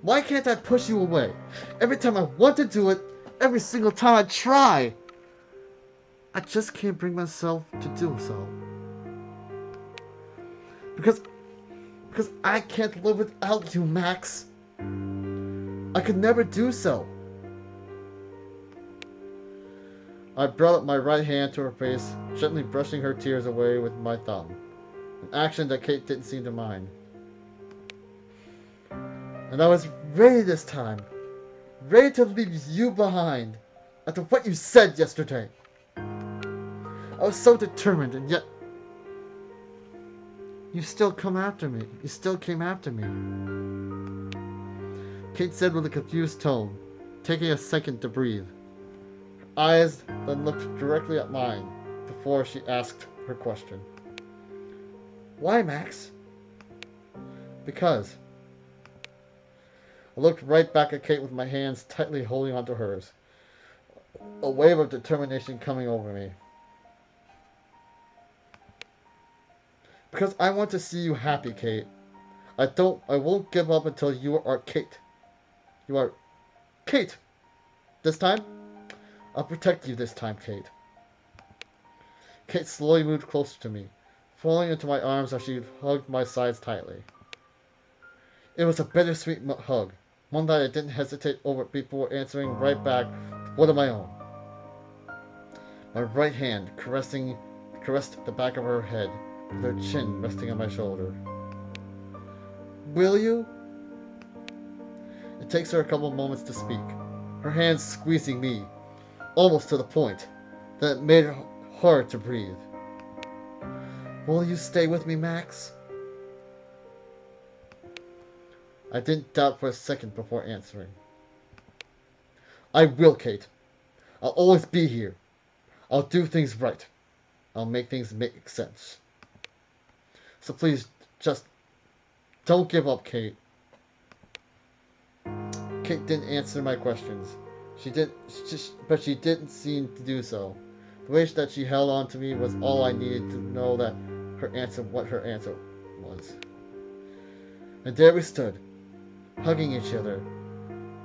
Why can't I push you away? Every time I want to do it, every single time I try, I just can't bring myself to do so. Because I can't live without you, Max. I could never do so. I brought up my right hand to her face, gently brushing her tears away with my thumb. An action that Kate didn't seem to mind. And I was ready this time. Ready to leave you behind. After what you said yesterday. I was so determined, and yet you still come after me. You still came after me. Kate said with a confused tone, taking a second to breathe. Her eyes then looked directly at mine before she asked her question. Why, Max? Because. I looked right back at Kate with my hands tightly holding onto hers. A wave of determination coming over me. Because I want to see you happy, Kate. I won't give up until you are Kate. You are Kate. This time, I'll protect you this time, Kate. Kate slowly moved closer to me, falling into my arms as she hugged my sides tightly. It was a bittersweet hug, one that I didn't hesitate over before answering right back with one of my own. My right hand caressed the back of her head, with her chin resting on my shoulder. Will you? It takes her a couple moments to speak, her hands squeezing me, almost to the point that it made it hard to breathe. Will you stay with me, Max? I didn't doubt for a second before answering. I will, Kate. I'll always be here. I'll do things right. I'll make things make sense. So please, just don't give up, Kate. Kate didn't answer my questions. But she didn't seem to do so. The way that she held on to me was all I needed to know what her answer was. And there we stood, hugging each other,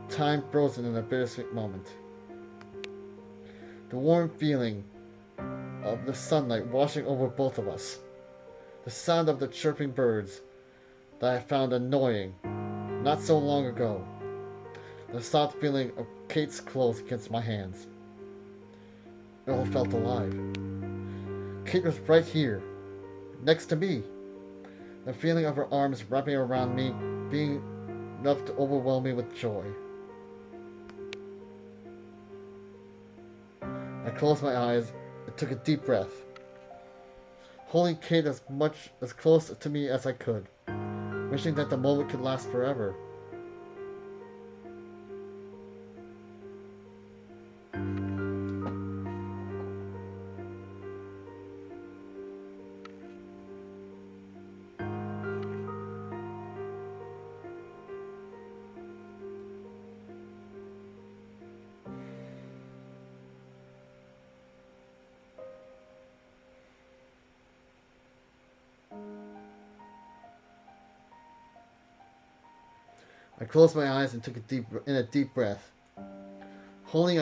time frozen in a bittersweet moment. The warm feeling of the sunlight washing over both of us. The sound of the chirping birds that I found annoying not so long ago. The soft feeling of Kate's clothes against my hands. It all felt alive. Kate was right here, next to me. The feeling of her arms wrapping around me being enough to overwhelm me with joy. I closed my eyes and took a deep breath, holding Kate as close to me as I could, wishing that the moment could last forever. I closed my eyes and took a deep breath, holding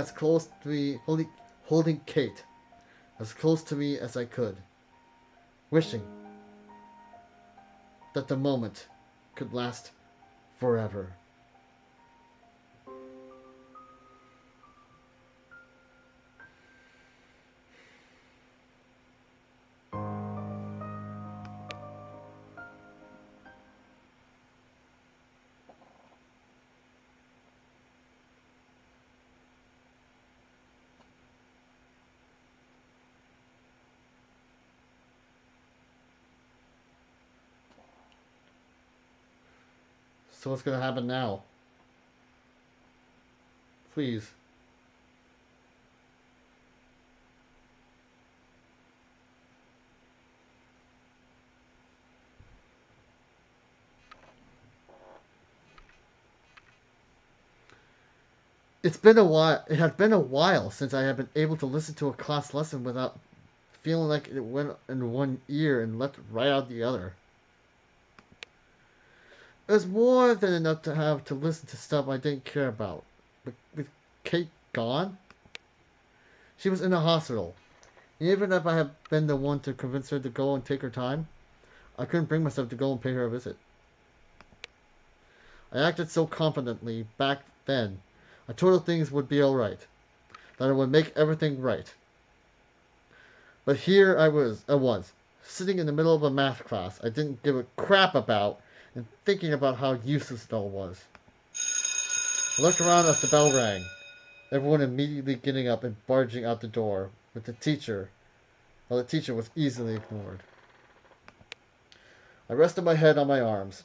Kate as close to me as I could, wishing that the moment could last forever. So what's going to happen now? Please. It had been a while since I had been able to listen to a class lesson without feeling like it went in one ear and left right out the other. It was more than enough to have to listen to stuff I didn't care about. But with Kate gone, she was in a hospital, Even if I had been the one to convince her to go and take her time, I couldn't bring myself to go and pay her a visit. I acted so confidently back then. I told her things would be alright, that I would make everything right. But here I was, sitting in the middle of a math class I didn't give a crap about, and thinking about how useless it all was. I looked around as the bell rang, everyone immediately getting up and barging out the door, with the teacher, while the teacher was easily ignored. I rested my head on my arms,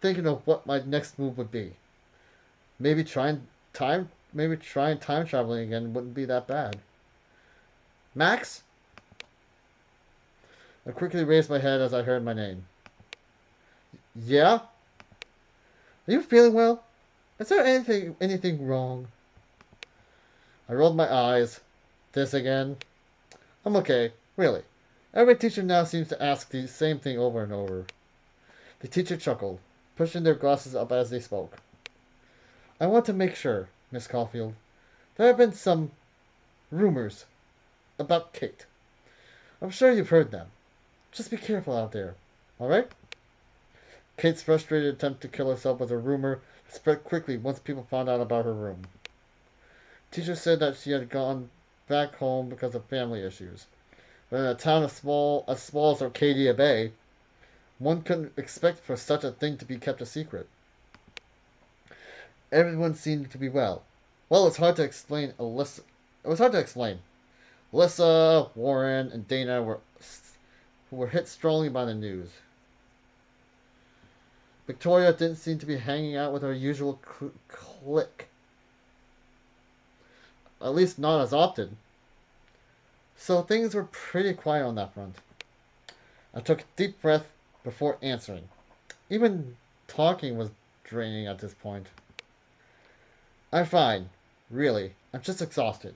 thinking of what my next move would be. Maybe trying time traveling again wouldn't be that bad. Max? I quickly raised my head as I heard my name. Yeah? Are you feeling well? Is there anything wrong? I rolled my eyes. This again? I'm okay, really. Every teacher now seems to ask the same thing over and over. The teacher chuckled, pushing their glasses up as they spoke. I want to make sure, Miss Caulfield. There have been some rumors about Kate. I'm sure you've heard them. Just be careful out there, alright? Kate's frustrated attempt to kill herself was a rumor that spread quickly once people found out about her room. Teacher said that she had gone back home because of family issues. But in a town as small as Arcadia Bay, one couldn't expect for such a thing to be kept a secret. Everyone seemed to be well. Well, it's hard to explain. Alyssa, Warren, and Dana were hit strongly by the news. Victoria didn't seem to be hanging out with her usual clique. At least not as often. So things were pretty quiet on that front. I took a deep breath before answering. Even talking was draining at this point. I'm fine. Really. I'm just exhausted.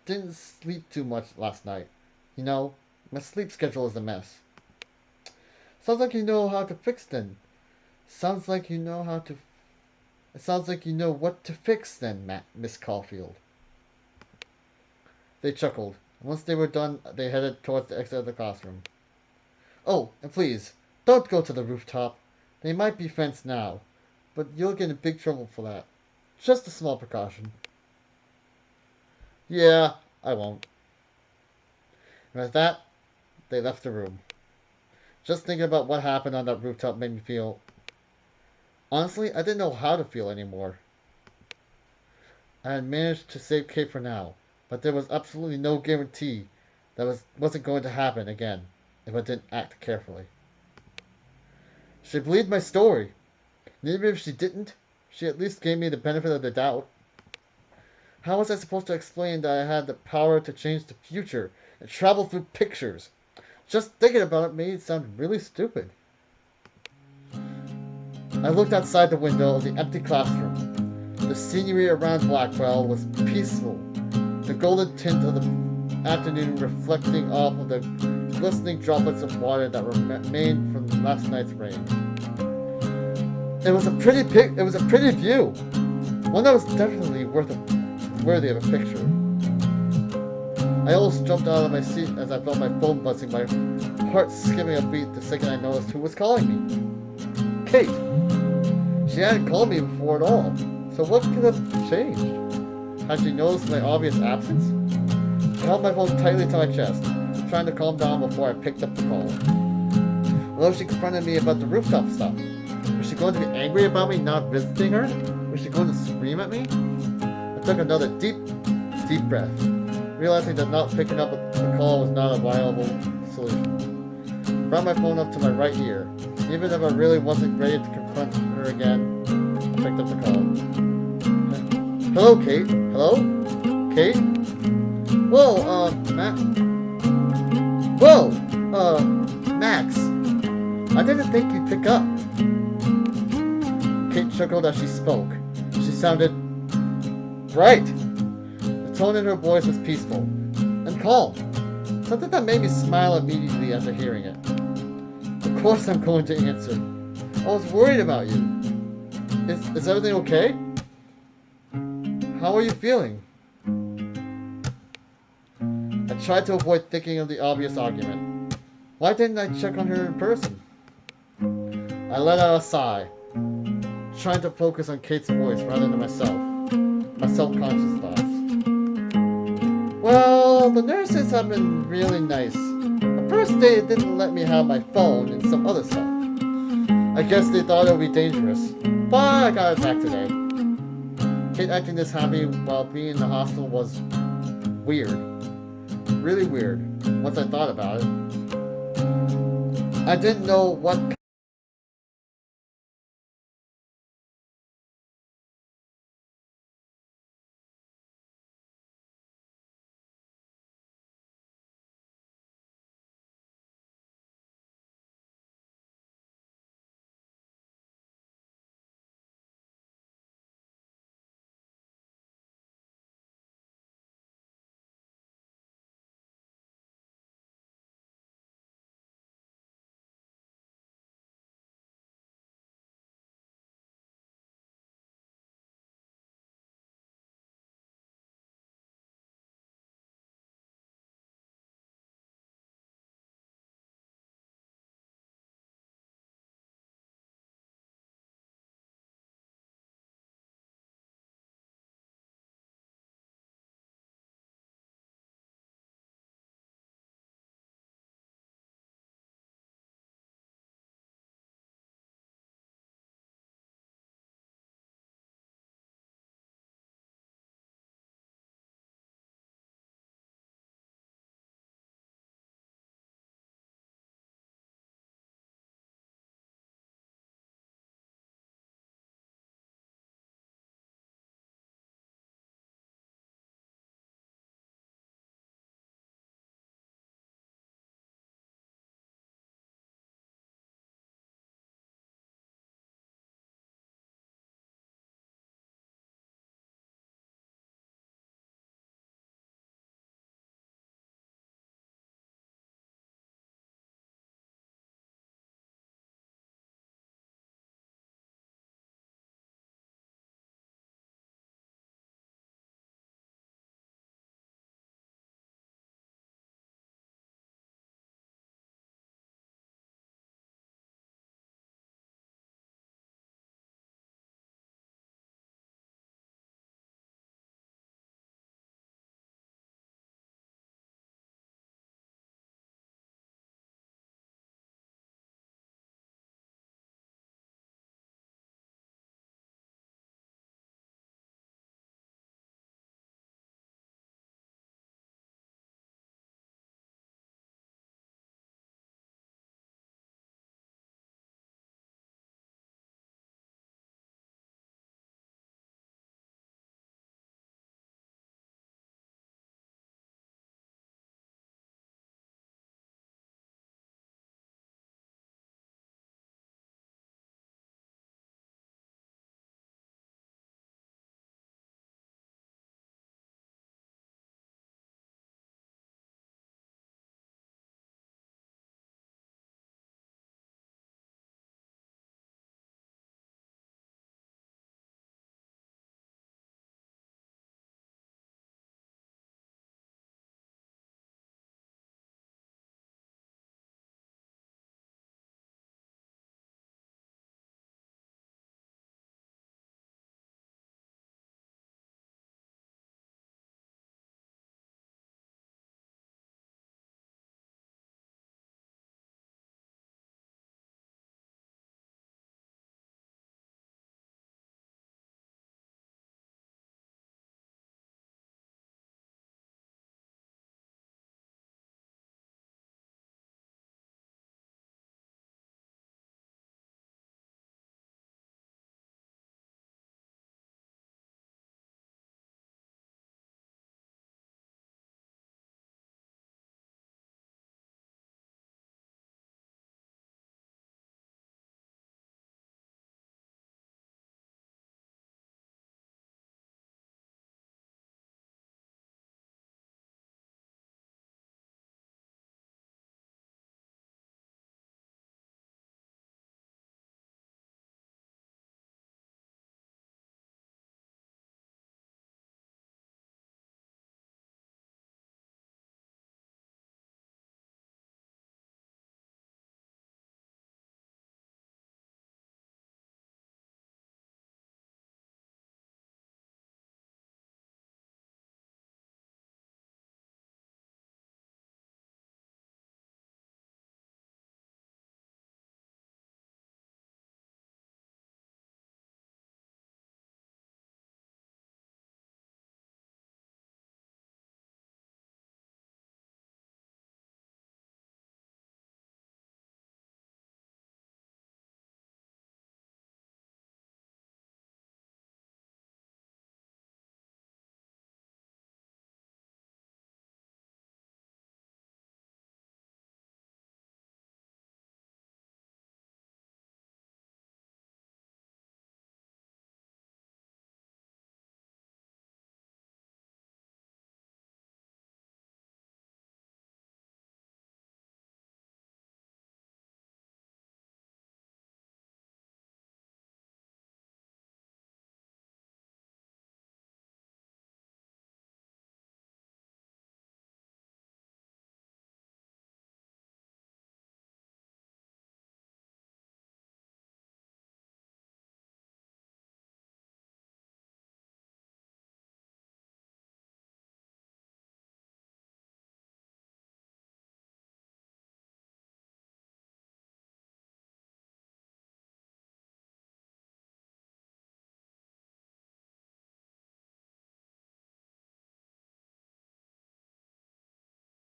Didn't sleep too much last night. You know, my sleep schedule is a mess. Sounds like you know how to fix then. Sounds like you know what to fix then, Miss Caulfield. They chuckled. Once they were done, they headed towards the exit of the classroom. Oh, and please, don't go to the rooftop. They might be fenced now, but you'll get in big trouble for that. Just a small precaution. Yeah, I won't. And with that, they left the room. Just thinking about what happened on that rooftop made me feel... Honestly, I didn't know how to feel anymore. I had managed to save Kate for now, but there was absolutely no guarantee that wasn't going to happen again if I didn't act carefully. She believed my story. And even if she didn't, she at least gave me the benefit of the doubt. How was I supposed to explain that I had the power to change the future and travel through pictures? Just thinking about it made it sound really stupid. I looked outside the window of the empty classroom. The scenery around Blackwell was peaceful, the golden tint of the afternoon reflecting off of the glistening droplets of water that remained from last night's rain. It was a pretty view, one that was definitely worthy of a picture. I almost jumped out of my seat as I felt my phone buzzing, my heart skipping a beat the second I noticed who was calling me. Kate. She hadn't called me before at all, so what could have changed? Had she noticed my obvious absence? I held my phone tightly to my chest, trying to calm down before I picked up the call. What if she confronted me about the rooftop stuff? Was she going to be angry about me not visiting her? Was she going to scream at me? I took another deep breath, realizing that not picking up the call was not a viable solution. I brought my phone up to my right ear. Even if I really wasn't ready to confront her again, I picked up the call. Hello, Kate? Hello? Kate? Whoa, Max. I didn't think you'd pick up. Kate chuckled as she spoke. She sounded bright. The tone in her voice was peaceful and calm. Something that made me smile immediately after hearing it. Of course I'm going to answer. I was worried about you. Is everything okay? How are you feeling? I I tried to avoid thinking of the obvious argument. Why didn't I check on her in person? I let out a sigh, trying to focus on Kate's voice rather than myself. My self-conscious thoughts. Well, the nurses have been really nice. At first they didn't let me have my phone and some other stuff. I guess they thought it would be dangerous. But I got it back today. Kate acting this happy while being in the hospital was weird. Really weird, once I thought about it. I didn't know what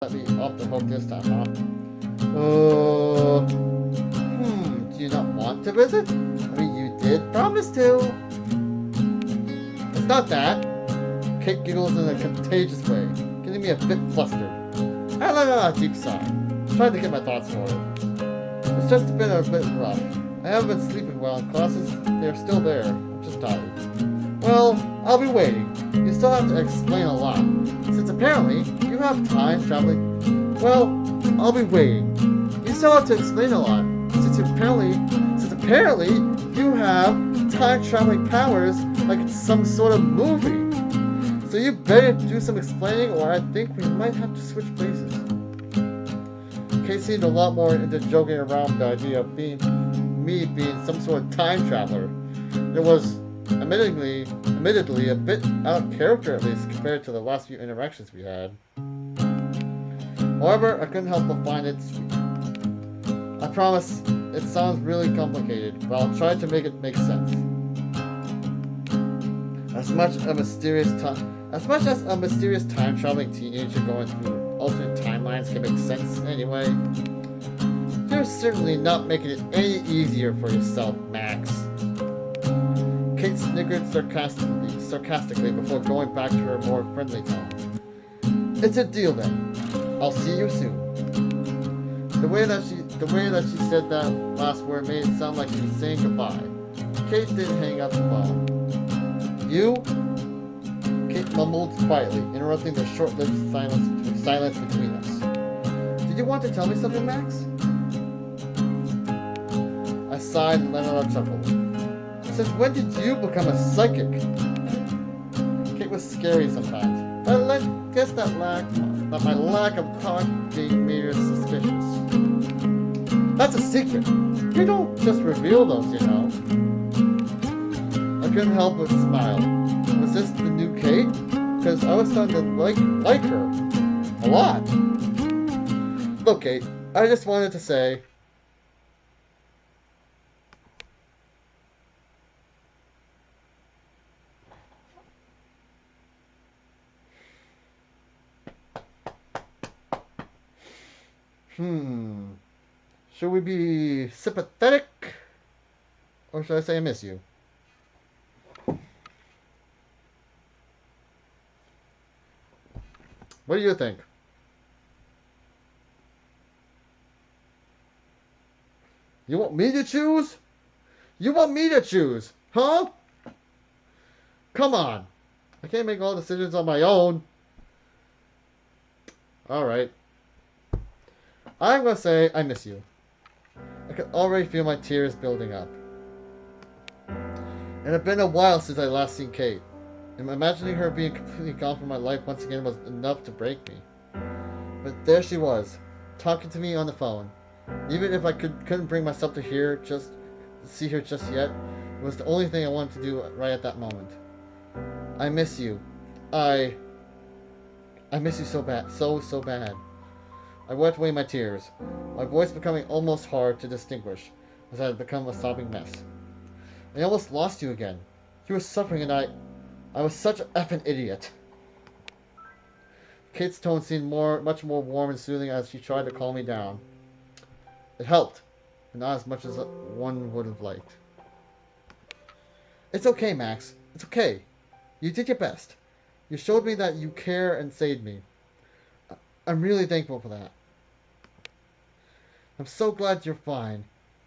let me off the hook this time, huh? Do you not want to visit? I mean, you did promise to. It's not that. Kate giggles in a contagious way, getting me a bit flustered. I let out a deep sigh, trying to get my thoughts in order. It's just been a bit rough. I haven't been sleeping well in classes. They're still there. I'm just tired. Well, I'll be waiting. You still have to explain a lot. Since apparently you have time traveling. Well, I'll be waiting. You still have to explain a lot. Since apparently you have time traveling powers like it's some sort of movie. So you better do some explaining or I think we might have to switch places. Kate seemed a lot more into joking around the idea of me being some sort of time traveler. It was admittedly a bit out of character, at least compared to the last few interactions we had. However, I couldn't help but find it sweet. I promise it sounds really complicated, but I'll try to make it make sense. As much as a mysterious time traveling teenager going through alternate timelines can make sense anyway, you're certainly not making it any easier for yourself, Max. Kate snickered sarcastically before going back to her more friendly tone. It's a deal then. I'll see you soon. The way that she said that last word made it sound like she was saying goodbye. Kate didn't hang up the phone. You? Kate mumbled quietly, interrupting the short-lived silence between us. Did you want to tell me something, Max? I sighed and let out a chuckle. Since when did you become a psychic? Kate was scary sometimes, but I guess that my lack of talking made her suspicious. That's a secret. You don't just reveal those, you know. I couldn't help but smile. Was this the new Kate? Because I was starting to like her a lot. Look, Kate, I just wanted to say. Should we be sympathetic? Or should I say I miss you? What do you think? You want me to choose? You want me to choose, huh? Come on. I can't make all decisions on my own. Alright. I'm gonna say I miss you. I can already feel my tears building up. It had been a while since I last seen Kate, and imagining her being completely gone from my life once again was enough to break me. But there she was, talking to me on the phone. Even if I couldn't bring myself to see her just yet, it was the only thing I wanted to do right at that moment. I miss you. I miss you so bad, so bad. I wiped away my tears, my voice becoming almost hard to distinguish, as I had become a sobbing mess. I almost lost you again. You were suffering and I was such an effing idiot. Kate's tone seemed much more warm and soothing as she tried to calm me down. It helped, but not as much as one would have liked. It's okay, Max. It's okay. You did your best. You showed me that you care and saved me. I'm really thankful for that. I'm so glad you're fine.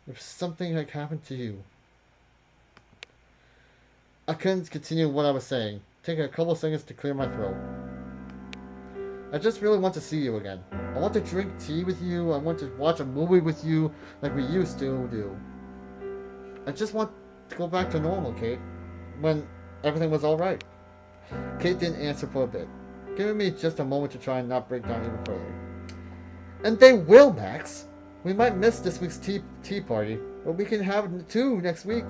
If something had happened to you. I couldn't continue what I was saying, taking a couple seconds to clear my throat. I just really want to see you again. I want to drink tea with you. I want to watch a movie with you like we used to do. I just want to go back to normal, Kate, when everything was alright. Kate didn't answer for a bit, giving me just a moment to try and not break down even further. And they will, Max! We might miss this week's tea party, but we can have two next week.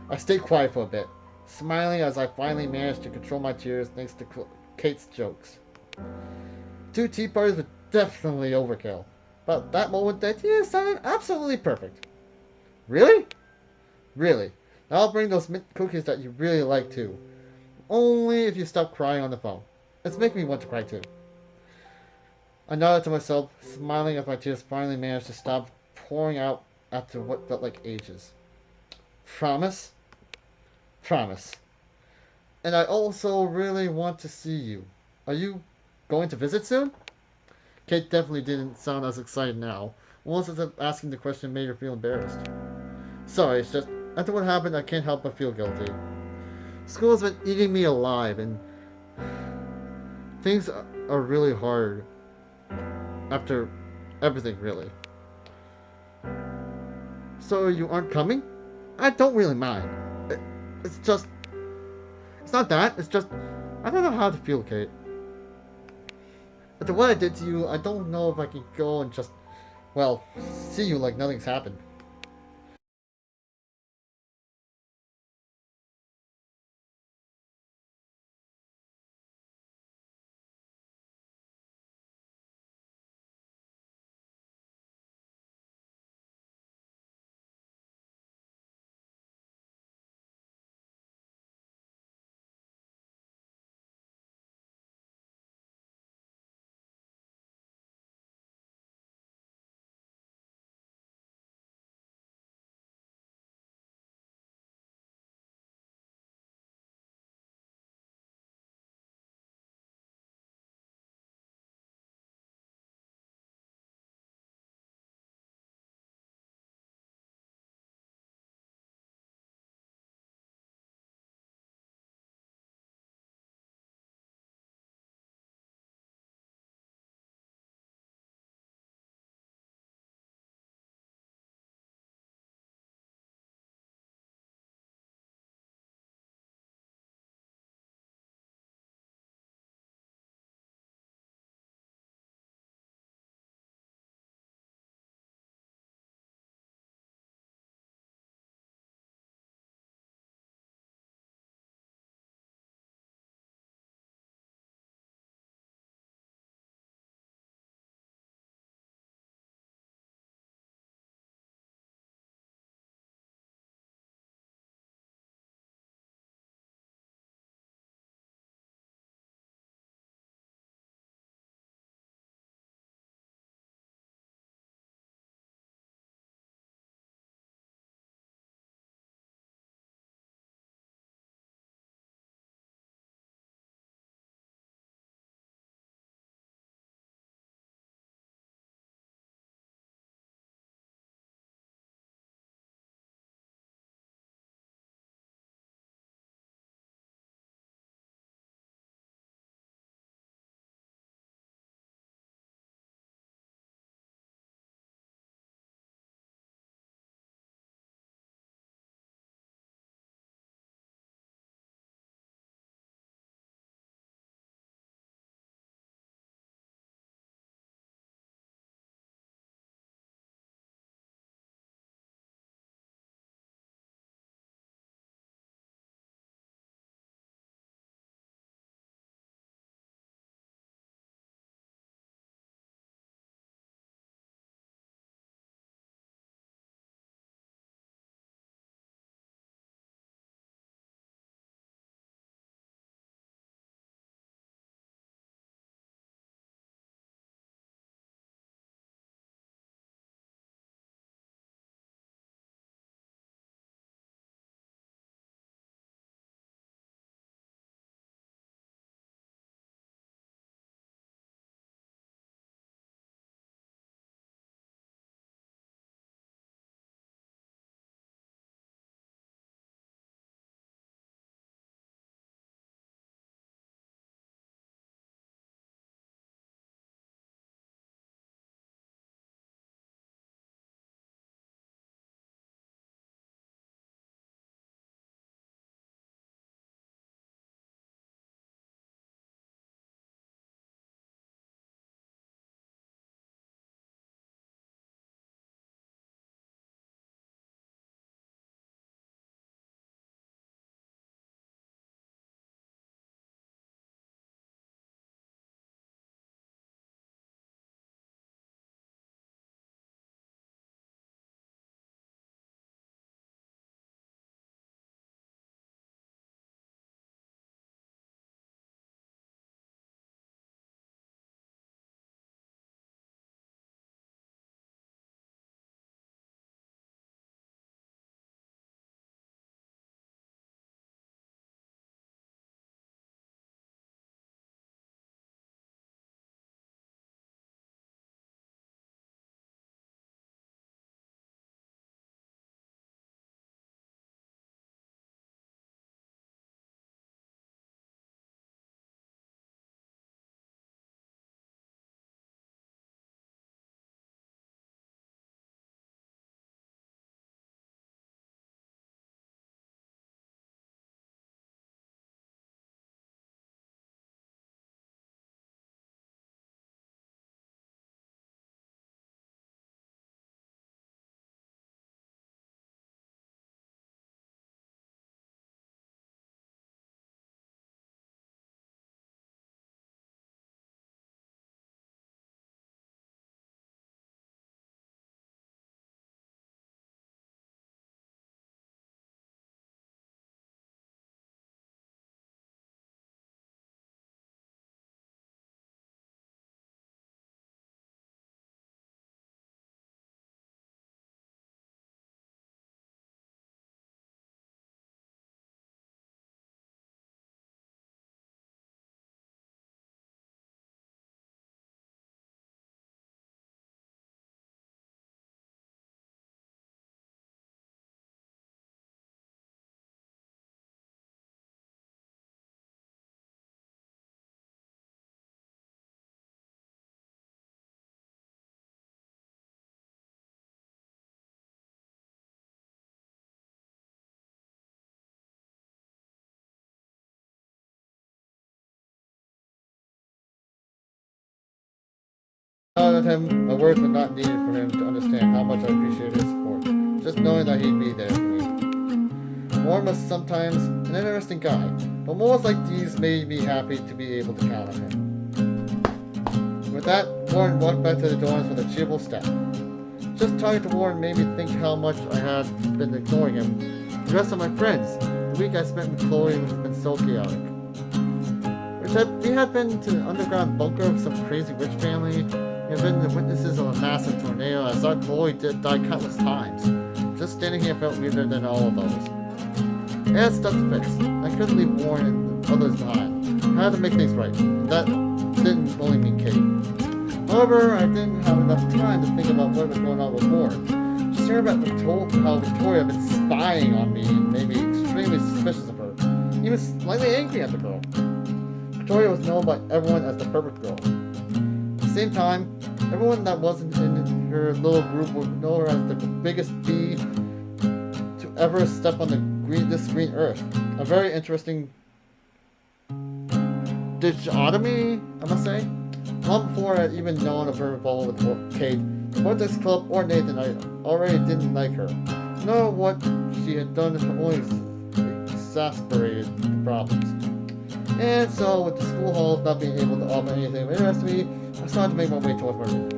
I stayed quiet for a bit, smiling as I finally managed to control my tears thanks to Kate's jokes. 2 tea parties were definitely overkill, but at that moment the idea sounded absolutely perfect. Really? Really. Now I'll bring those mint cookies that you really like too. Only if you stop crying on the phone. It's making me want to cry too. I nodded to myself, smiling as my tears finally managed to stop pouring out after what felt like ages. Promise? Promise. And I also really want to see you. Are you going to visit soon? Kate definitely didn't sound as excited now. Almost as if asking the question made her feel embarrassed. Sorry, it's just after what happened, I can't help but feel guilty. School's been eating me alive, and things are really hard after everything, really. So you aren't coming? I don't really mind. It, it's just, it's not that. It's just, I don't know how to feel, Kate. After what I did to you, I don't know if I can go and just, well, see you like nothing's happened. Out at him, my words were not needed for him to understand how much I appreciated his support. Just knowing that he'd be there for me. Warren was sometimes an interesting guy, but moments like these made me happy to be able to count on him. With that, Warren walked back to the dorms with a cheerful step. Just talking to Warren made me think how much I had been ignoring him. The rest of my friends, the week I spent with Chloe has been so chaotic. We had been to the underground bunker of some crazy rich family. We had been the witnesses of a massive tornado. I saw Chloe die countless times. Just standing here felt weirder than all of those. I had stuff to fix. I couldn't leave Warren and others behind. I had to make things right, and that didn't only mean Kate. However, I didn't have enough time to think about what was going on with Warren. Just hearing about how Victoria had been spying on me and made me extremely suspicious of her, even slightly angry at the girl. Victoria was known by everyone as the perfect girl. At the same time, everyone that wasn't in her little group would know her as the biggest bee to ever step on this green earth. A very interesting dichotomy, I must say. Long before I had even known of her involvement with Kate, the Vortex Club, or Nathan, I already didn't like her. Nor what she had done only exacerbated the problems. And so, with the school halls not being able to offer anything of interest to me, I started to make my way towards my room.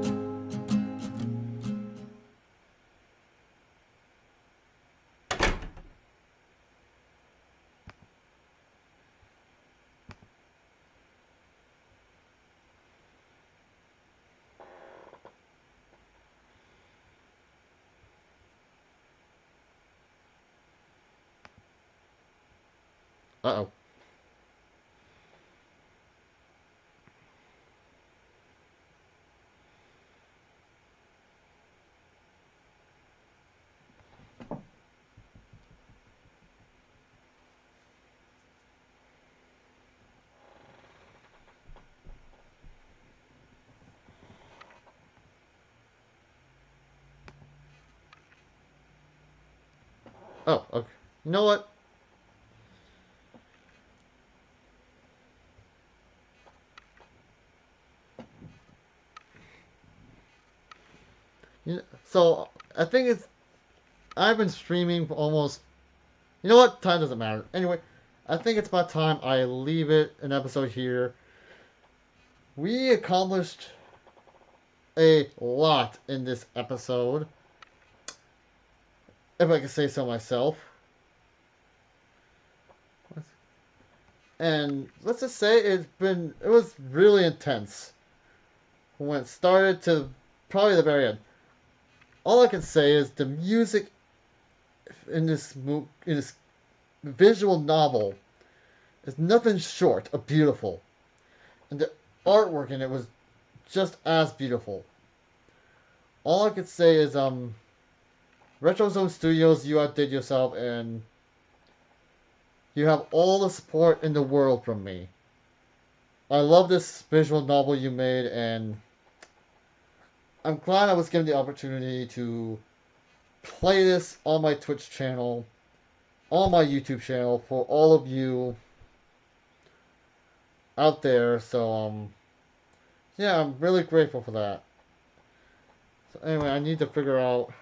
Uh-oh. Oh, okay. You know what? So, I think I've been streaming for almost... You know what? Time doesn't matter. Anyway, I think it's about time I leave an episode here. We accomplished a lot in this episode, if I can say so myself. And let's just say it was really intense when it started to probably the very end. All I can say is the music in this visual novel is nothing short of beautiful, and the artwork in it was just as beautiful. All I could say is RetroZone Studios, you outdid yourself, and you have all the support in the world from me. I love this visual novel you made, and I'm glad I was given the opportunity to play this on my Twitch channel, on my YouTube channel, for all of you out there. So, yeah, I'm really grateful for that. So anyway, I need to figure out